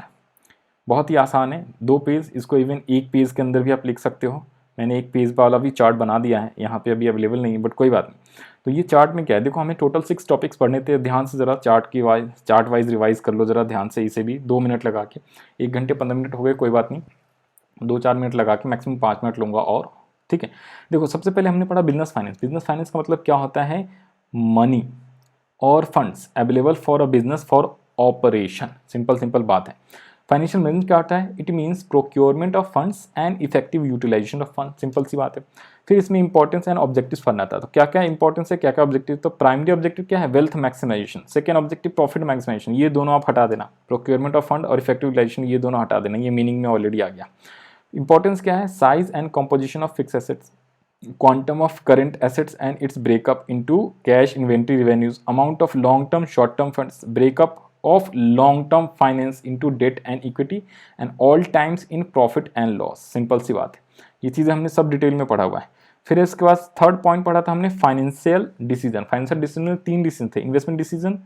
बहुत ही आसान है, 2 पेज, इसको इवन एक पेज के अंदर भी आप लिख सकते हो। मैंने एक पेज वाला भी चार्ट बना दिया है, यहाँ पे अभी अवेलेबल नहीं है बट कोई बात नहीं। तो ये चार्ट में क्या है, देखो हमें टोटल 6 टॉपिक्स पढ़ने थे, ध्यान से ज़रा चार्ट वाइज रिवाइज कर लो ज़रा ध्यान से, इसे भी 2 मिनट लगा के, 1 घंटे 15 मिनट हो गए, कोई बात नहीं, 2-4 मिनट लगा के मैक्सिमम 5 मिनट लूँगा और, ठीक है। देखो सबसे पहले हमने पढ़ा बिजनेस फाइनेंस। बिजनेस फाइनेंस का मतलब क्या होता है, मनी और funds available for a business for operation, simple बात है। फाइनेंशियल मैनेजमेंट क्या होता है, it means procurement of funds and effective utilisation of fund, simple सी बात है। फिर इसमें इंपॉर्टेंस एंड ऑब्जेक्टिव्स पढ़ना था, तो क्या क्या इंपॉर्टेंस है, क्या क्या ऑब्जेक्टिव। तो प्राइमरी ऑब्जेक्टिव क्या है, wealth maximisation, second objective profit maximisation, ये दोनों आप हटा देना, प्रोक्योरमेंट ऑफ फंड और इफेक्टिव यूटिलाइजेशन ये दोनों हटा देना, ये मीनिंग में ऑलरेडी आ गया। इंपॉर्टेंस क्या है, size and composition of fix assets, quantum of current assets and its breakup into cash, inventory, revenues, amount of long term short term funds, breakup of long term finance into debt and equity, and all times in profit and loss, simple सी बात है। ये चीज़ें हमने सब डिटेल में पढ़ा हुआ है। फिर इसके बाद थर्ड पॉइंट पढ़ा था हमने फाइनेंशियल डिसीजन। फाइनेंशियल डिसीजन में 3 डिसीजन थे, investment decision,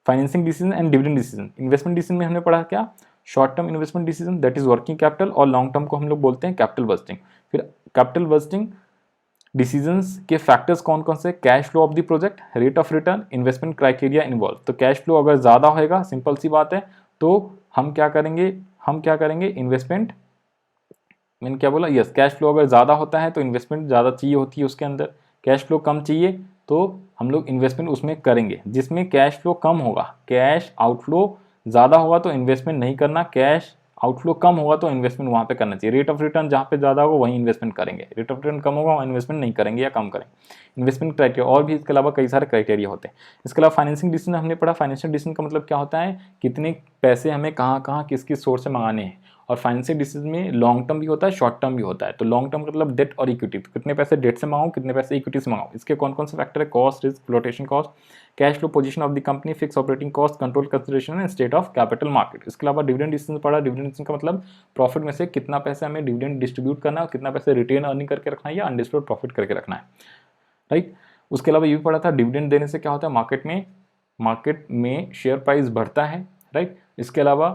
financing decision and dividend decision. Investment decision में हमने पढ़ा क्या, short term investment decision that is working capital, और लॉन्ग टर्म को हम लोग बोलते हैं कैपिटल बस्टिंग। फिर कैपिटल बस्टिंग डिसीजंस के फैक्टर्स कौन कौन से, cash flow of the project, rate of return, investment criteria involve. तो कैश फ्लो अगर ज़्यादा होएगा, सिंपल सी बात है, तो हम क्या करेंगे इन्वेस्टमेंट, मैंने क्या बोला, यस, कैश फ्लो अगर ज़्यादा होता है तो इन्वेस्टमेंट ज़्यादा चाहिए होती है उसके अंदर, कैश फ्लो कम चाहिए तो हम लोग इन्वेस्टमेंट उसमें करेंगे। जिसमें कैश फ्लो कम होगा, कैश आउटफ्लो ज़्यादा होगा तो इन्वेस्टमेंट नहीं करना, कैश आउटफ्लो कम होगा तो इन्वेस्टमेंट वहाँ पे करना चाहिए। रेट ऑफ रिटर्न जहाँ पे ज़्यादा होगा वहीं इन्वेस्टमेंट करेंगे, रेट ऑफ रिटर्न कम होगा वहाँ इन्वेस्टमेंट नहीं करेंगे या कम करेंगे। इन्वेस्टमेंट क्राइटेरिया और भी इसके अलावा कई सारे क्राइटेरिया होते हैं। इसके अलावा फाइनेंसिंग डिसीजन हमने पढ़ा। फाइनेंशियल डिसीजन का मतलब क्या होता है, कितने पैसे हमें कहाँ किस किस सोर्स से मंगाने हैं। और फाइनेंशियल डिसीजन में लॉन्ग टर्म भी होता है, शॉर्ट टर्म भी होता है। तो लॉन्ग टर्म मतलब डेट और इक्विटी, तो कितने पैसे डेट से मंगाऊं, कितने पैसे इक्विटी से मंगाऊं। इसके कौन कौन से फैक्टर है, cost, risk, flotation cost, cash flow position of the company, fix operating cost, control consideration and state of capital market. इसके अलावा डिविडेंड डिसीजन पढ़ा। डिविडेंड डिसीजन का मतलब प्रॉफिट में से कितना पैसे हमें डिविडेंड डिस्ट्रीब्यूट करना है और कितना पैसे रिटेन अर्निंग करके रखना है या अनडिस्प्लोड प्रॉफिट करके रखना है, राइट। उसके अलावा ये भी पढ़ा था, डिविडेंड देने से क्या होता है, मार्केट में शेयर प्राइस बढ़ता है, राइट। इसके अलावा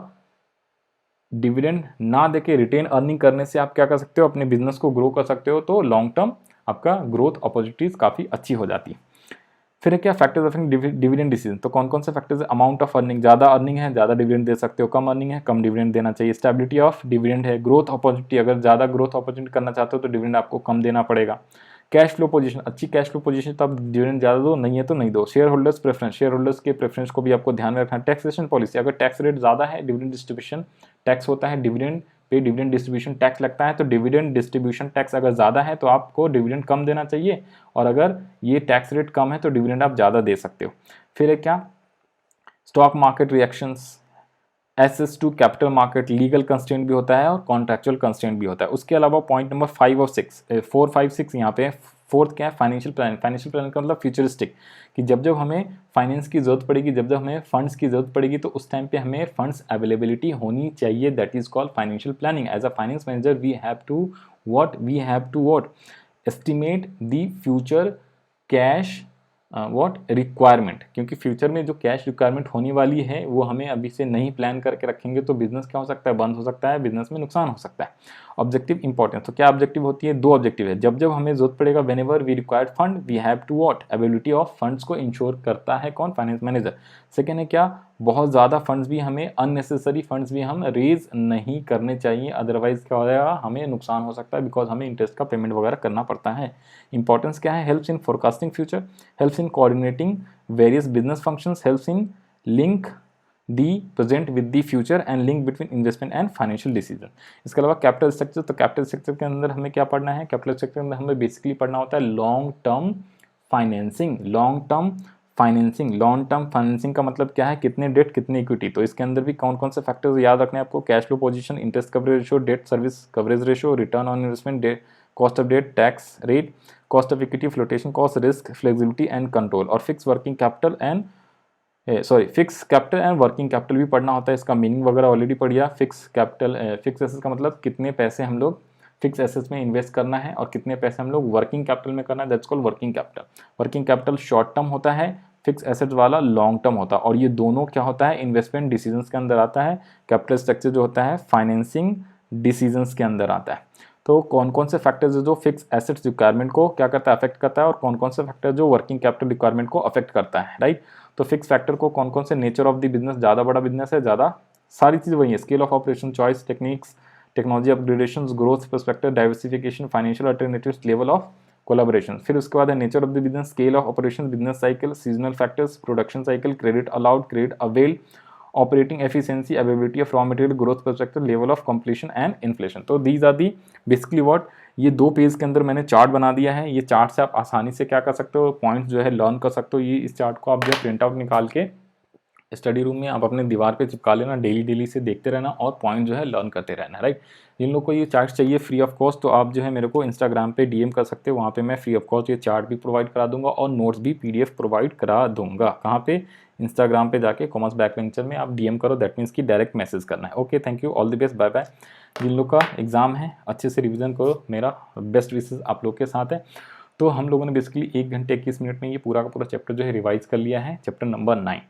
डिविडेंड ना देके रिटेन अर्निंग करने से आप क्या कर सकते हो, अपने बिजनेस को ग्रो कर सकते हो, तो लॉन्ग टर्म आपका ग्रोथ अपॉर्चुनिटीज काफ़ी अच्छी हो जाती है। फिर है क्या, फैक्टर्स अफेक्टिंग डिविडेंड डिसीजन। तो कौन कौन से फैक्टर्स है, अमाउंट ऑफ अर्निंग, ज़्यादा अर्निंग है ज़्यादा डिविडेंड दे सकते हो, कम अर्निंग है कम डिविडेंड देना चाहिए। स्टेबिलिटी ऑफ डिविडेंड है, ग्रोथ अपॉर्चुनिटी, अगर ज़्यादा ग्रोथ अपॉर्चुनिटी करना चाहते हो तो डिविडेंड आपको कम देना पड़ेगा। कैश फ्लो पोजीशन, अच्छी कैश फ्लो पोजीशन तो आप डिविडेंड ज़्यादा दो, नहीं है तो नहीं दो। Share holders preference, share holders के प्रेफरेंस को भी आपको ध्यान में रखना है। टैक्सेशन पॉलिसी, अगर टैक्स रेट ज़्यादा है, डिविडेंड डिस्ट्रीब्यूशन टैक्स होता है, dividend pay dividend distribution tax लगता है, तो डिविडेंड डिस्ट्रीब्यूशन टैक्स अगर ज़्यादा है तो आपको डिविडेंड कम देना चाहिए, और अगर ये टैक्स रेट कम है तो डिविडेंड आप ज़्यादा दे सकते हो। फिर है क्या, stock market reactions, access to capital market, legal constraint भी होता है और कॉन्ट्रैक्चुअल कंस्ट्रेंट भी होता है। उसके अलावा पॉइंट नंबर 5 और 6, 4, 5, 6 यहाँ पे। फोर्थ क्या है, फाइनेंशियल प्लानिंग। फाइनेंशियल प्लानिंग का मतलब फ्यूचरिस्टिक, कि जब जब हमें फाइनेंस की जरूरत पड़ेगी, जब जब हमें फंड्स की जरूरत पड़ेगी तो उस टाइम पे हमें फंड्स अवेलेबिलिटी होनी चाहिए, that is called financial planning. As a finance manager we have to what estimate the future cash what requirement, क्योंकि फ्यूचर में जो कैश रिक्वायरमेंट होने वाली है वो हमें अभी से नहीं प्लान करके रखेंगे तो बिजनेस क्या हो सकता है, बंद हो सकता है, बिजनेस में नुकसान हो सकता है। ऑब्जेक्टिव इंपॉर्टेंस, तो क्या ऑब्जेक्टिव होती है, दो ऑब्जेक्टिव है। जब जब हमें जरूरत पड़ेगा, whenever we required fund we have to what, availability of funds को इंश्योर करता है कौन, फाइनेंस मैनेजर। सेकेंड है क्या, बहुत ज़्यादा फंड्स भी हमें, अननेसेसरी फंड्स भी हम रेज नहीं करने चाहिए, अदरवाइज क्या हो जाएगा, हमें नुकसान हो सकता है, बिकॉज हमें इंटरेस्ट का पेमेंट वगैरह करना पड़ता है। इंपॉर्टेंस क्या है, helps in forecasting future, helps in coordinating various business functions, helps in link the present with the future and link between investment and financial decision. इसके अलावा कैपिटल स्ट्रक्चर, तो कैपिटल स्ट्रक्चर के अंदर हमें क्या पढ़ना है, कैपिटल स्ट्रक्चर के अंदर हमें बेसिकली पढ़ना होता है long term financing. Long term financing, long term financing का मतलब क्या है, कितने डेट कितने इक्विटी। तो इसके अंदर भी कौन कौन से फैक्टर्स याद रखने हैं आपको, cash flow position, interest coverage ratio, debt service coverage ratio, return on investment, cost of debt, tax rate, cost of equity, flotation cost, risk, flexibility and control, और fix working capital and fix capital and working capital भी पढ़ना होता है। इसका मीनिंग वगैरह ऑलरेडी पढ़िया। फिक्स कैपिटल, फिक्स एसेट्स का मतलब कितने पैसे हम लोग फिक्स एसेट्स में इन्वेस्ट करना है और कितने पैसे हम लोग वर्किंग कैपिटल में करना है, that's called working capital. Working capital short term होता है, फिक्स एसेट्स वाला लॉन्ग टर्म होता है, और ये दोनों क्या होता है, इन्वेस्टमेंट डिसीजंस के अंदर आता है। कैपिटल स्ट्रक्चर जो होता है फाइनेंसिंग डिसीजंस के अंदर आता है। तो कौन कौन से फैक्टर्स जो फिक्स एसेट्स रिक्वायरमेंट को क्या करता है, अफेक्ट करता है, और कौन कौन से फैक्टर जो वर्किंग कैपिटल रिक्वायरमेंट को अफेक्ट करता है, राइट। तो फिक्स फैक्टर को कौन कौन से, नेचर ऑफ द बिजनेस, ज़्यादा बड़ा बिजनेस है, ज़्यादा सारी चीज़ वही है, scale of operation, choice, techniques, technology upgradation, growth perspective, diversification, financial alternatives, level of collaboration. फिर उसके बाद है nature of the business, scale of operation, business cycle, seasonal factors, production cycle, credit allowed, credit avail, operating efficiency, availability of raw material, growth perspective, level of completion and inflation. तो these are the basically what, ये 2 पेज के अंदर मैंने चार्ट बना दिया है। ये चार्ट से आप आसानी से क्या कर सकते हो, पॉइंट्स जो है लर्न कर सकते हो। ये इस चार्ट को आप जो है प्रिंट आउट निकाल के स्टडी रूम में आप अपने दीवार पे चिपका लेना, डेली डेली से देखते रहना और पॉइंट जो है लर्न करते रहना, राइट। जिन लोग को ये चार्ट चाहिए फ्री ऑफ कॉस्ट, तो आप जो है मेरे को इंस्टाग्राम पे डीएम कर सकते हो, वहाँ पे मैं फ्री ऑफ कॉस्ट ये चार्ट भी प्रोवाइड करा दूंगा और नोट्स भी पीडीएफ प्रोवाइड करा दूंगा। कहाँ पे, इंस्टाग्राम पे जाके कॉमर्स बैकवेंचर में आप डीएम करो, दैट मीन्स की डायरेक्ट मैसेज करना है। Okay, thank you, all the best, bye bye. जिन लोग का एग्जाम है अच्छे से रिविजन करो, मेरा बेस्ट विशेष आप लोग के साथ है। तो हम लोगों ने बेसिकली 1 घंटे 21 मिनट में ये पूरा का पूरा चैप्टर जो है रिवाइज कर लिया है, चैप्टर नंबर 9।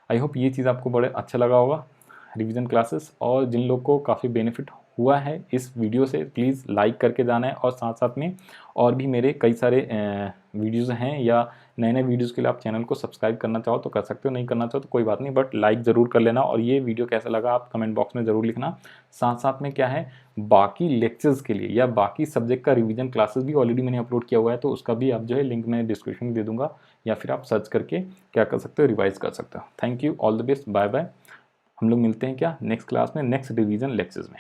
आई होप ये चीज़ आपको बड़े अच्छा लगा होगा, रिवीजन क्लासेस। और जिन लोग को काफ़ी बेनिफिट हुआ है इस वीडियो से, प्लीज़ लाइक करके जाना है, और साथ साथ में और भी मेरे कई सारे वीडियोज़ हैं, या नए नए वीडियोज़ के लिए आप चैनल को सब्सक्राइब करना चाहो तो कर सकते हो, नहीं करना चाहो तो कोई बात नहीं, बट लाइक ज़रूर कर लेना। और ये वीडियो कैसा लगा आप कमेंट बॉक्स में ज़रूर लिखना। साथ साथ में क्या है, बाकी लेक्चर्स के लिए या बाकी सब्जेक्ट का रिवीजन क्लासेस भी ऑलरेडी मैंने अपलोड किया हुआ है, तो उसका भी आप जो है लिंक मैं डिस्क्रिप्शन में दे दूंगा, या फिर आप सर्च करके क्या कर सकते हो, रिवाइज कर सकते हो। Thank you, all the best, bye bye. हम लोग मिलते हैं क्या नेक्स्ट क्लास में, नेक्स्ट रिवीजन लेक्चर्स में।